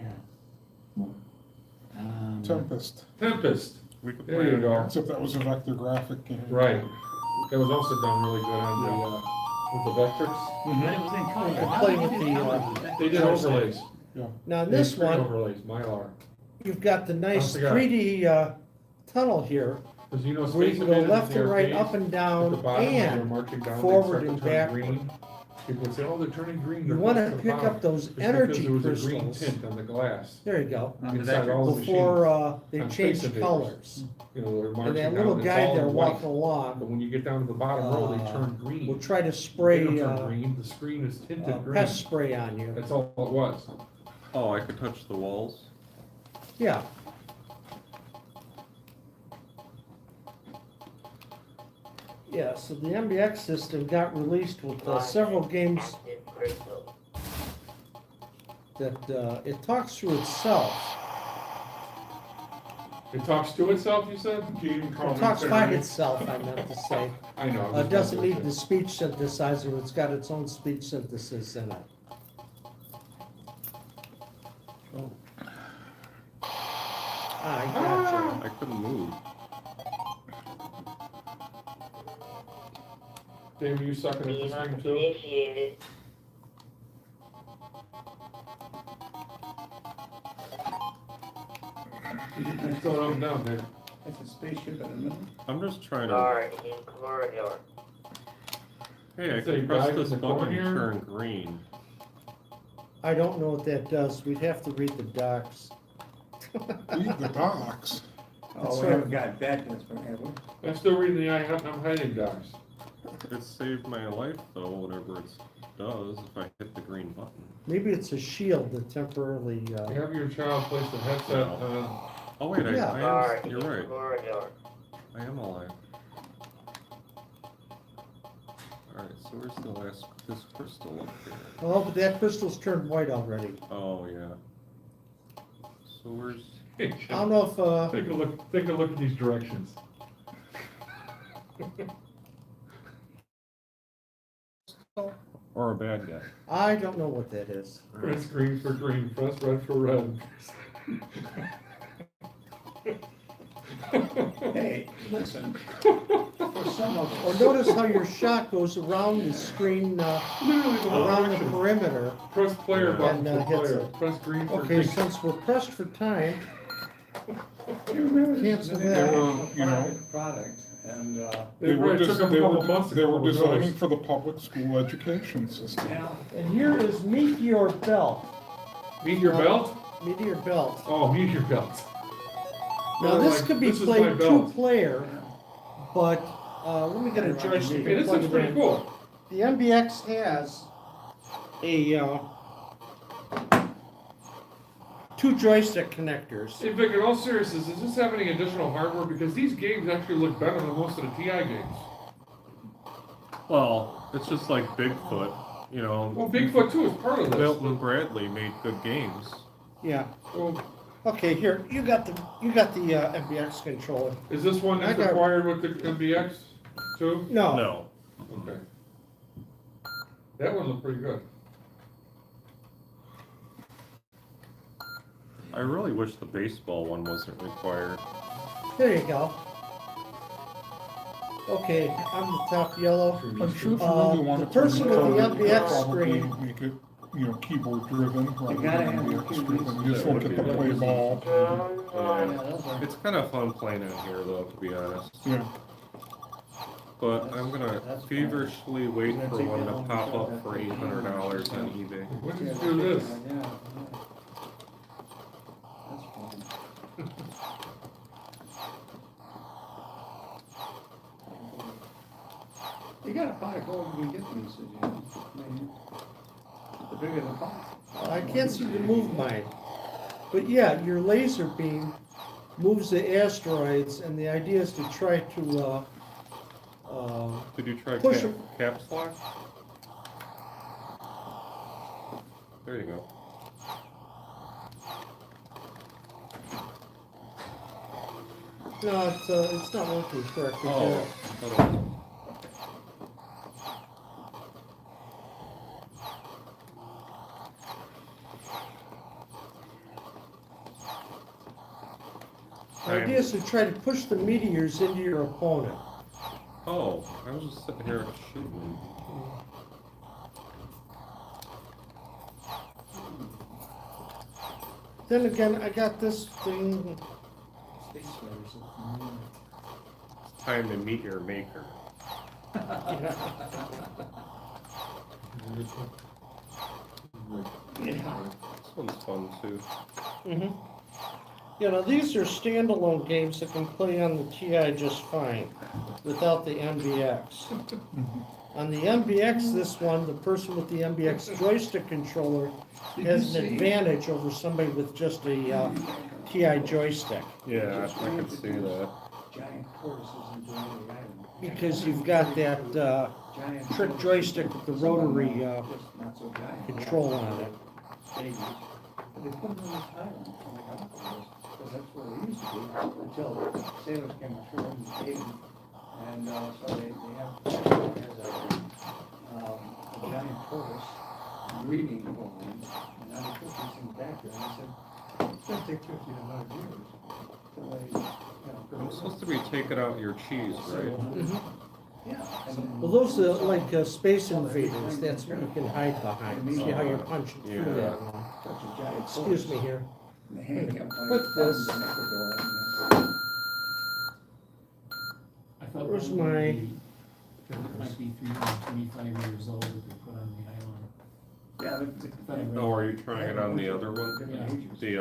Tempest. Tempest, We could there play you it. go. Except that was a vector graphic game. Right. That was also done really good on With the vectors? But it was in color. You can How play did with you the, do color? They did overlays. Now in this Screen one, Overlays, Mylar. you've got the nice I forgot. 3D tunnel here, Because you know, where you Space can go Invaders left and right, arcades, up and at down, the bottom, when they're and marching down, they forward start to and turn backward. green. People would say, oh, they're turning green. You they're wanna close to the pick bottom." up those It's energy because there was a green crystals. tint on the glass. There you go. On the Inside vectors. all the Before they on Space changed Invaders. colors. You know, they're And marching that down, little it's guy all there in white. walking along, But when you get down to the bottom row, they Uh, turn green. will try to They spray don't turn green, the screen is tinted green. pest spray on you. That's all it was. Oh, I could touch the walls? Yeah. Yeah, so the MBX system got released with several games Active crystal. that it talks through itself. It talks to itself, you said? Game It talks by commentary. itself, I meant to say. I know. I'm It just doesn't messing need with the speech synthesizer, it's got its own speech synthesis in it. I gotcha. I couldn't move. you. Dave, are you sucking at Beam this up thing too? initiated. It's going up and down, Dave. That's a spaceship in the middle. I'm just trying to, Guard in corridor. hey, I It's a can press guy this in the button and corner. turn green. I don't know what that does, we'd have to read the docs. Read the docs. Oh, we right. haven't got that, that's what happened. I'm still reading the I'm hiding docs. It saved my life though, whatever it does, if I hit the green button. Maybe it's a shield that temporarily, Have your child place the headset on. Oh wait, Yeah. I Guard am, in you're right, corridor. I am alive. Alright, so where's the last, this crystal up here? oh, but that crystal's turned white already. Oh, yeah. So where's, I don't know if, Take a look at these directions. or a bad guy? I don't know what that is. Press green for green, press red for red. Hey, listen, for some of Or us, notice how your shot goes around the screen, Literally the whole around the direction. perimeter. Press player button And, for hits player, it. press green for Okay, green. since we're pressed for time, you remember this Cancel is that. You know. a product, and, They were took them a couple months they were ago. designing for the public school education system. now, and here is Meteor Belt. Meteor belt? Meteor Belt. Oh, meteor belt. Now, this could be This is my played belt. two-player, but, let me get a joystick. Hey, and this plug looks it pretty in. cool. The MBX has a, two joystick connectors. Hey Vic, in all seriousness, does this have any additional hardware? Because these games actually look better than most of the TI games. Well, it's just like Bigfoot, you know. Well, Bigfoot 2 is part of this. Milton Bradley made good games. Yeah. Well, Okay, here, you got the MBX controller. is this one that's I got- required with the MBX too? No. No. Okay. That one looked pretty good. I really wish the baseball one wasn't required. There you go. Okay, I'm the top yellow. I'm sure if you Uh, really wanted the to, person you with the could MBX probably screen. make it, you know, keyboard driven rather gotta than have MBX your driven. You just look at the play ball. Drone yeah, one. those are, It's kind of fun playing in here though, to be honest. Yeah. But I'm gonna feverishly wait for one to pop up for $800 on eBay. When did you do this? yeah, yeah. That's fun. You gotta buy a gold when you get these, you know, I mean, the bigger the pot. I can't seem to move mine. But yeah, your laser beam moves the asteroids, and the idea is to try to, Did you try Push caps lock? There you go. no, it's not working correctly. Oh, I thought it was. The idea is to try to push the meteors into your opponent. Oh, I was just sitting here shooting. Then again, I got this thing, Space Invaders. Time to meet your maker. This one's fun too. mhm. You know, these are standalone games that can play on the TI just fine, without the MBX. On the MBX, this one, the person with the MBX joystick controller has an advantage over somebody with just a TI joystick. Yeah, I can see that. Giant tortoises and giant island. Because you've got that Giant trick joystick with the rotary Just not so giant. control on it. Babies. But they put them on this island, like Alphabetizing, because that's where they used to be, until sailors came ashore in the Navy. And, so they have, a giant tortoise breeding colony, and now they put these things back there, and I said, it's gonna take 50 to 100 years. till they, you know, I'm supposed to be taking out your cheese, right? Mhm. Yeah. and- Well, those are like Space Invaders, that's what you can hide behind, see how you're punching through that one. Such a giant Excuse me tortoise. here. And they hang up like What's this? thumbs in Ecuador, you know. I thought Where's one would my- be- It might be 325 years old if they put on the island. Yeah, Thought I read- Oh, are you trying it on the other one? Different ages. The,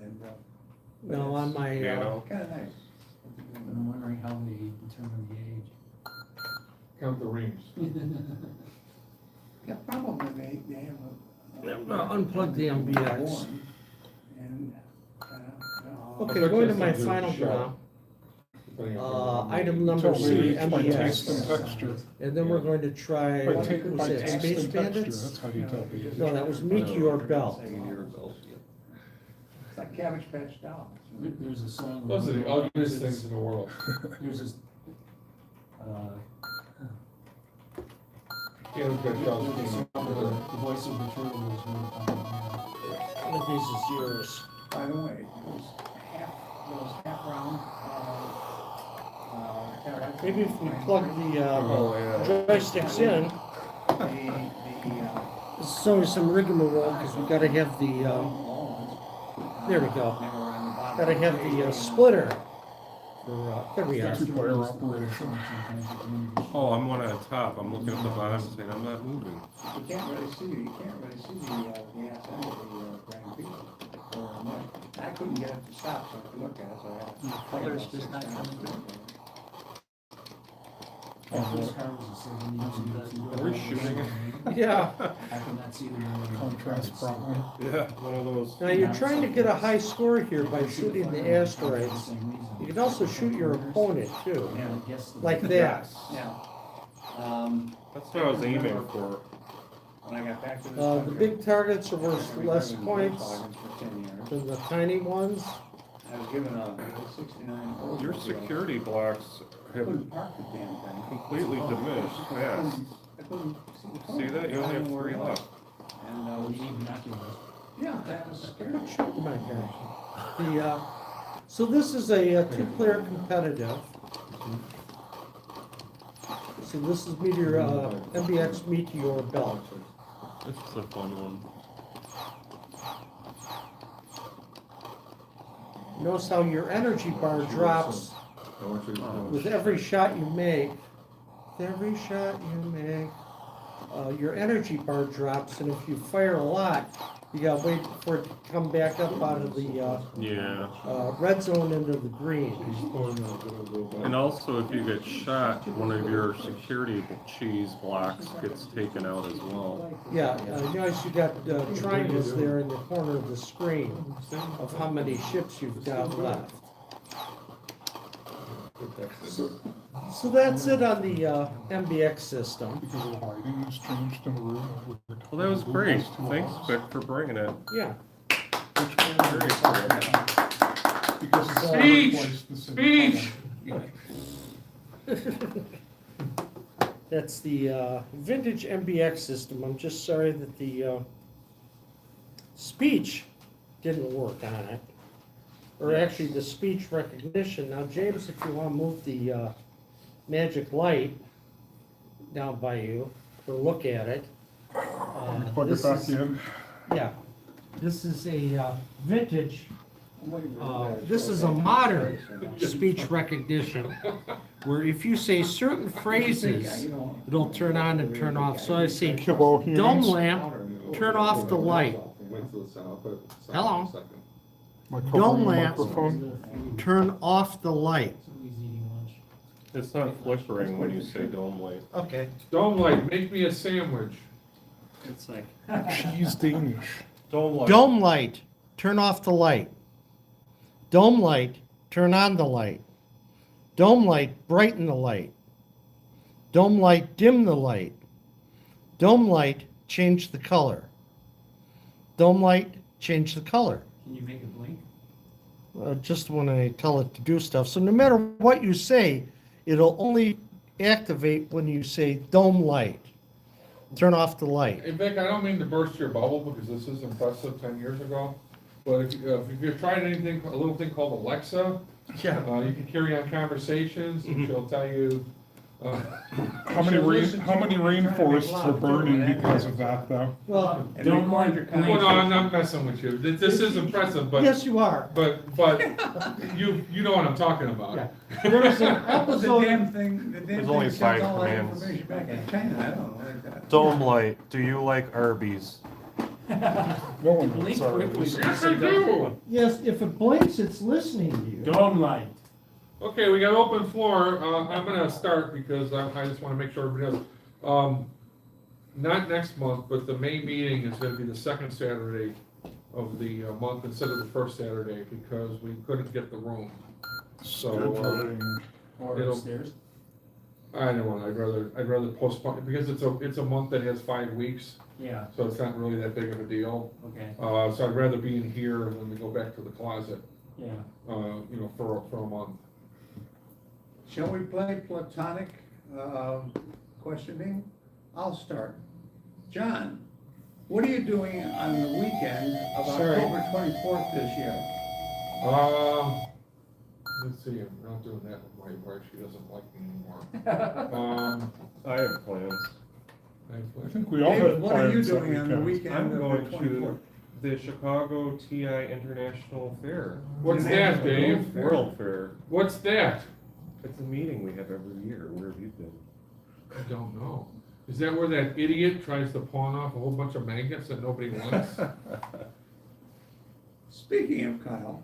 And, No, on my, piano? Kinda nice. I'm wondering how they determine the age. Count the rings. Yeah, probably they have unplug the MBX. And, Okay, going to my final draw. Item number C, By taste and MBX. texture. And then we're going to try, By what ta- was by that, taste Space and texture, Bandits? that's how you tell the age. No, that was Meteor Belt. It's like Cabbage Patch Dolls. There's a song. Those are the ugliest things in the world. There's this, Can't get the jobs. voice of the turtle is really One of these is yours. By the way, those half round, Maybe if we plug the Oh, yeah. joysticks in, there's always some rigmarole, because we gotta have the, there we go. Gotta have the splitter. For, there we are. Two-player operation. Oh, I'm one at the top. I'm looking at the bottom saying I'm not moving. You can't really see the ass end of the Grand Prix. Or much. I couldn't get it to stop, so I could look at it, so I had. Colors just not coming through. We're shooting it. Yeah. I could not see the. Contrast problem. Yeah, one of those. Now, you're trying to get a high score here by shooting the asteroids. You can also shoot your opponent, too. Like that. Yeah. That's what I was aiming for. When I got back to this. The country, big targets are worth I less recovered points for 10 years. than the tiny ones. I was given a 69. Your security blocks I have couldn't park the damn thing. completely diminished fast. I couldn't See that? You only have 3 left. And, We need binoculars. yeah, that was scary. Come on, guys. So this is a two-player competitive. So this is MBX Meteor Belt. This is a fun one. Notice how your energy bar drops with every shot you make. With every shot you make, your energy bar drops, and if you fire a lot, you gotta wait for it to come back up out of the Yeah. red zone into the green. And also, if you get shot, one of your security cheese blocks gets taken out as well. Yeah, notice you got triangles there in the corner of the screen of how many ships you've got left. So that's it on the MBX system. Because of the lighting has changed in the room. Well, that was great. Thanks, Vic, for bringing it. Yeah. Very cool. Because it's all Speech! replaced the same Speech! color. That's the vintage MBX system. I'm just sorry that the speech didn't work on it. Or actually the speech recognition. Now, James, if you want to move the magic light down by you or look at it. Plug this it back is- in. Yeah. This is a vintage, this is a modern speech recognition, where if you say certain phrases, it'll turn on and turn off. So I say, Kibble dome humans. lamp, turn off the light. Hello? Like Dome covering the lamp. microphone. Turn off the light. Somebody's eating lunch. It's not flickering when you say dome light. Okay. Don't like, make me a sandwich. It's like, Cheese Danish. Dome light. Dome light, turn off the light. Dome light, turn on the light. Dome light, brighten the light. Dome light, dim the light. Dome light, change the color. Dome light, change the color. Can you make it blink? Just when I tell it to do stuff. So no matter what you say, it'll only activate when you say dome light. Turn off the light. Hey Vic, I don't mean to burst your bubble because this is impressive 10 years ago. But if you've tried anything, a little thing called Alexa, Yeah. you can carry on conversations and she'll tell you. How many rainforests are burning because of that, though? Well, And Don't record mind your Well, no, I'm conversation. not messing with you. This is impressive, but, yes, you are. but you know what I'm talking about. Yeah. There's an That was the episode. damn thing, the damn There's thing only that sends 5 all that commands. information back in China, I don't know like that. Dome light, do you like Arby's? No one Blink knows our- quickly. Yes, I do. Yes, if it blinks, it's listening to you. Dome light. Okay, we got open floor. I'm gonna start because I just wanna make sure everybody knows. Not next month, but the May meeting is gonna be the second Saturday of the month instead of the first Saturday because we couldn't get the room. So, Scheduling. Or It'll- upstairs. I don't want, I'd rather postpone it because it's a month that has 5 weeks, Yeah, so it's not really that big of a deal. okay, So I'd rather be in here than to go back to the closet, yeah. for a month. Shall we play platonic questioning? I'll start. John, what are you doing on the weekend of Sorry. October 24th this year? Let's see, I'm not doing that with my wife, she doesn't like me anymore. I have plans. I think we all David, have what are you plans that doing on the weekend. weekend I'm of the going 24th? to the Chicago TI International Fair, What's that, Dave? World Fair. What's that? It's a meeting we have every year. Where have you been? I don't know. Is that where that idiot tries to pawn off a whole bunch of magnets that nobody wants? Speaking of Kyle,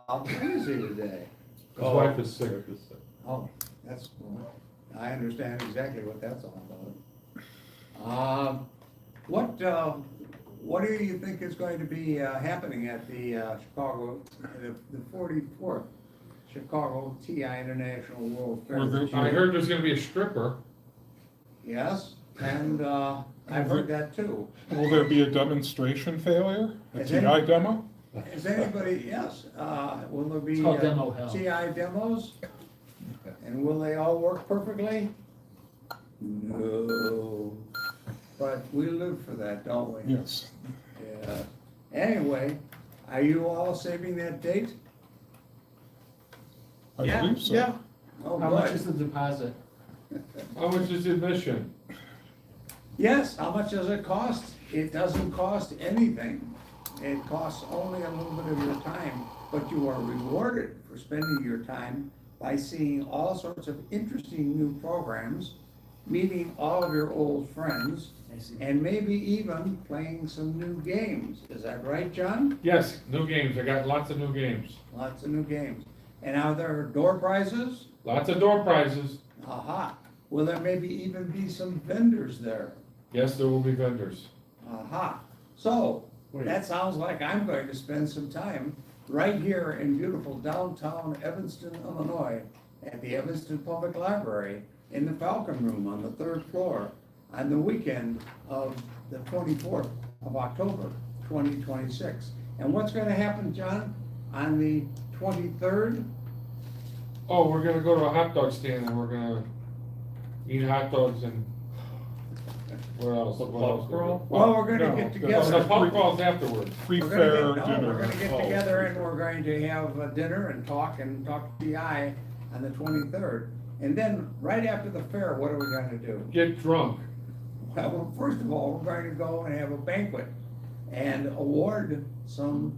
what is he today? His wife is sick. Oh, that's cool. I understand exactly what that's all about. What do you think is going to be happening at the Chicago, the 44th Chicago TI International World Fair? Were there- this year? I heard there's gonna be a stripper. Yes, and I've heard that too. Will there be a demonstration failure? A Is TI any- demo? Is anybody, yes, will there be It's called demo hell. TI demos? And will they all work perfectly? No, but we live for that, don't we? Yes. Yeah. Anyway, are you all saving that date? I Yeah. believe so. Yeah. Oh, How much good. is the deposit? How much is admission? Yes, how much does it cost? It doesn't cost anything. It costs only a little bit of your time, but you are rewarded for spending your time by seeing all sorts of interesting new programs, meeting all of your old friends, I see. and maybe even playing some new games. Is that right, John? Yes, new games. I got lots of new games. Lots of new games. And are there door prizes? Lots of door prizes. Aha. Will there maybe even be some vendors there? Yes, there will be vendors. Aha. So, Wait. that sounds like I'm going to spend some time right here in beautiful downtown Evanston, Illinois, at the Evanston Public Library in the Falcon Room on the 3rd floor on the weekend of the 24th of October, 2026. And what's gonna happen, John, on the 23rd? Oh, we're gonna go to a hot dog stand and we're gonna eat hot dogs and what else? What else? crawl? Well, we're gonna No, get the- No, together. the pub crawls afterwards. Free We're fair gonna get, no, dinner. we're gonna get Oh. together and we're going to have a dinner and talk TI on the 23rd. And then, right after the fair, what are we gonna do? Get drunk. Well, first of all, we're going to go and have a banquet and award some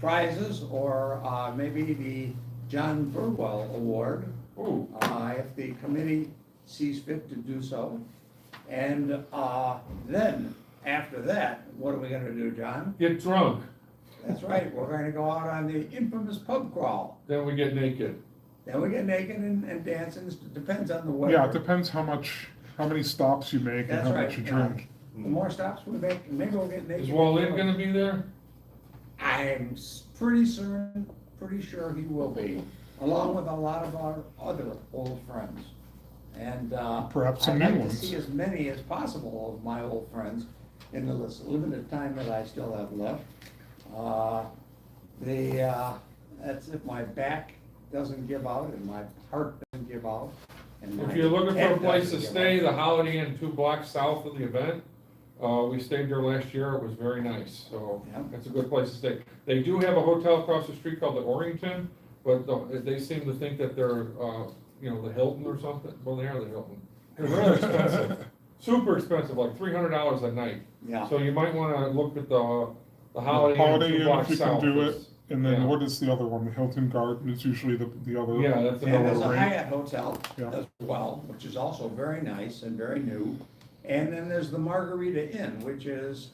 prizes, or maybe the John Burwell Award, Ooh, if the committee sees fit to do so. And then, after that, what are we gonna do, John? get drunk, That's right, we're gonna go out on the infamous pub crawl. then we get naked. Then we get naked and dance, and it depends on the weather. Yeah, it depends how many stops you make and That's how right, much you yeah. drink. The more stops we make, maybe we'll get naked. Is Wallin gonna be there? I'm pretty sure he will be, along with a lot of our other old friends. And Perhaps some I'd new like to ones. see as many as possible of my old friends in the limited time that I still have left. That's if my back doesn't give out and my heart doesn't give out. And If my you're looking for a head place to doesn't give stay, out. the Holiday Inn 2 blocks south of the event. We stayed there last year, it was very nice, so Yeah. that's a good place to stay. They do have a hotel across the street called the Orrington, but they seem to think that they're, the Hilton or something, well, they are the Hilton. They're really expensive, super expensive, like $300 a night. Yeah. So you might wanna look at the Holiday Inn Holiday 2 Inn, if blocks you can south. do it. It's- And then Yeah. what is the other one? The Hilton Garden is usually the other. Yeah, that's And there's another a rate. Hyatt Hotel Yeah. as well, which is also very nice and very new. And then there's the Margarita Inn, which is,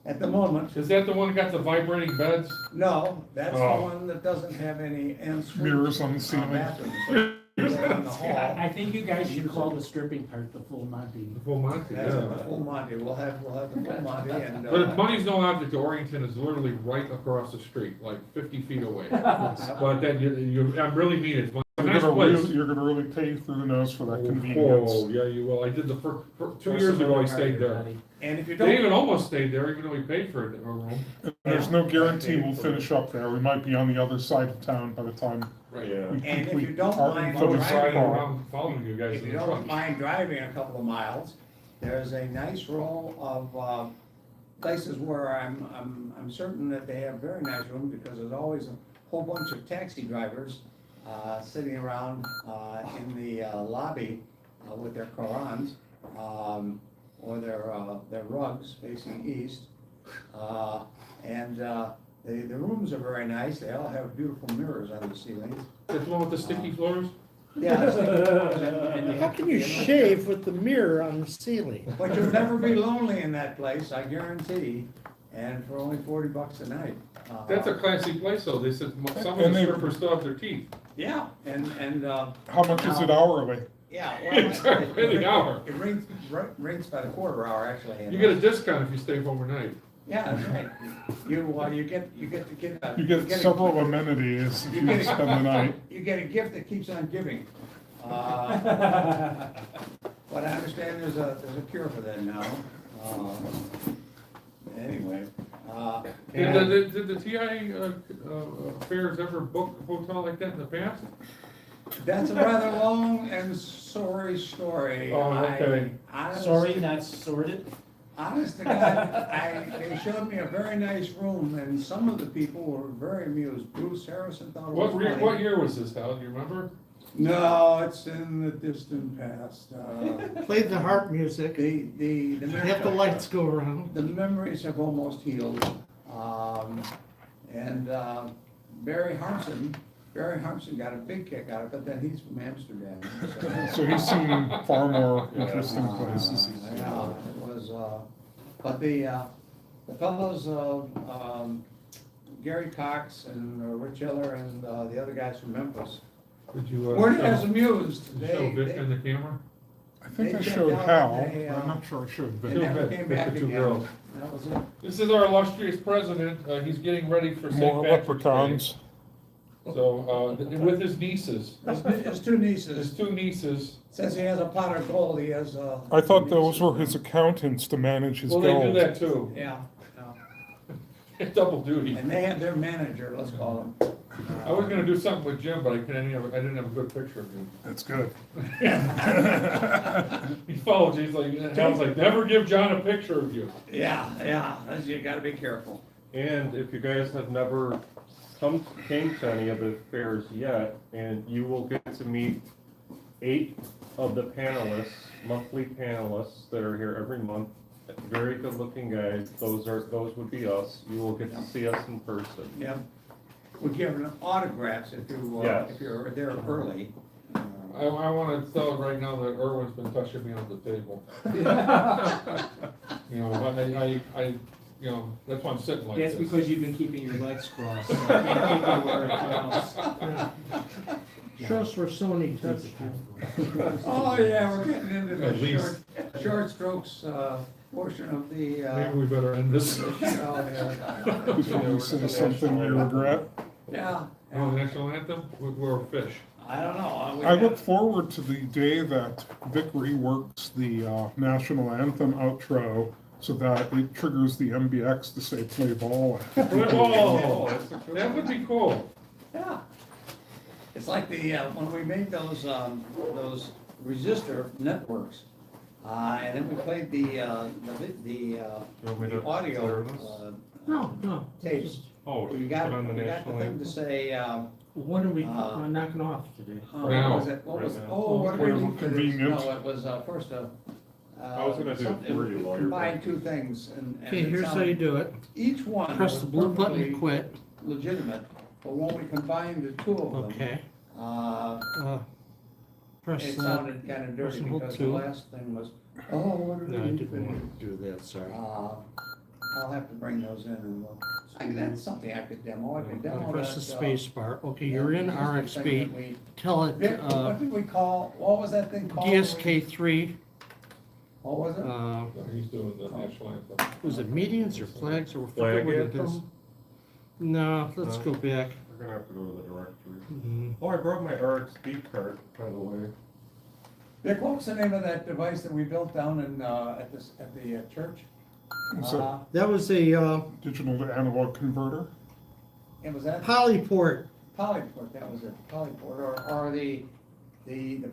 at the moment, Is that the one that got the vibrating beds? no, that's the Oh. one that doesn't have any en-suite Mirrors on the ceiling. bathrooms. They're in the hall. I think you guys should call the stripping part the full Monty. The full Monty, That's the yeah. full Monty, we'll have the full Monty and. But if money's no object, Orrington is literally right across the street, like 50 feet away. But then I really mean it, it's a nice place. You're gonna really pay through the nose for that Oh, convenience. yeah, you will, I did the first, 2 years ago, I stayed there. And if you David don't, almost stayed there, even though he paid for a room. And there's no guarantee we'll finish up there. We might be on the other side of town by the time Right. Yeah. we And if you complete don't our mind I was infamous riding call. around following you guys if in you the don't truck. mind driving a couple of miles, there's a nice row of, places where I'm certain that they have very nice rooms, because there's always a whole bunch of taxi drivers, sitting around, in the lobby, with their Korans, or their rugs facing east. And the rooms are very nice, they all have beautiful mirrors on the ceilings. That's the one with the sticky floors? Yeah. How can you shave with the mirror on the ceiling? But you'll never be lonely in that place, I guarantee, and for only $40 a night. That's a classy place, though, they said some of And the they- strippers still have their teeth. Yeah, and, How much is it hourly? yeah. It's by the hour. It rates by the quarter hour, actually. You get a discount if you stay overnight. Yeah, that's right. You get to get a. You get a- several amenities if you you get a- spend the night. You get a gift that keeps on giving. But I understand there's a cure for that now. Anyway. Did the TI fairs ever book a hotel like that in the past? That's a rather long and sorry story. Oh, okay. Sorry, not sorted. Honest to God, they showed me a very nice room, and some of the people were very amused. Bruce Harrison thought it was funny. What year was this, Hal, do you remember? No, it's in the distant past. Play the harp music, The have the lights go around. The memories have almost healed. And Barry Harmson got a big kick out of it, but then he's from Amsterdam. So he's seen far more interesting places. Yeah, it was, but the fellows, Gary Cox and Rich Hiller and the other guys from Memphis Did you, weren't as amused. show Vic in the camera? I think They I checked showed out, Hal, they, but I'm not sure I showed They Vic. never Vic, came Vic, back the two again. girls. That was it. This is our illustrious president, he's getting ready for St. More Patrick's Day. leprechauns. So, with his nieces, His two nieces, his 2 nieces, since he has a pot of gold, he has, I thought those were his accountants to manage his well, they do gold. that too, Yeah, double duty. and they have their manager, let's call him. I was gonna do something with Jim, but I didn't have a good picture of him. That's good. He followed you, he's like, Hal's like, never give John a picture of you. Yeah, you gotta be careful. And if you guys have never came to any of the fairs yet, and you will get to meet 8 of the panelists, monthly panelists that are here every month, Very good looking guys. Those would be us. You will get to see us in person. Yeah. We're giving autographs if Yes. if you're there early. I wanna tell right now that Erwin's been touching me on the table. You know, you know, that's why I'm sitting like That's this. because you've been keeping your legs crossed. So I can't keep you where it counts. Show us where Sony touched you. Oh, yeah, we're getting into At the least. short strokes, portion of the, Maybe we better end this. show here. Before you say something you regret. Yeah. Oh, the national anthem, we're fish. I don't know. I look forward to the day that Vic reworks the national anthem outro so that it triggers the MBX to say play ball. Oh, that would be cool. Yeah. It's like the, when we made those resistor networks, and then we played the want me to audio, clear this? No, tapes. Oh, We put got on the the national thing to anthem. say, what are we knocking off today? Now. what was, Right now. oh, what did we do for this? Convenient. No, it was, first, I was gonna do it for you while you're combine back. two things and. Okay, here's how you do it. Each one Press was the blue button perfectly to quit. legitimate, but when we combined the two of them. Okay. Uh, Press it that. sounded kind of press dirty and hold because the two. last thing was, oh, what did No, I we didn't do? want to do that, sorry. I'll have to bring those in and we'll, that's something I could demo, I could demo Press the that, space bar. Okay, you're in resistor thing that RXB. we- Tell it, Vic, what did we call, what was that thing called? DSK3, What was it? He's doing the national anthem. was it meetings or flags or Flag forget what it is? anthem? No, let's No. go back. We're gonna have to go to the directory. Mhm. Oh, I brought my RXB card, by the way. Vic, what was the name of that device that we built down in, at the church? So, That was a digital to analog converter. It was that Polyport, Polyport, that was it, Polyport, or the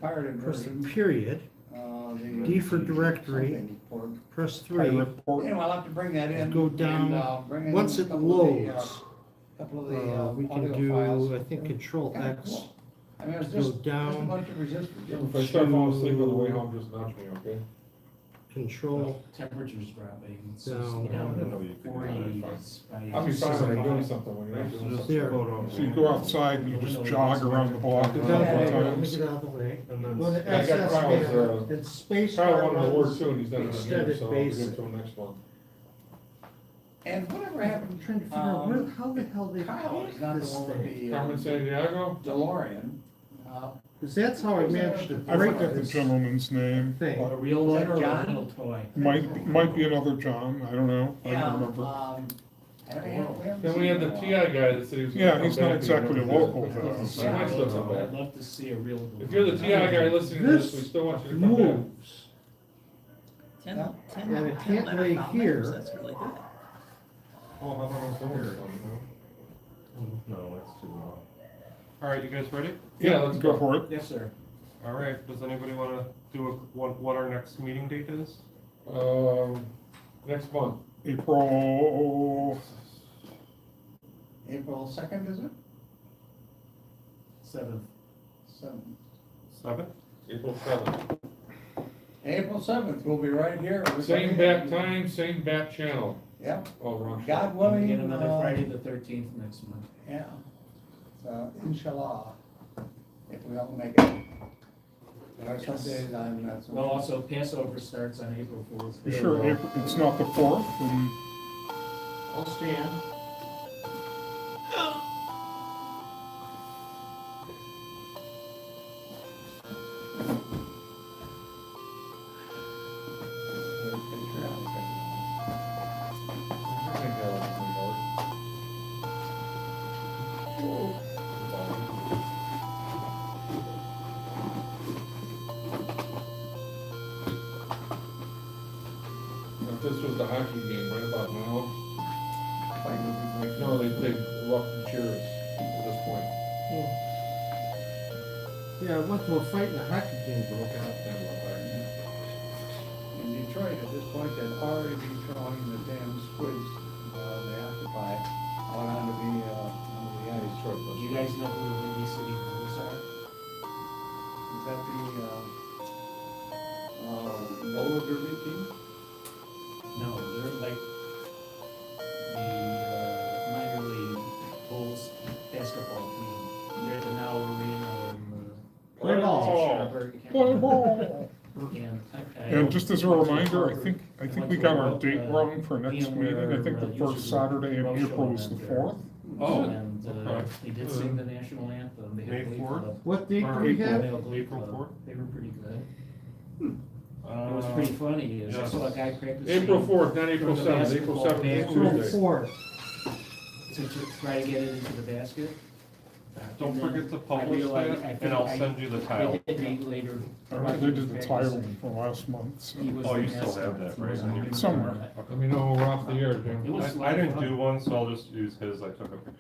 pirated press the version. period, The D for directory, something port. press 3. Pirate port. Anyway, I'll have to bring that in. Go down. and, bring in Once a it couple of the, loads, couple of the, we can audio files. do, I think, Control Kinda X. cool. I mean, it's Go just a down. bunch of resistors. If I start falling asleep on the way home, just nudge me, okay? Control Temperature's dropping. It's Down. down I to know you can do that. 40s by I'll be fine when I'm doing something, when you're not doing something. there. So you go outside and you just jog around the block a Get couple out of the of way, let me times. get out of the way. And then. Go to Yeah, I got access Kyle's, menu, it's space Kyle bar wanted the word runs. too, and he's done it again, extended so I'll basic. get to the next one. And whatever I'm happened, trying to figure out where, how the hell they Kyle is picked not the this one with thing. the Carmen San Diego? DeLorean. Because that's how I managed to I break forget the this gentleman's name. thing. A real one or a John? little toy? Might be another John, I don't know, I Yeah, don't remember. Then we had the TI guy that said he was. gonna Yeah, come he's not back and exactly a never did. local though. So he might still come I'd back. love to see a real. If you're the TI guy listening to this, we still want you to come back. Moves. 10 And it 10 can't letter lay file here. numbers, that's really good. Oh, how about on Zoom? No, that's too long. All right, you guys ready? Yeah, let's Go go. for it. Yes, sir. All right, does anybody wanna do what our next meeting date is? Next month. April, April 2nd, is it? 7th. 7th? April 7th. April 7th, we'll be right here. Same bat time, same bat channel. Yep, Oh, wrong. God We'll willing. get another Friday the 13th next month. Yeah. So, inshallah, if we don't make it. There are some days I'm not so. Well, also Passover starts on April 4th. you sure April, it's not the 4th, and I'll stand. If this was the hockey game, right about now, no, they rough and cheers at this point. Yeah, I went to a fight and a hockey game broke out. In Detroit, at this point, they'd already be throwing the damn squids, they occupy, out onto the ice. Do you guys know who the Windy City Bulls are? Is that the roller derby team? And just as a reminder, I think we got our date wrong for next meeting. I think the first Saturday in April is the 4th. Oh, And okay. they did sing the national anthem. They had May a glee 4th? club. What date do Or we April. have? They had a glee April club. 4th? They were pretty good. It was pretty funny, is I yes. saw a guy practicing. April 4th, not April for the 7th, April basketball 7th is basket Tuesday. 4th. To try to get it into the basket. Don't And then forget to I publish realized- that, I and I'll think send you the tile. They hit me later. They did the title from last month, so. He was Oh, the you still mascot. have that, He right? wasn't gonna- Somewhere. Let me know when we're off the air, Jim. It was I didn't do one, so I'll just use his, I took a picture.